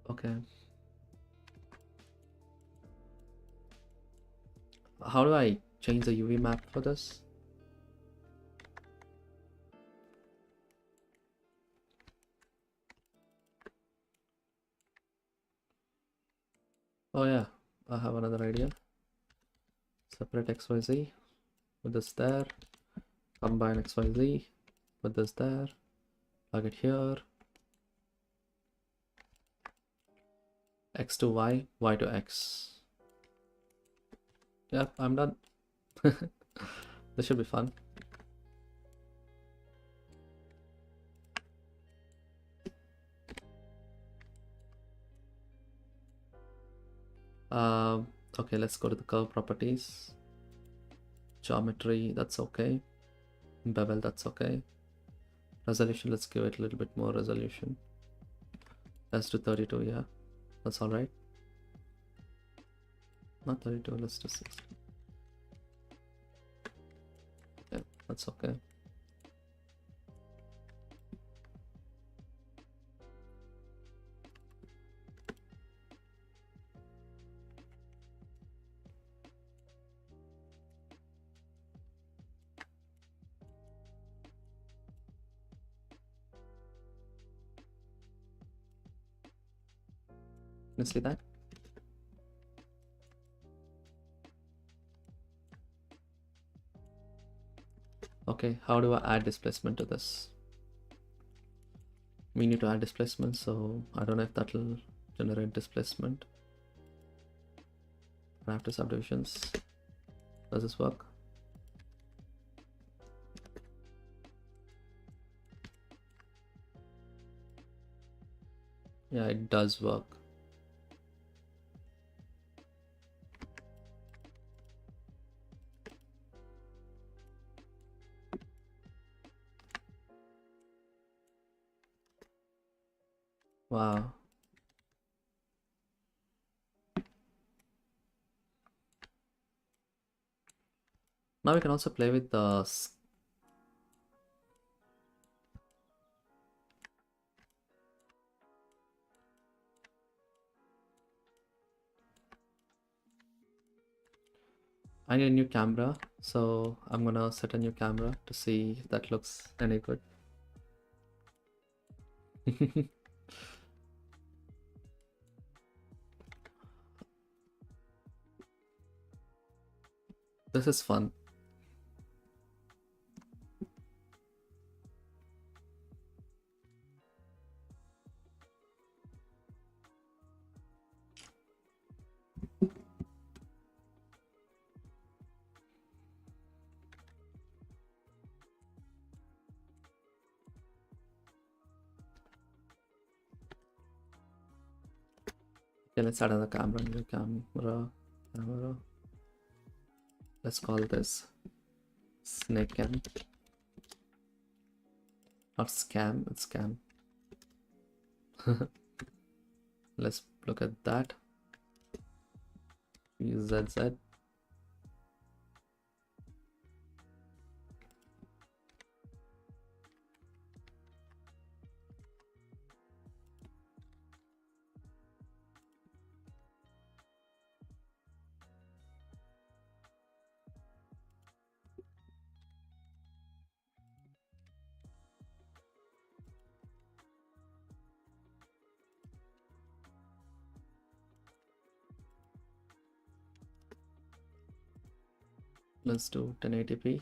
Speaker 1: Okay. How do I change the UV map for this? Oh yeah, I have another idea. Separate XYZ, put this there, combine XYZ, put this there, plug it here, X to Y, Y to X. Yep, I'm done. This should be fun. Okay, let's go to the curve properties. Geometry, that's okay. Bevel, that's okay. Resolution, let's give it a little bit more resolution. Let's do 32, yeah. That's alright. Not 32, let's do 60. Yeah, that's okay. You see that? Okay, how do I add displacement to this? We need to add displacement, so I don't know if that'll generate displacement. After subdivisions, does this work? Yeah, it does work. Wow. Now we can also play with the I need a new camera, so I'm gonna set a new camera to see if that looks any good. This is fun. Okay, let's add another camera, new camera. Let's call this snake cam. Not scam, it's scam. Let's look at that. ZZ. Let's do 1080p.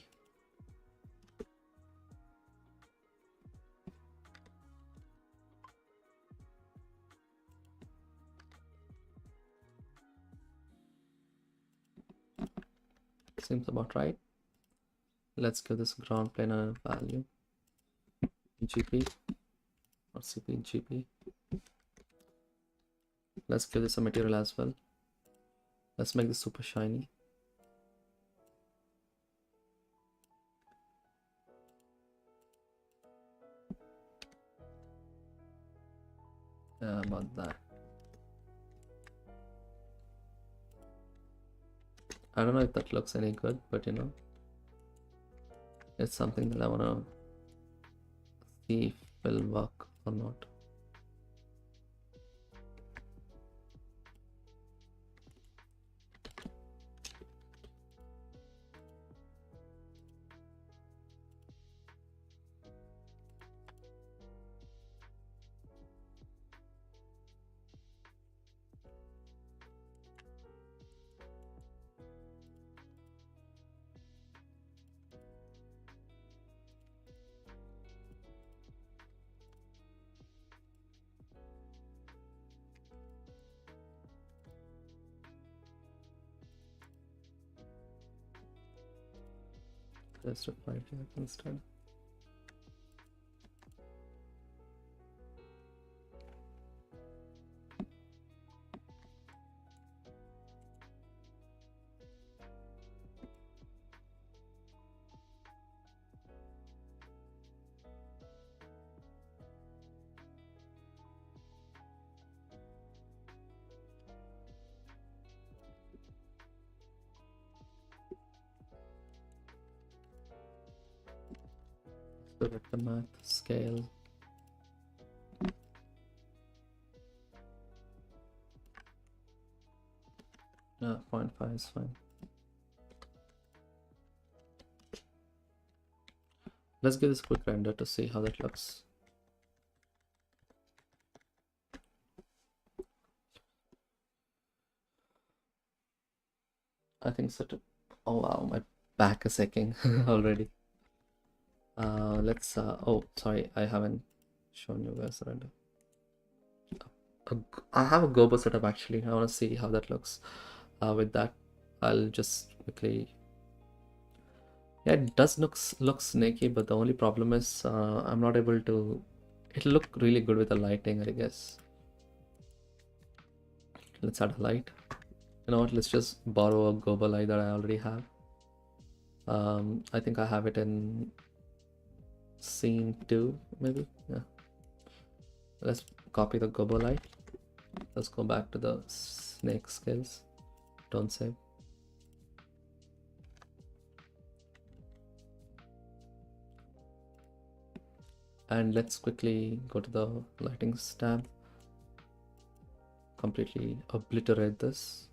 Speaker 1: Seems about right. Let's give this ground plane a value. GP or CP GP. Let's give this a material as well. Let's make this super shiny. About that. I don't know if that looks any good, but you know, it's something that I want to see if it will work or not. Just a 5 instead. Look at the math scale. Yeah, 0.5 is fine. Let's give this a quick render to see how that looks. I think so too. Oh wow, my back is aching already. Let's oh sorry, I haven't shown you guys the render. I have a gobo setup actually. I want to see how that looks. With that, I'll just quickly. Yeah, it does look snaky, but the only problem is I'm not able to. It'll look really good with the lighting, I guess. Let's add a light. You know what? Let's just borrow a gobo light that I already have. I think I have it in scene 2, maybe. Yeah. Let's copy the gobo light. Let's go back to the snake scales. Don't save. And let's quickly go to the lightings tab. Completely obliterate this.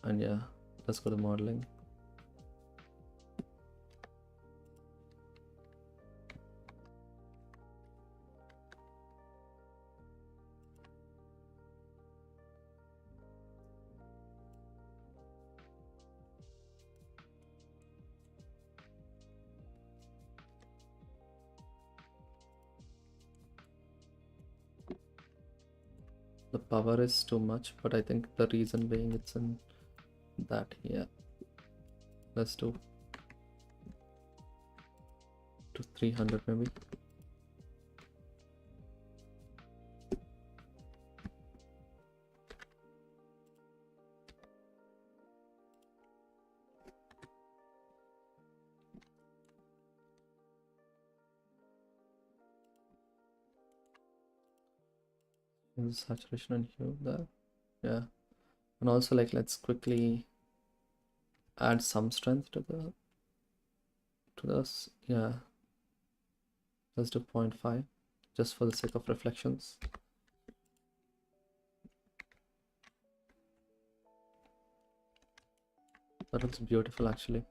Speaker 1: And yeah, let's go to modeling. The power is too much, but I think the reason being it's in that here. Let's do to 300 maybe. Saturation and hue there. Yeah. And also like let's quickly add some strength to this. Yeah. Let's do 0.5 just for the sake of reflections. That looks beautiful actually.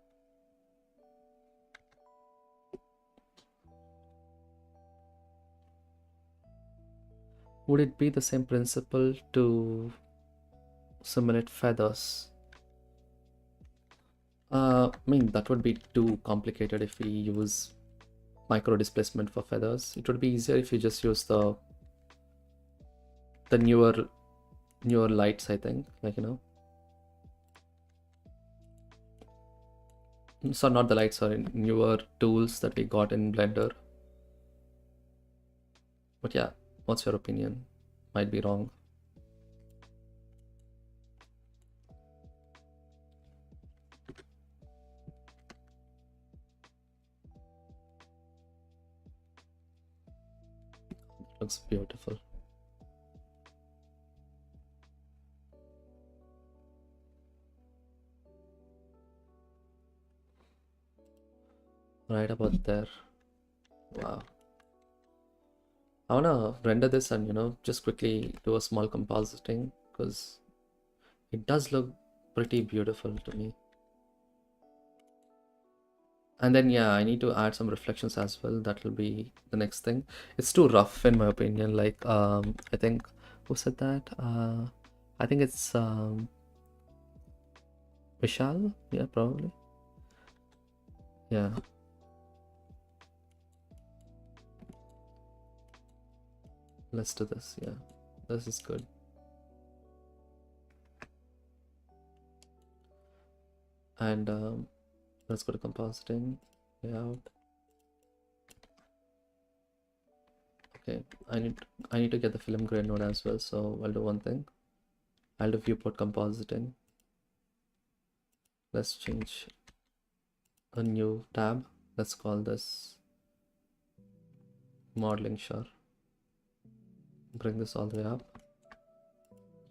Speaker 1: Would it be the same principle to simulate feathers? I mean, that would be too complicated if we use micro displacement for feathers. It would be easier if you just use the newer lights, I think, like, you know. So not the lights, sorry, newer tools that we got in Blender. But yeah, what's your opinion? Might be wrong. Looks beautiful. Right about there. Wow. I wanna render this and, you know, just quickly do a small compositing because it does look pretty beautiful to me. And then yeah, I need to add some reflections as well. That will be the next thing. It's too rough in my opinion. Like I think who said that? I think it's Vishal. Yeah, probably. Yeah. Let's do this. Yeah, this is good. And let's go to compositing, layout. Okay, I need to get the film grain node as well. So I'll do one thing. I'll do viewport compositing. Let's change a new tab. Let's call this modeling. Sure. Bring this all the way up.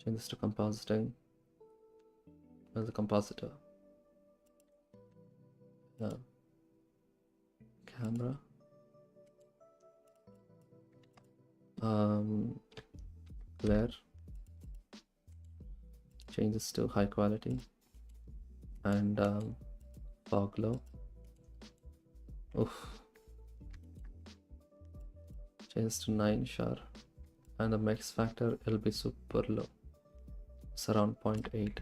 Speaker 1: Change this to compositing. As a compositor. Yeah. Camera. Glare. Change this to high quality. And fog glow. Oof. Change this to 9, sure. And the mix factor will be super low. It's around 0.8.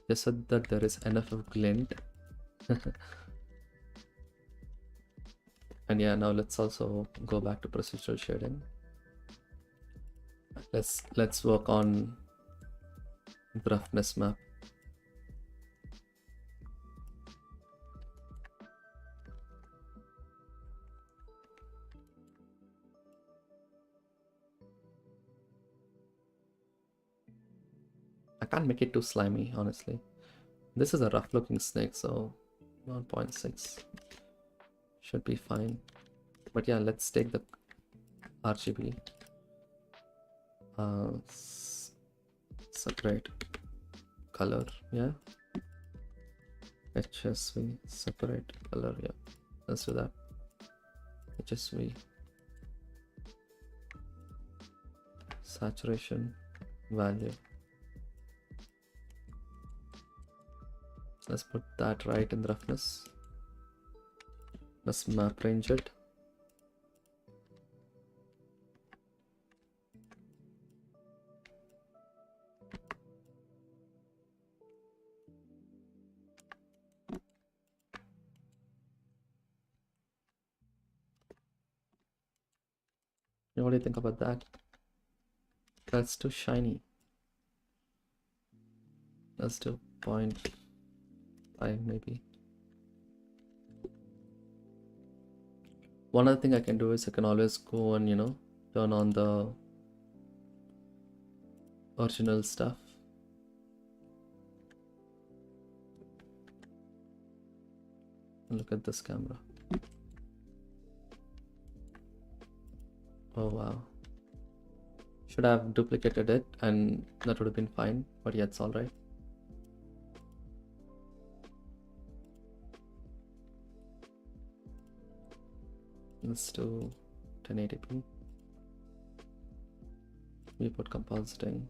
Speaker 1: Just so that there is enough of glint. And yeah, now let's also go back to procedural shading. Let's work on the roughness map. I can't make it too slimy, honestly. This is a rough looking snake, so 1.6 should be fine. But yeah, let's take the RGB. Separate color, yeah. HSV, separate color, yeah. Let's do that. HSV. Saturation value. Let's put that right in the roughness. Let's map range it. What do you think about that? That's too shiny. Let's do 0.5 maybe. One other thing I can do is I can always go and, turn on the original stuff. Look at this camera. Oh wow. Should have duplicated it and that would have been fine, but yeah, it's all right. Let's do 1080p. We put compositing.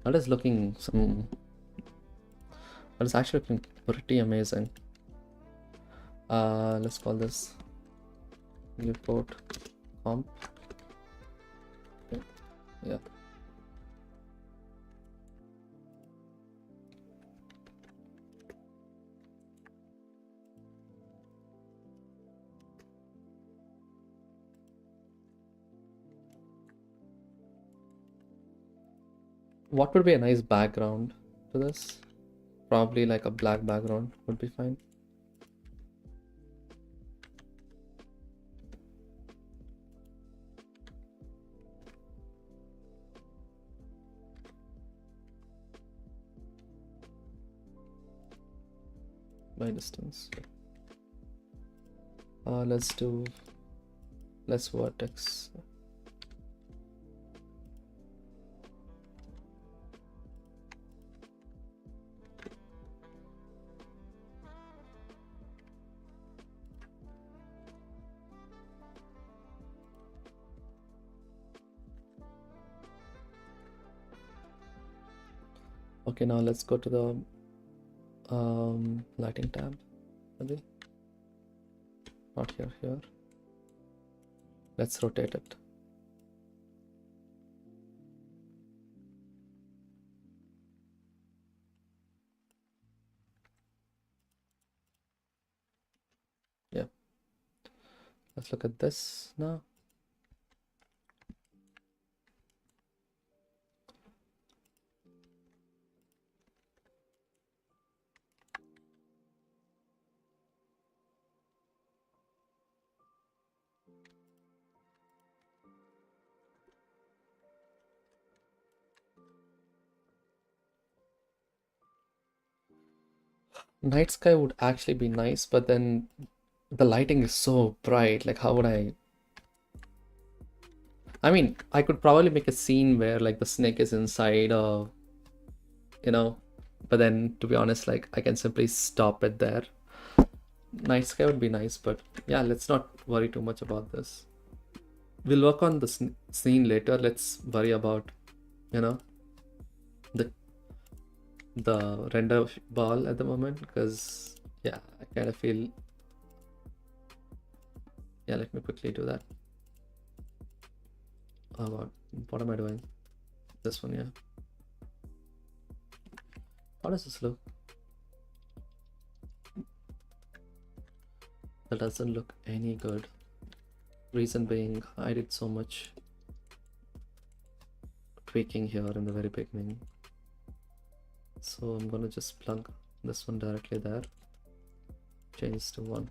Speaker 1: That is looking that is actually looking pretty amazing. Let's call this viewport comp. Okay. Yeah. What would be a nice background to this? Probably like a black background would be fine. By distance. Let's do less vertex. Okay, now let's go to the lighting tab. Maybe not here. Let's rotate it. Yeah. Let's look at this now. Night sky would actually be nice, but then the lighting is so bright. Like, how would I mean, I could probably make a scene where like the snake is inside or, but then to be honest, like I can simply stop it there. Night sky would be nice, but yeah, let's not worry too much about this. We'll work on the scene later. Let's worry about, the render ball at the moment, because yeah, I kind of feel, yeah, let me quickly do that. What am I doing? This one, yeah. How does this look? That doesn't look any good. Reason being, I did so much tweaking here in the very beginning. So I'm gonna just plug this one directly there. Change to 1.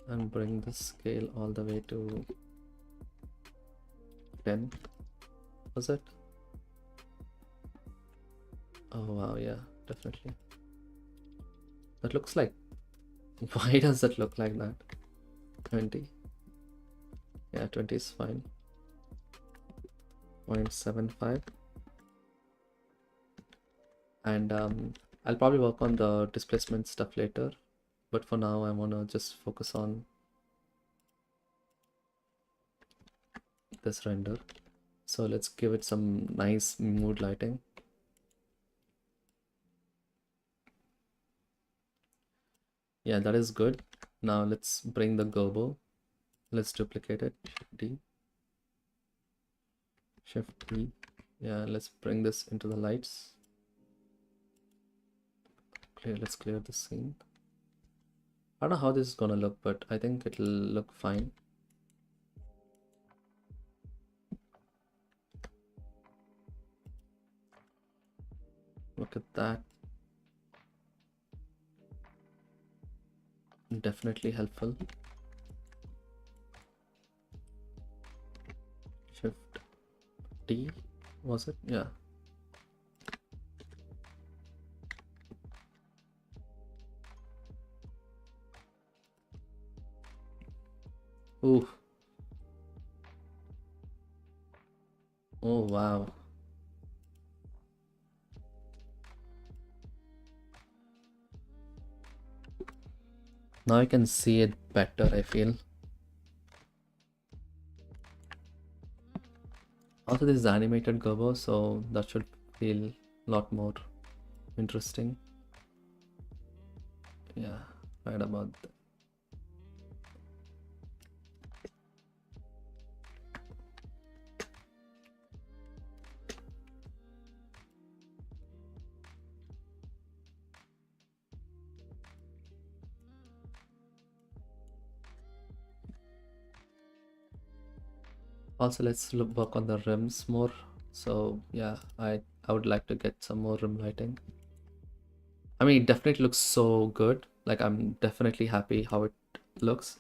Speaker 1: And bring the scale all the way to 10. Was it? Oh wow, yeah, definitely. That looks like, why does that look like that? 20. Yeah, 20 is fine. 0.75. And I'll probably work on the displacement stuff later, but for now I want to just focus on like this render. So let's give it some nice mood lighting. Yeah, that is good. Now let's bring the gobo. Let's duplicate it. Shift D. Yeah, let's bring this into the lights. Let's clear the scene. I don't know how this is gonna look, but I think it'll look fine. Look at that. Definitely helpful. Shift D, was it? Yeah. Ooh. Oh, wow. Now I can see it better, I feel. Also, this is animated gobo, so that should feel a lot more interesting. Yeah, right about that. Also, let's work on the rims more. So yeah, I would like to get some more rim lighting. I mean, it definitely looks so good. Like, I'm definitely happy how it looks.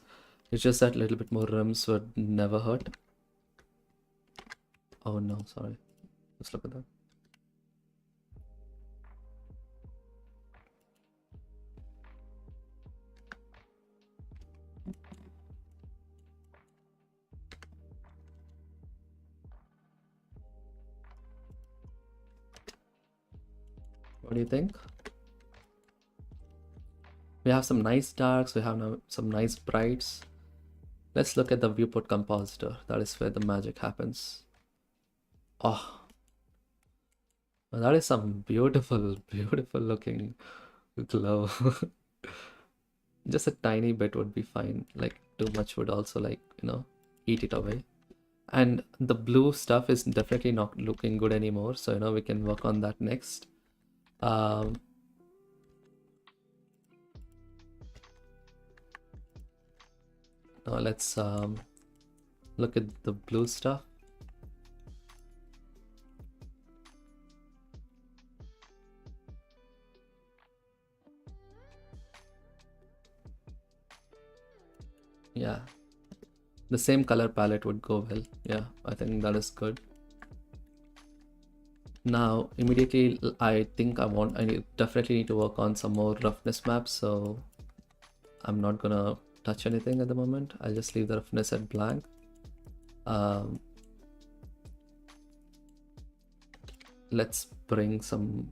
Speaker 1: It's just that little bit more rims would never hurt. Oh no, sorry. Let's look at that. What do you think? We have some nice darks, we have some nice brights. Let's look at the viewport compositor. That is where the magic happens. Oh, that is some beautiful, beautiful looking glow. Just a tiny bit would be fine. Like, too much would also, like, eat it away. And the blue stuff is definitely not looking good anymore. So, we can work on that next. Now let's look at the blue stuff. Yeah, the same color palette would go well. Yeah, I think that is good. Now immediately I think I definitely need to work on some more roughness maps, so I'm not gonna touch anything at the moment. I'll just leave the roughness at blank. Let's bring some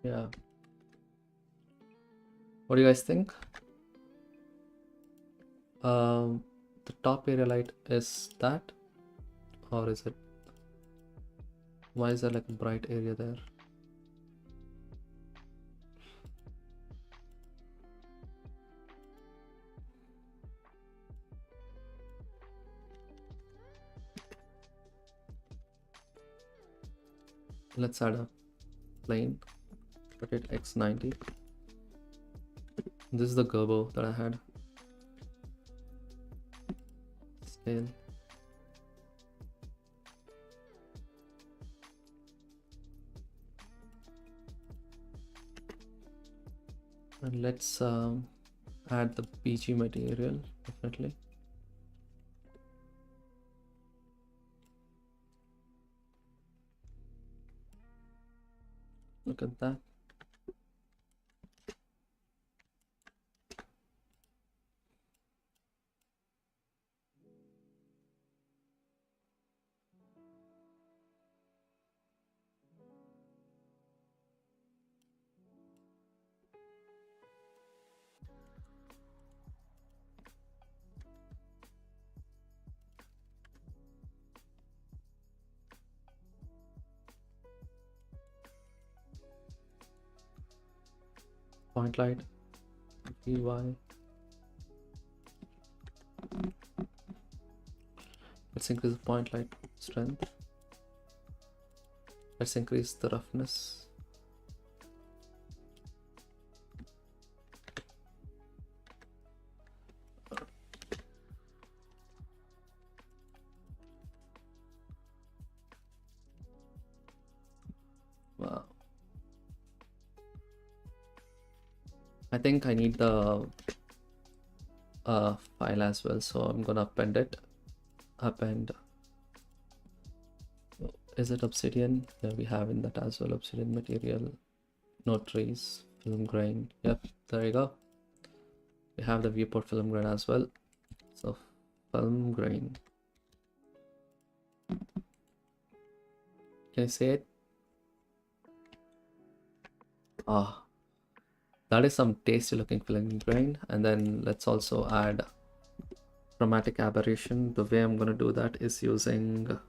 Speaker 1: yeah. What do you guys think? The top area light is that, or is it? Why is there like a bright area there? Let's add a plane. Put it x90. This is the gobo that I had. Scale. And let's add the PG material. definitely. Look at that. Point light, VY. Let's increase the point light strength. Let's increase the roughness. Wow. I think I need the file as well, so I'm gonna append it. Append. Is it obsidian? Yeah, we have in that as well. Obsidian material, no trees, film grain. Yep, there you go. We have the viewport film grain as well. So film grain. Can you see it? Ah, that is some tasty looking film grain. And then let's also add chromatic aberration. The way I'm gonna do that is using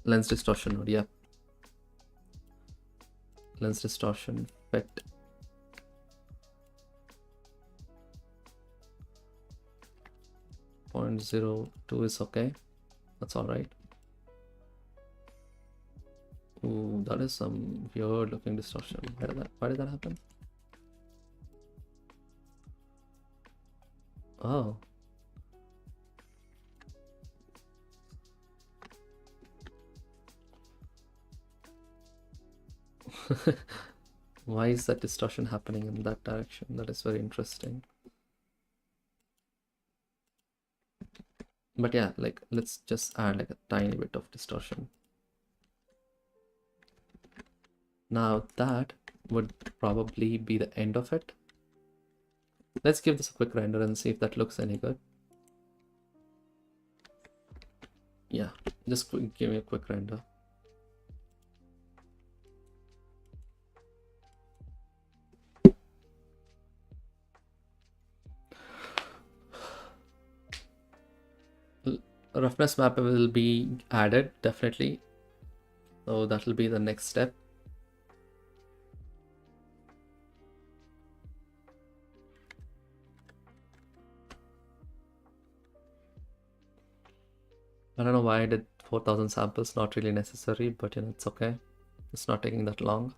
Speaker 1: lens distortion node. Yeah, lens distortion effect. Point 0.02 is okay. That's all right. Ooh, that is some weird looking distortion. Why did that happen? Oh. Why is that distortion happening in that direction? That is very interesting. But yeah, like let's just add like a tiny bit of distortion. Now that would probably be the end of it. Let's give this a quick render and see if that looks any good. Yeah, just give me a quick render. Roughness map will be added definitely, so that will be the next step. I don't know why I did 4,000 samples, not really necessary, but you know, it's okay. It's not taking that long.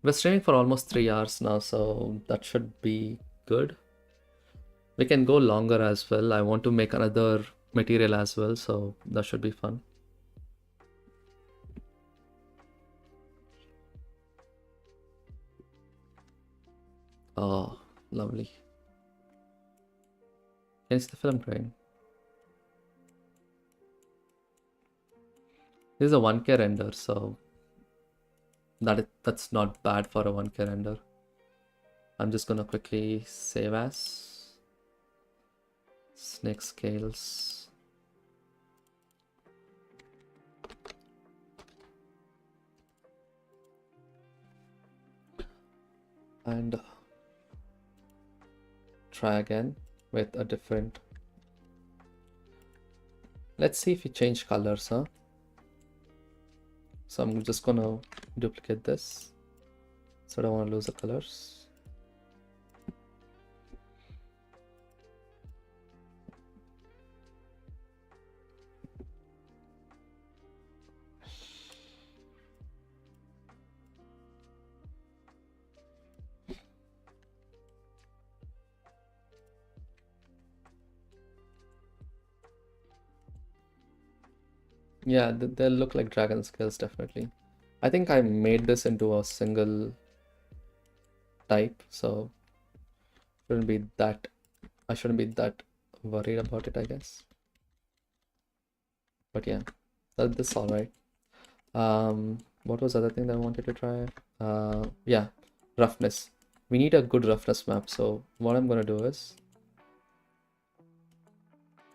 Speaker 1: We're streaming for almost 3 hours now, so that should be good. We can go longer as well. I want to make another material as well, so that should be fun. Oh, lovely. Can you see the film grain? This is a 1K render, so that's not bad for a 1K render. I'm just gonna quickly save as snake scales. And try again with a different. Let's see if we change colors, huh? So I'm just gonna duplicate this, so I don't want to lose the colors. Yeah, they'll look like dragon scales definitely. I think I made this into a single type, so shouldn't be that I shouldn't be that worried about it, I guess. But yeah, that's all right. What was the other thing that I wanted to try? Yeah, roughness. We need a good roughness map. So what I'm gonna do is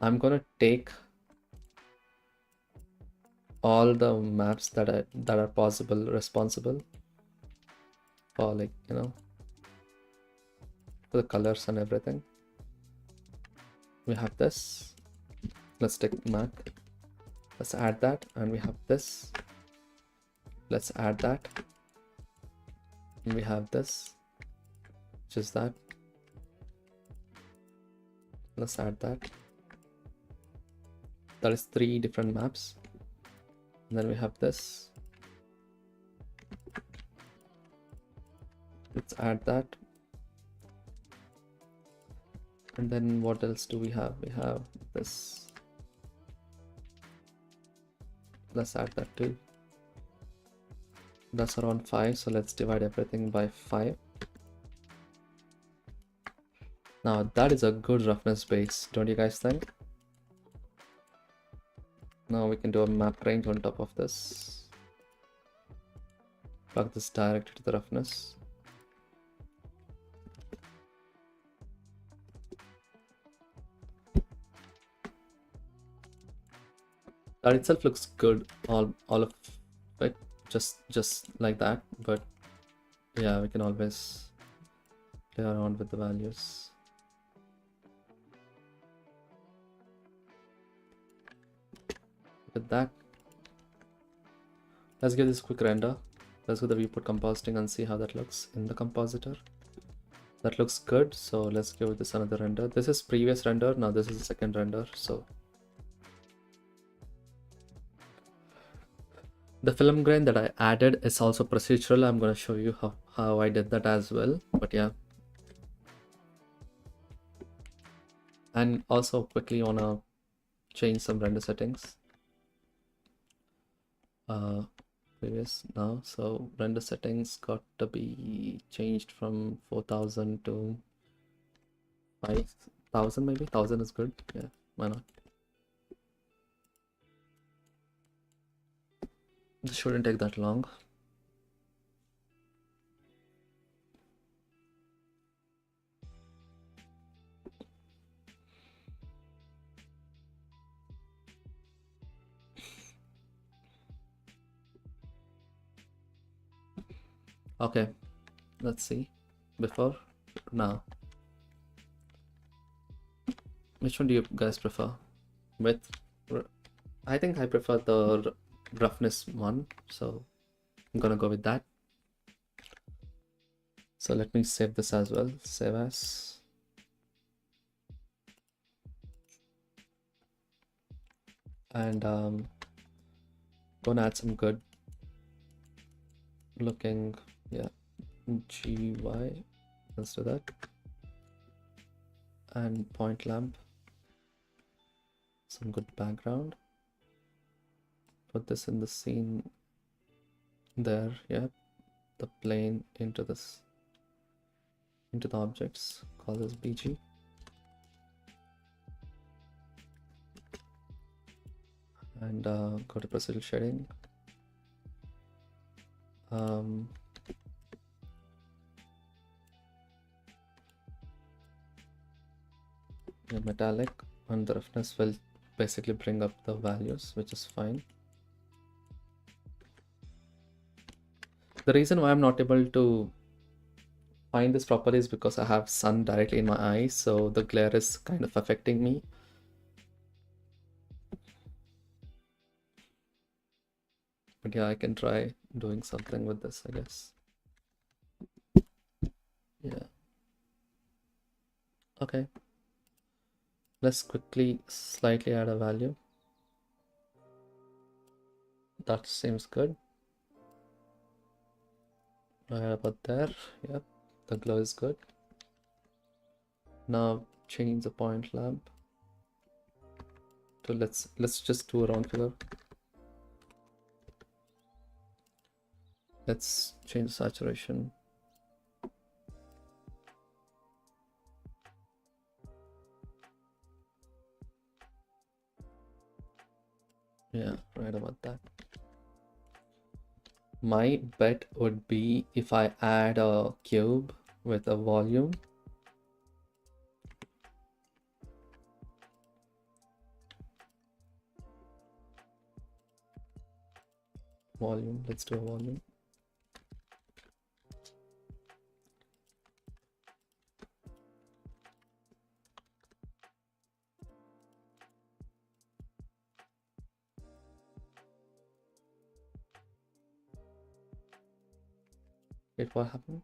Speaker 1: I'm gonna take all the maps that are possible, responsible for, like, you know, for the colors and everything. We have this. Let's take map. Let's add that, and we have this. Let's add that. And we have this. Just that. Let's add that. That is 3 different maps. And then we have this. Let's add that. And then what else do we have? We have this. Let's add that too. That's around 5, so let's divide everything by 5. Now that is a good roughness base, don't you guys think? Now we can do a map range on top of this. Plug this directly to the roughness. That itself looks good, all of it, just like that. But yeah, we can always play around with the values. With that, let's give this a quick render. Let's go to the viewport compositing and see how that looks in the compositor. That looks good, so let's give this another render. This is previous render, now this is the second render. So the film grain that I added is also procedural. I'm going to show you how I did that as well. But yeah, and also quickly want to change some render settings. Previous now, so render settings got to be changed from 4000 to 5000, maybe 1000 is good. Yeah, why not? This shouldn't take that long. Okay, let's see. Before, now. Which one do you guys prefer? With, I think I prefer the roughness one, so I'm gonna go with that. So let me save this as well. Save as. And gonna add some good looking, yeah, GY. Let's do that. And point lamp. Some good background. Put this in the scene there. Yeah, the plane into this, into the objects. Call this BG. And go to procedural shading. Yeah, metallic, and the roughness will basically bring up the values, which is fine. The reason why I'm not able to find this properly is because I have sun directly in my eyes, so the glare is kind of affecting me. But yeah, I can try doing something with this, I guess. Yeah. Okay. Let's quickly slightly add a value. That seems good. Right about there. Yep. The glow is good. Now change the point lamp to let's just do a round figure. Let's change the saturation. Yeah, right about that. My bet would be if I add a cube with a volume. Let's do a volume. Wait, what happened?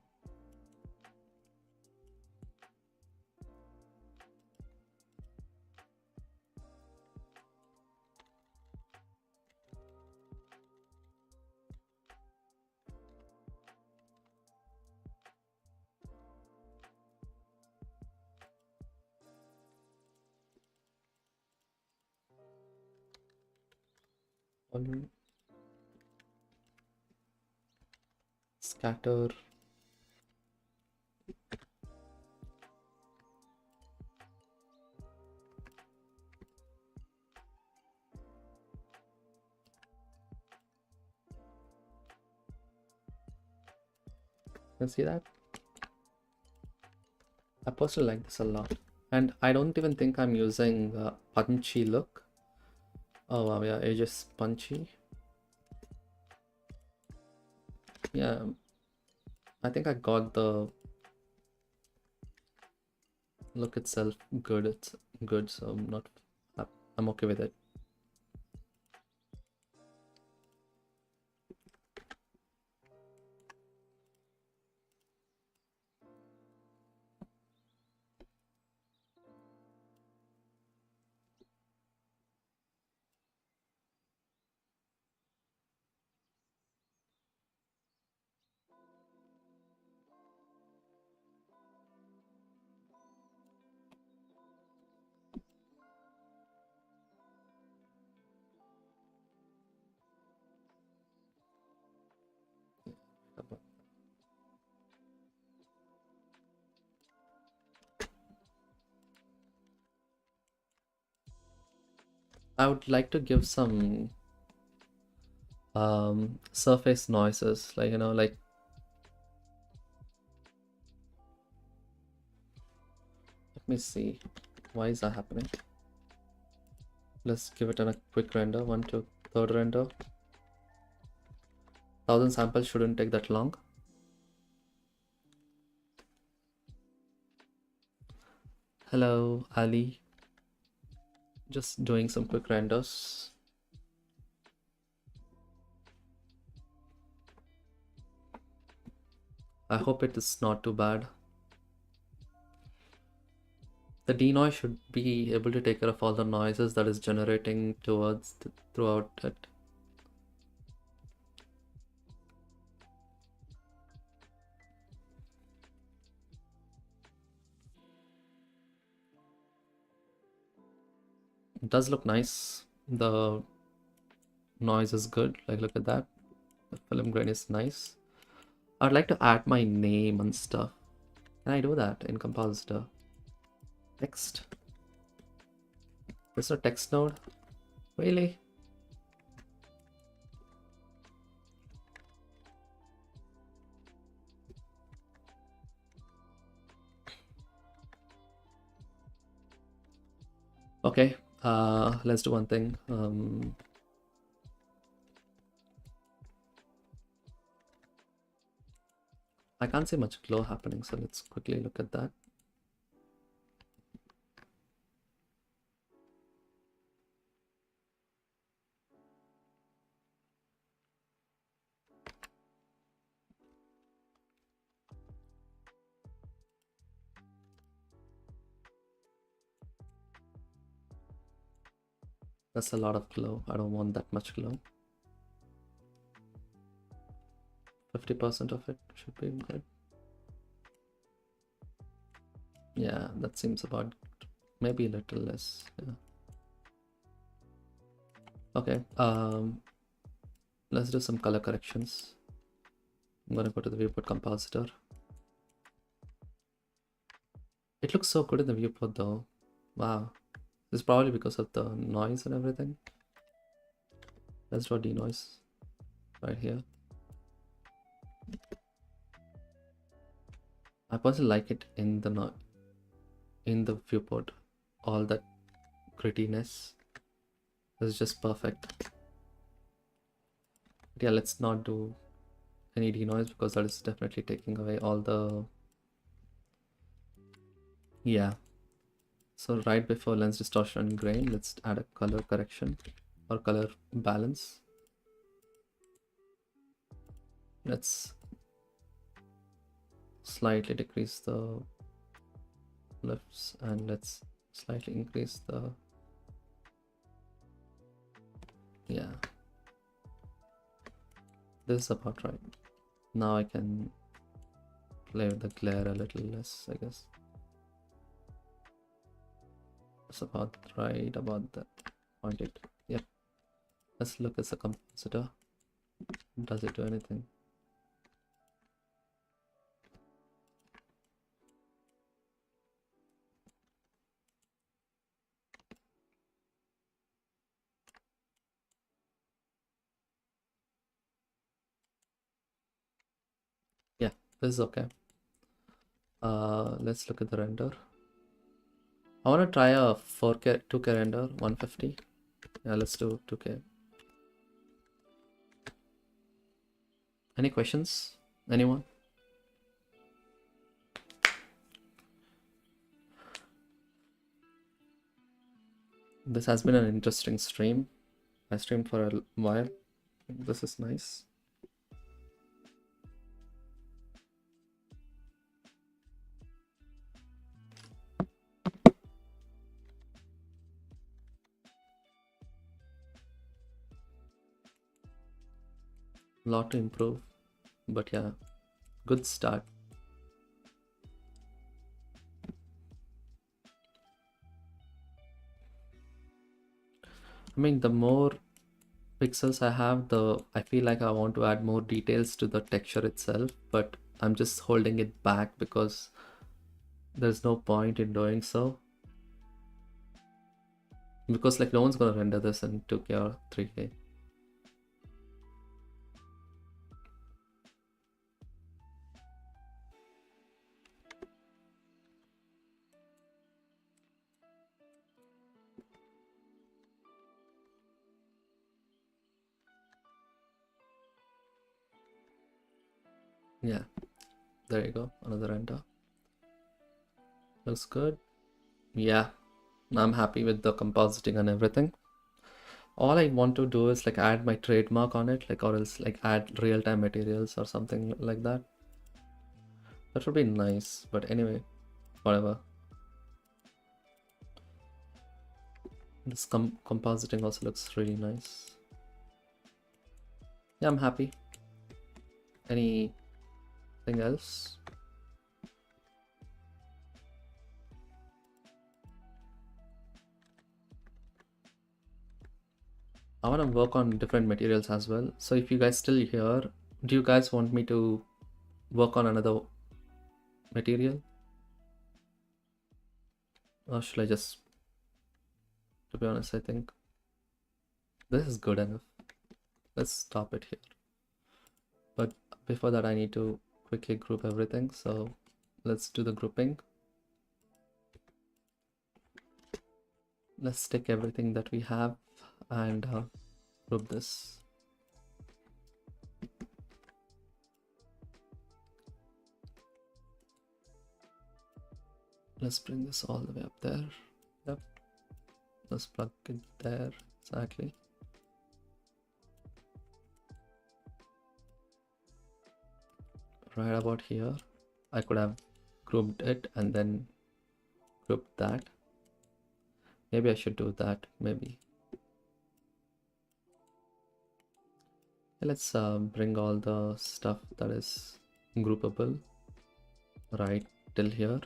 Speaker 1: Volume, scatter. You see that? I personally like this a lot. And I don't even think I'm using punchy look. Oh wow, yeah, it's just punchy. Yeah, I think I got the look itself good. It's good, so I'm okay with it. I would like to give some surface noises, like like let me see, why is that happening? Let's give it a quick render. 1 to third render. 1,000 samples shouldn't take that long. Hello, Ali. Just doing some quick renders. I hope it is not too bad. The denoise should be able to take care of all the noises that is generating throughout it. It does look nice. The noise is good. Like, look at that. The film grain is nice. I'd like to add my name and stuff. Can I do that in Compositor? Text. There's no text node. Really? Okay. Let's do one thing. I can't see much glow happening, so let's quickly look at that. That's a lot of glow. I don't want that much glow. 50% of it should be good. Yeah, that seems about maybe a little less. Yeah. Okay. Let's do some color corrections. I'm gonna go to the viewport compositor. It looks so good in the viewport though. Wow. This is probably because of the noise and everything. Let's draw denoise right here. I personally like it in the viewport. All that grittiness is just perfect. But yeah, let's not do any denoise because that is definitely taking away all the, yeah. So right before lens distortion and grain, let's add a color correction or color balance. Let's slightly decrease the lifts and let's slightly increase the, yeah, this is about right. Now I can play with the glare a little less, I guess. It's about right about that. Point it. Yep. Let's look at the compositor. Does it do anything? Yeah, this is okay. Let's look at the render. I want to try a 4K 2K render 150. Yeah, let's do 2K. Any questions? Anyone? This has been an interesting stream. I streamed for a while. This is nice. A lot to improve, but yeah, good start. I mean, the more pixels I have, I feel like I want to add more details to the texture itself, but I'm just holding it back because there's no point in doing so. Because like no one's gonna render this in 2K or 3K. Yeah, there you go, another render. Looks good. Yeah, I'm happy with the compositing and everything. All I want to do is like add my trademark on it, like, or else like add real-time materials or something like that. That would be nice, but anyway, whatever. This compositing also looks really nice. Yeah, I'm happy. Anything else? I want to work on different materials as well. So if you guys still here, do you guys want me to work on another material? Or should I just, to be honest, I think this is good enough. Let's stop it here. But before that, I need to quickly group everything. So let's do the grouping. Let's take everything that we have and group this. Let's bring this all the way up there. Yep. Let's plug it there. Exactly. Right about here. I could have grouped it and then grouped that. Maybe I should do that. Maybe. Let's bring all the stuff that is groupable right till here.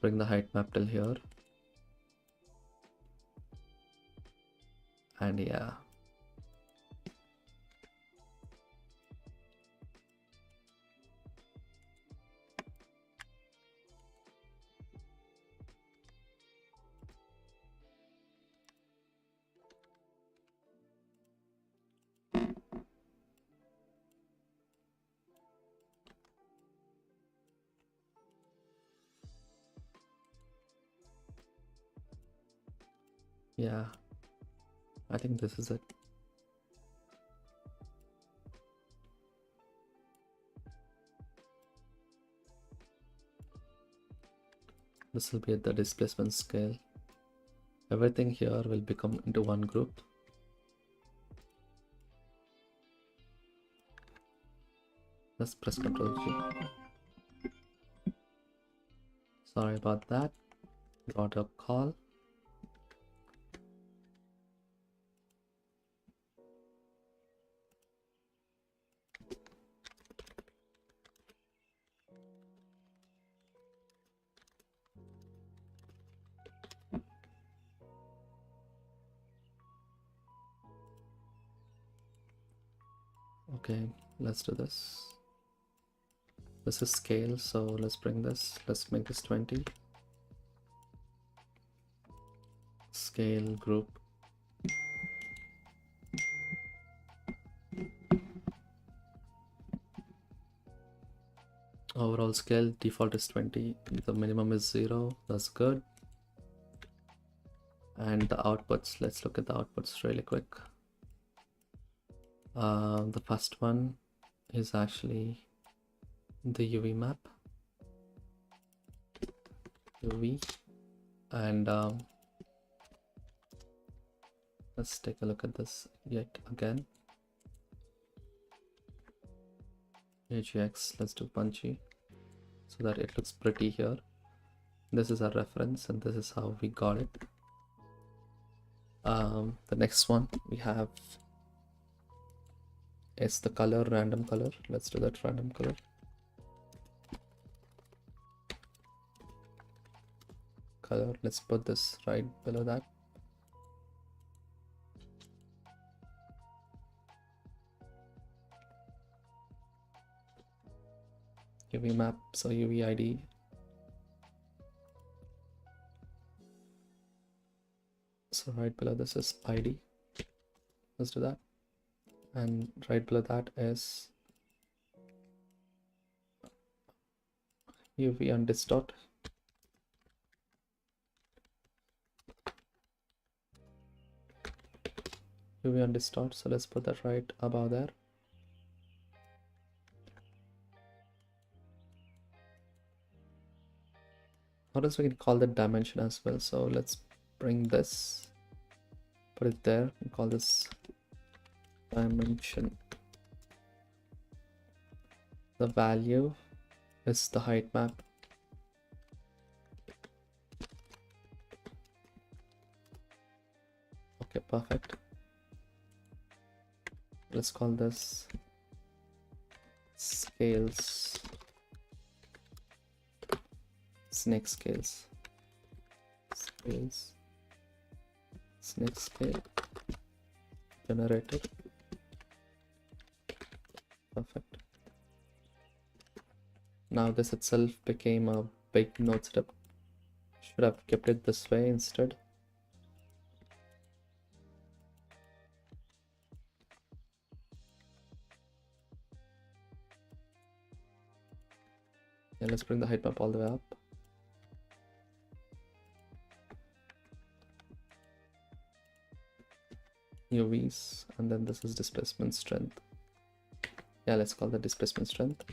Speaker 1: Bring the height map till here. And yeah. Yeah, I think this is it. This will be at the displacement scale. Everything here will become into one group. Let's press Ctrl G. Sorry about that. Got a call. Okay, let's do this. This is scale, so let's bring this. Let's make this 20. Scale group. Overall scale default is 20. The minimum is 0. That's good. And the outputs. Let's look at the outputs really quick. The first one is actually the UV map. UV. And let's take a look at this yet again. AGX, let's do punchy so that it looks pretty here. This is our reference and this is how we got it. The next one we have is the color, random color. Let's do that random color. Color, let's put this right below that. UV map, so UV ID. So right below this is ID. Let's do that. And right below that is UV and distort. UV and distort, so let's put that right above there. Or else we can call that dimension as well. So let's bring this, put it there, and call this dimension. The value is the height map. Okay, perfect. Let's call this scales. Snake scales. Scales. Snake scale. Generated. Perfect. Now this itself became a big node step. Should have kept it this way instead. Yeah, let's bring the height map all the way up. UVs, and then this is displacement strength. Yeah, let's call that displacement strength.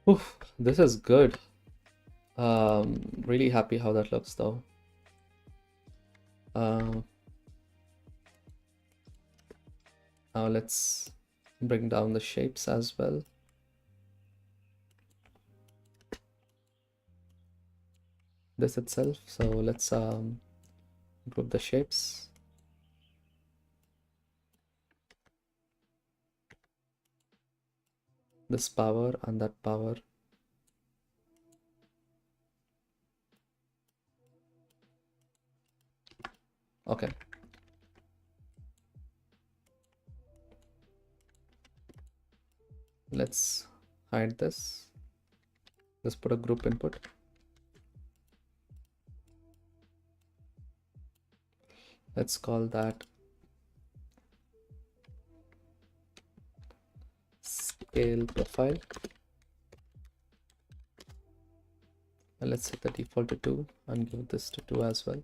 Speaker 1: Oof, this is good. Really happy how that looks though. Now let's bring down the shapes as well. This itself, so let's group the shapes. This power and that power. Okay. Let's hide this. Let's put a group input. Let's call that scale profile. And let's set the default to 2 and give this to 2 as well.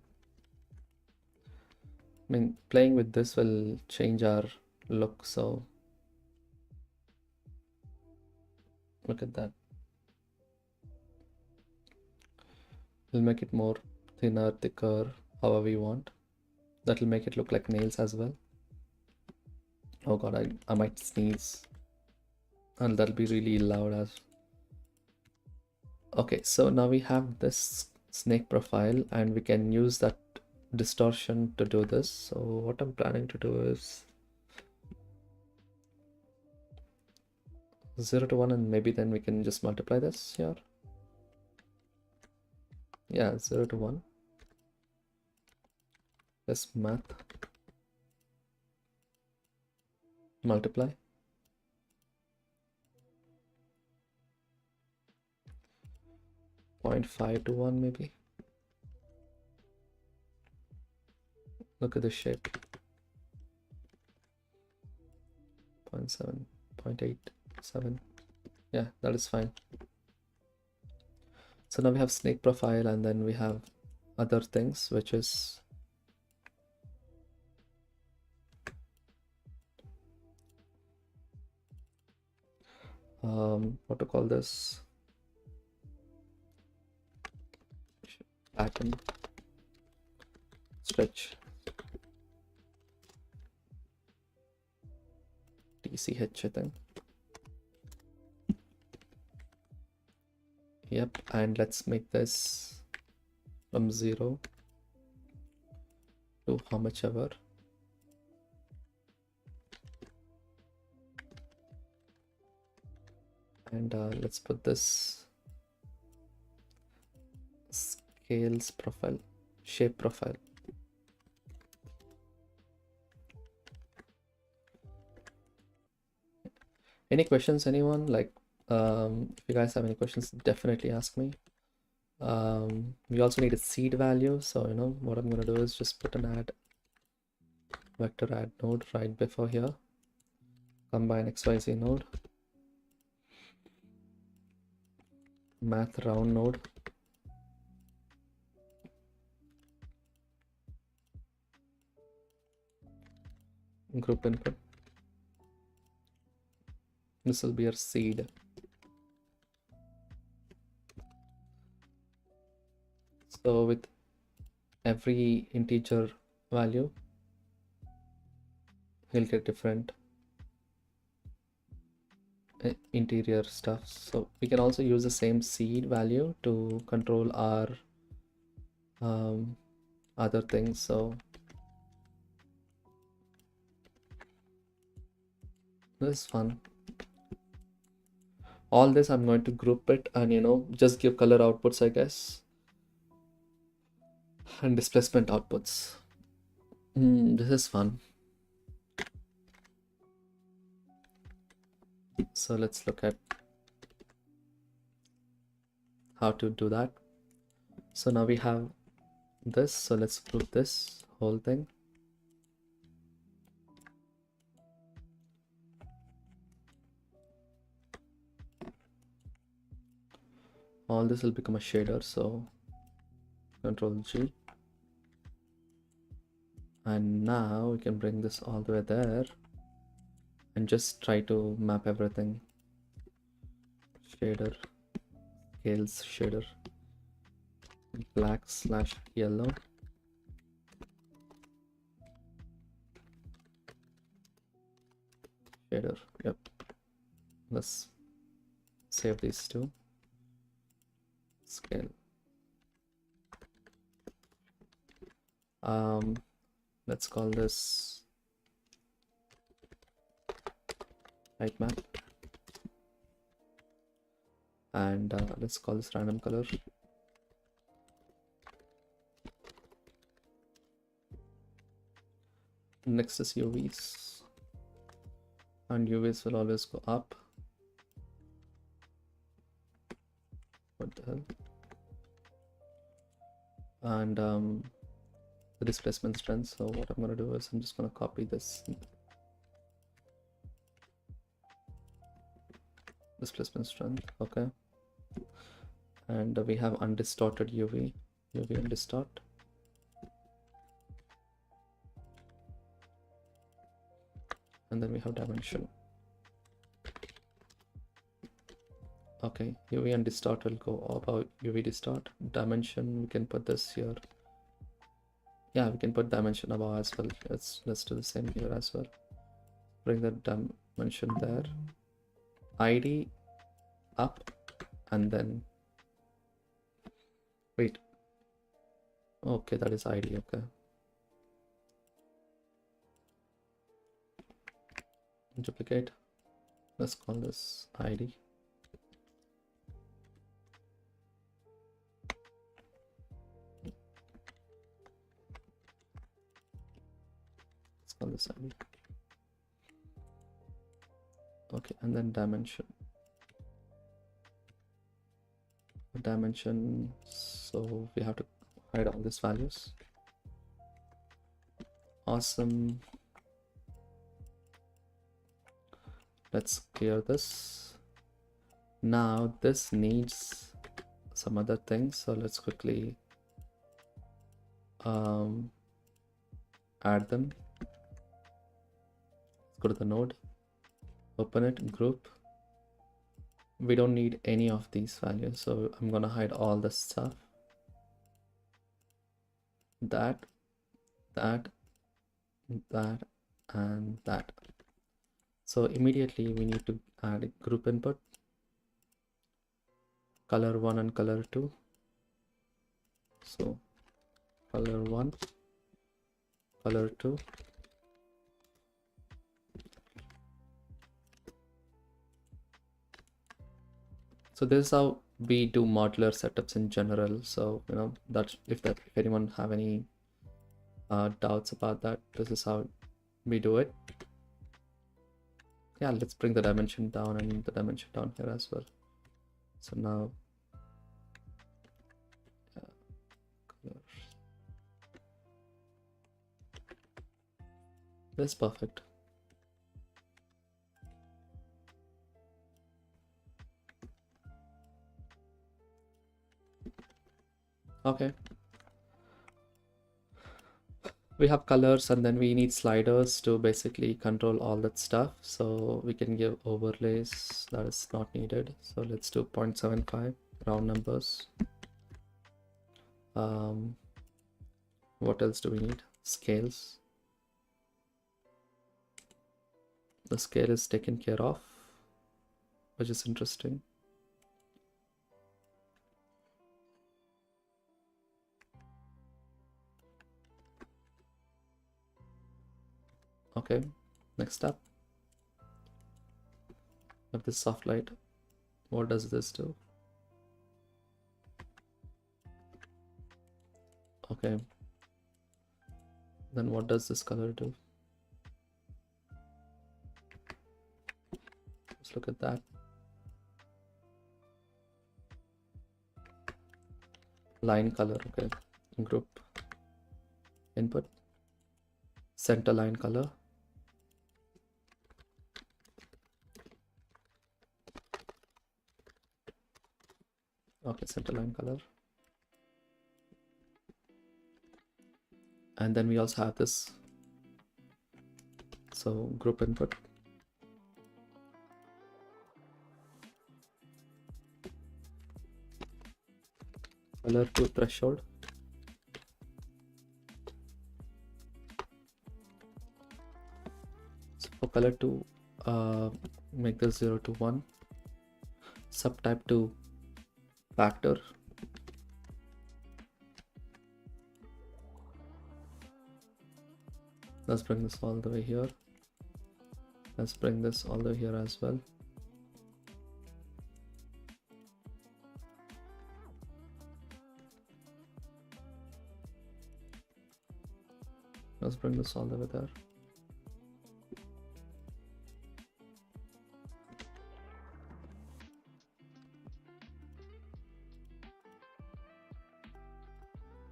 Speaker 1: I mean, playing with this will change our look, so look at that. We'll make it more thinner, thicker, however we want. That'll make it look like nails as well. Oh god, I might sneeze. And that'll be really loud as. Okay, so now we have this snake profile and we can use that distortion to do this. So what I'm planning to do is 0 to 1, and maybe then we can just multiply this here. Yeah, 0 to 1. Let's math. Multiply. 0.5 to 1 maybe. Look at the shape. 0.7, 0.87. Yeah, that is fine. So now we have snake profile, and then we have other things, which is what to call this, pattern stretch TCH, I think. Yep, and let's make this from 0 to how much ever. And let's put this scales profile, shape profile. Any questions, anyone? Like, if you guys have any questions, definitely ask me. We also need a seed value, so you know what I'm gonna do is just put an add vector add node right before here. Combine XYZ node, math round node, group input. This will be our seed. So with every integer value, he'll get different interior stuff. So we can also use the same seed value to control our other things. So this is fun. All this I'm going to group it and, you know, just give color outputs, I guess, and displacement outputs. This is fun. So let's look at how to do that. So now we have this, so let's group this whole thing. All this will become a shader, so Control G. And now we can bring this all the way there and just try to map everything. Shader, scales shader, black/yellow. Shader, yep. Let's save these two. Scale. Let's call this height map, and let's call this random color. Next is UVs, and UVs will always go up. hell? And the displacement strength. So what I'm going to do is I'm just going to copy this displacement strength. Okay. And we have undistorted UV undistort. And then we have dimension. Okay, UV and distort will go about UV distort. Dimension, we can put this here. Yeah, we can put dimension above as well. Let's do the same here as well. Bring the dimension there. ID up, and then wait. Okay, that is ID. Okay. Duplicate. Let's call this ID. Let's call this ID. Okay, and then dimension. Dimension. So we have to hide all these values. Awesome. Let's clear this. Now this needs some other things, so let's quickly add them. Let's go to the node, open it, group. We don't need any of these values, so I'm gonna hide all this stuff. That, and that. So immediately we need to add a group input, color 1 and color 2. So color 1, color 2. So this is how we do modular setups in general. So you know that if anyone have any doubts about that, this is how we do it. Yeah, let's bring the dimension down and the dimension down here as well. So now colors. This is perfect. Okay. We have colors, and then we need sliders to basically control all that stuff. So we can give overlays, that is not needed. So let's do 0.75 round numbers. What else do we need? Scales. The scale is taken care of, which is interesting. Okay, next up, have this soft light. What does this do? Okay, then what does this color do? Let's look at that. Line color. Okay, group input, center line color. Okay, center line color. And then we also have this. So group input. Color to threshold. So for color to make this 0 to 1. Subtype to factor. Let's bring this all the way here. Let's bring this all the way here as well. Let's bring this all the way there.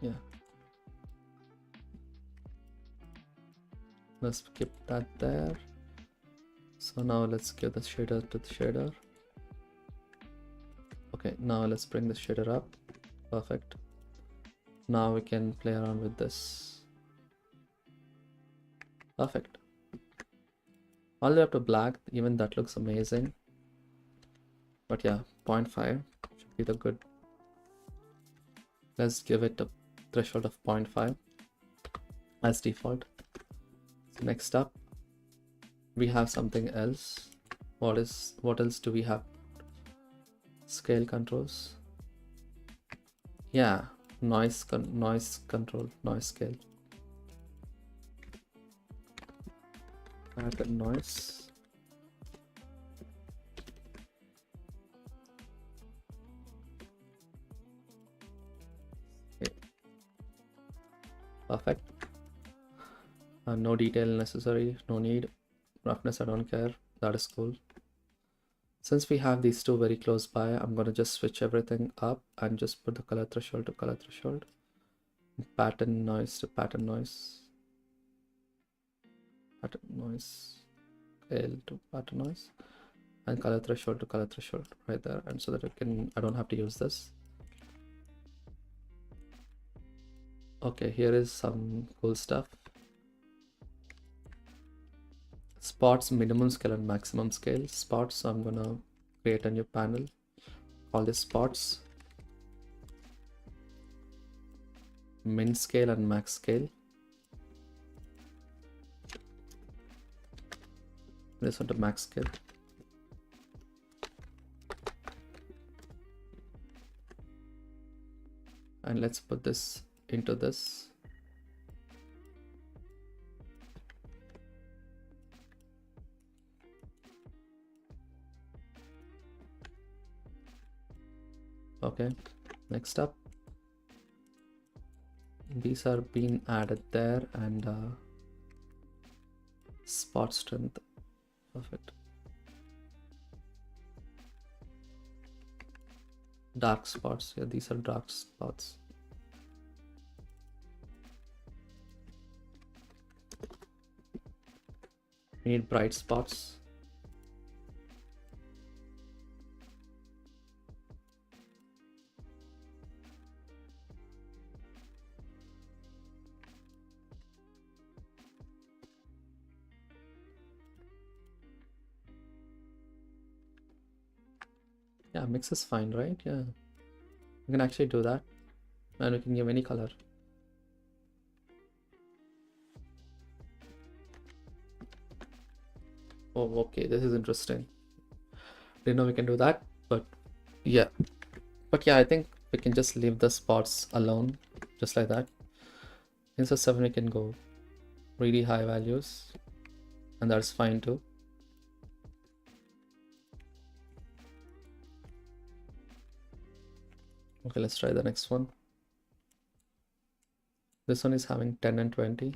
Speaker 1: Yeah, let's keep that there. So now let's give the shader to the shader. Okay, now let's bring the shader up. Perfect. Now we can play around with this. Perfect. All the way up to black, even that looks amazing. But yeah, 0.5 should be the good. Let's give it a threshold of 0.5 as default. So next up, we have something else. What else do we have? Scale controls. Yeah, noise control, noise scale. Add the noise. Okay. Perfect. No detail necessary, no need. Roughness, I don't care. That is cool. Since we have these two very close by, I'm going to just switch everything up and just put the color threshold to color threshold. Pattern noise to pattern noise. Pattern noise. Scale to pattern noise. And color threshold to color threshold right there. And so that I don't have to use this. Okay, here is some cool stuff. Spots, minimum scale and maximum scale. Spots, so I'm gonna create a new panel. Call this spots. Min scale and max scale. This one to max scale. And let's put this into this. Okay, next up, these are being added there, and spot strength. Perfect. Dark spots. Yeah, these are dark spots. We need bright spots. Yeah, mix is fine, right? Yeah, we can actually do that, and we can give any color. Oh, okay, this is interesting. Didn't know we can do that, but yeah. But yeah, I think we can just leave the spots alone, just like that. Instead of 7, we can go really high values, and that's fine too. Okay, let's try the next one. This one is having 10 and 20.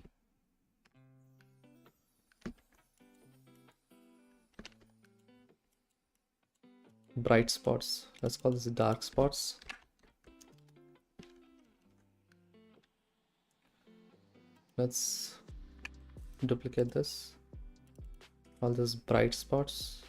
Speaker 1: Bright spots. Let's call this dark spots. Let's duplicate this. Call this bright spots.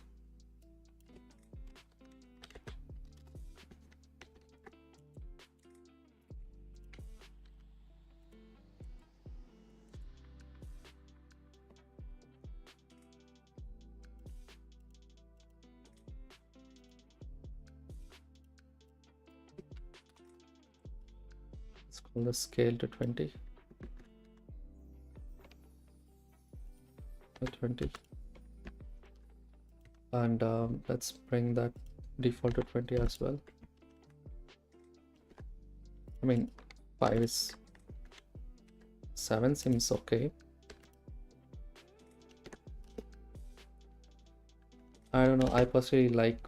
Speaker 1: Let's call the scale to 20. 20. And let's bring that default to 20 as well. I mean, 5 is 7 seems okay. I don't know, I personally like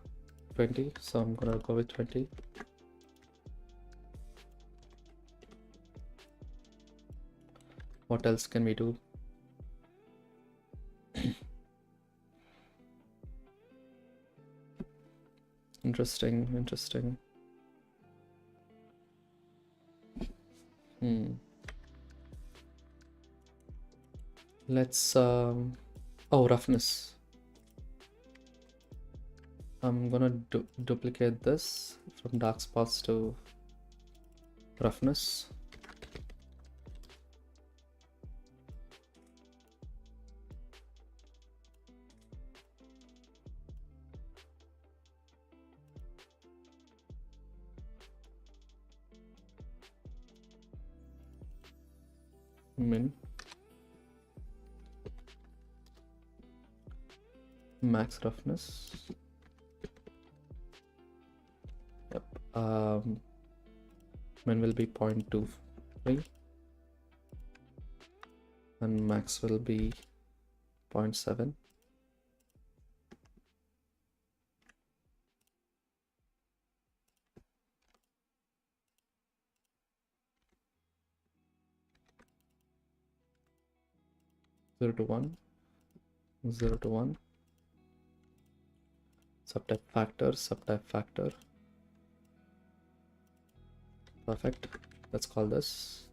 Speaker 1: 20, so I'm gonna go with 20. What else can we do? Interesting. Let's roughness. I'm gonna duplicate this from dark spots to roughness. Min. Max roughness. Yep. Min will be 0.23 and max will be 0.7. Zero to one. 0 to 1. Subtype factor. Perfect. Let's call this.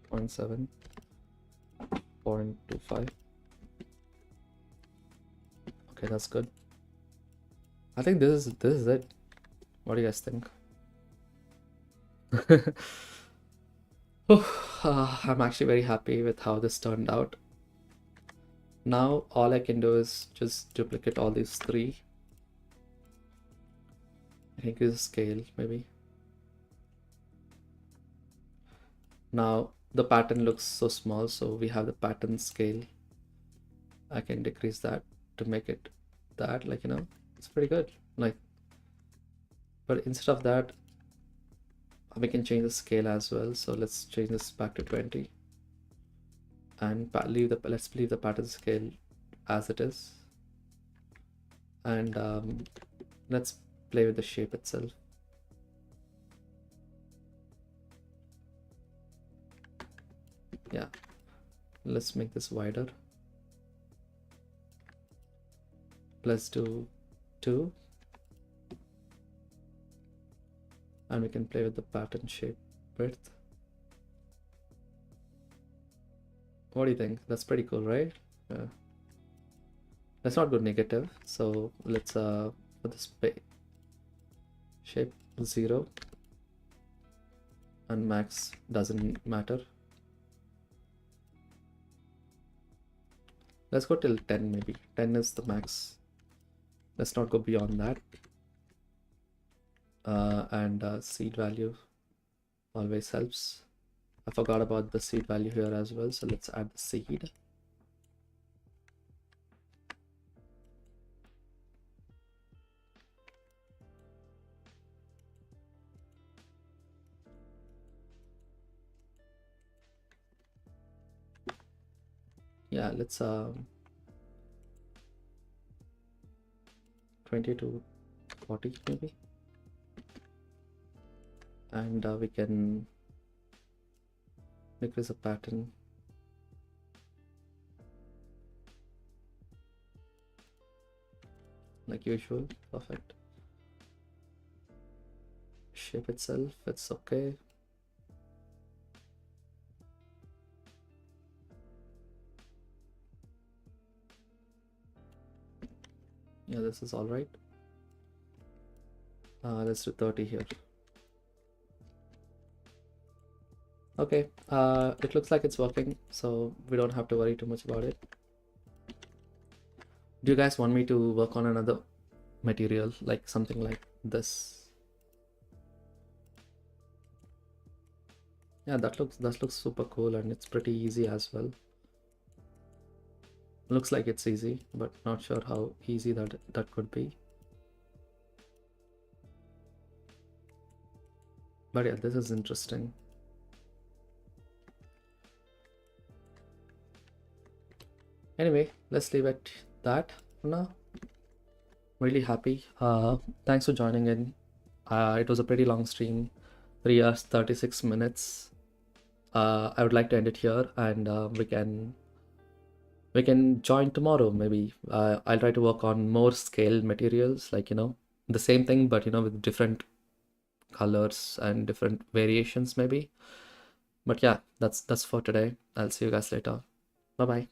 Speaker 1: Point 7, 0.25. Okay, that's good. I think this is it. What do you guys think? I'm actually very happy with how this turned out. Now all I can do is just duplicate all these three. I think this is scale maybe. Now the pattern looks so small, so we have the pattern scale. I can decrease that to make it that, like, you know, it's pretty good. Like, but instead of that, we can change the scale as well. So let's change this back to 20 and let's leave the pattern scale as it is, and let's play with the shape itself. Yeah, let's make this wider. Let's do 2, and we can play with the pattern shape width. What do you think? That's pretty cool, right? Yeah. Let's not go negative, so let's put this shape 0 and max doesn't matter. Let's go till 10 maybe. 10 is the max. Let's not go beyond that. And seed value always helps. I forgot about the seed value here as well, so let's add the seed. Yeah, let's 20 to 40 maybe, and we can make this a pattern. Like usual. Perfect. Shape itself, it's okay. Yeah, this is all right. Let's do 30 here. Okay, it looks like it's working, so we don't have to worry too much about it. Do you guys want me to work on another material, like something like this? Yeah, that looks super cool, and it's pretty easy as well. Looks like it's easy, but not sure how easy that could be. But yeah, this is interesting. Anyway, let's leave it that for now. Really happy. Thanks for joining in. It was a pretty long stream, 3 hours 36 minutes. I would like to end it here, and we can We can join tomorrow, maybe. I'll try to work on more scale materials, like, the same thing, but, with different colors and different variations, maybe. But yeah, that's for today. I'll see you guys later. Bye bye.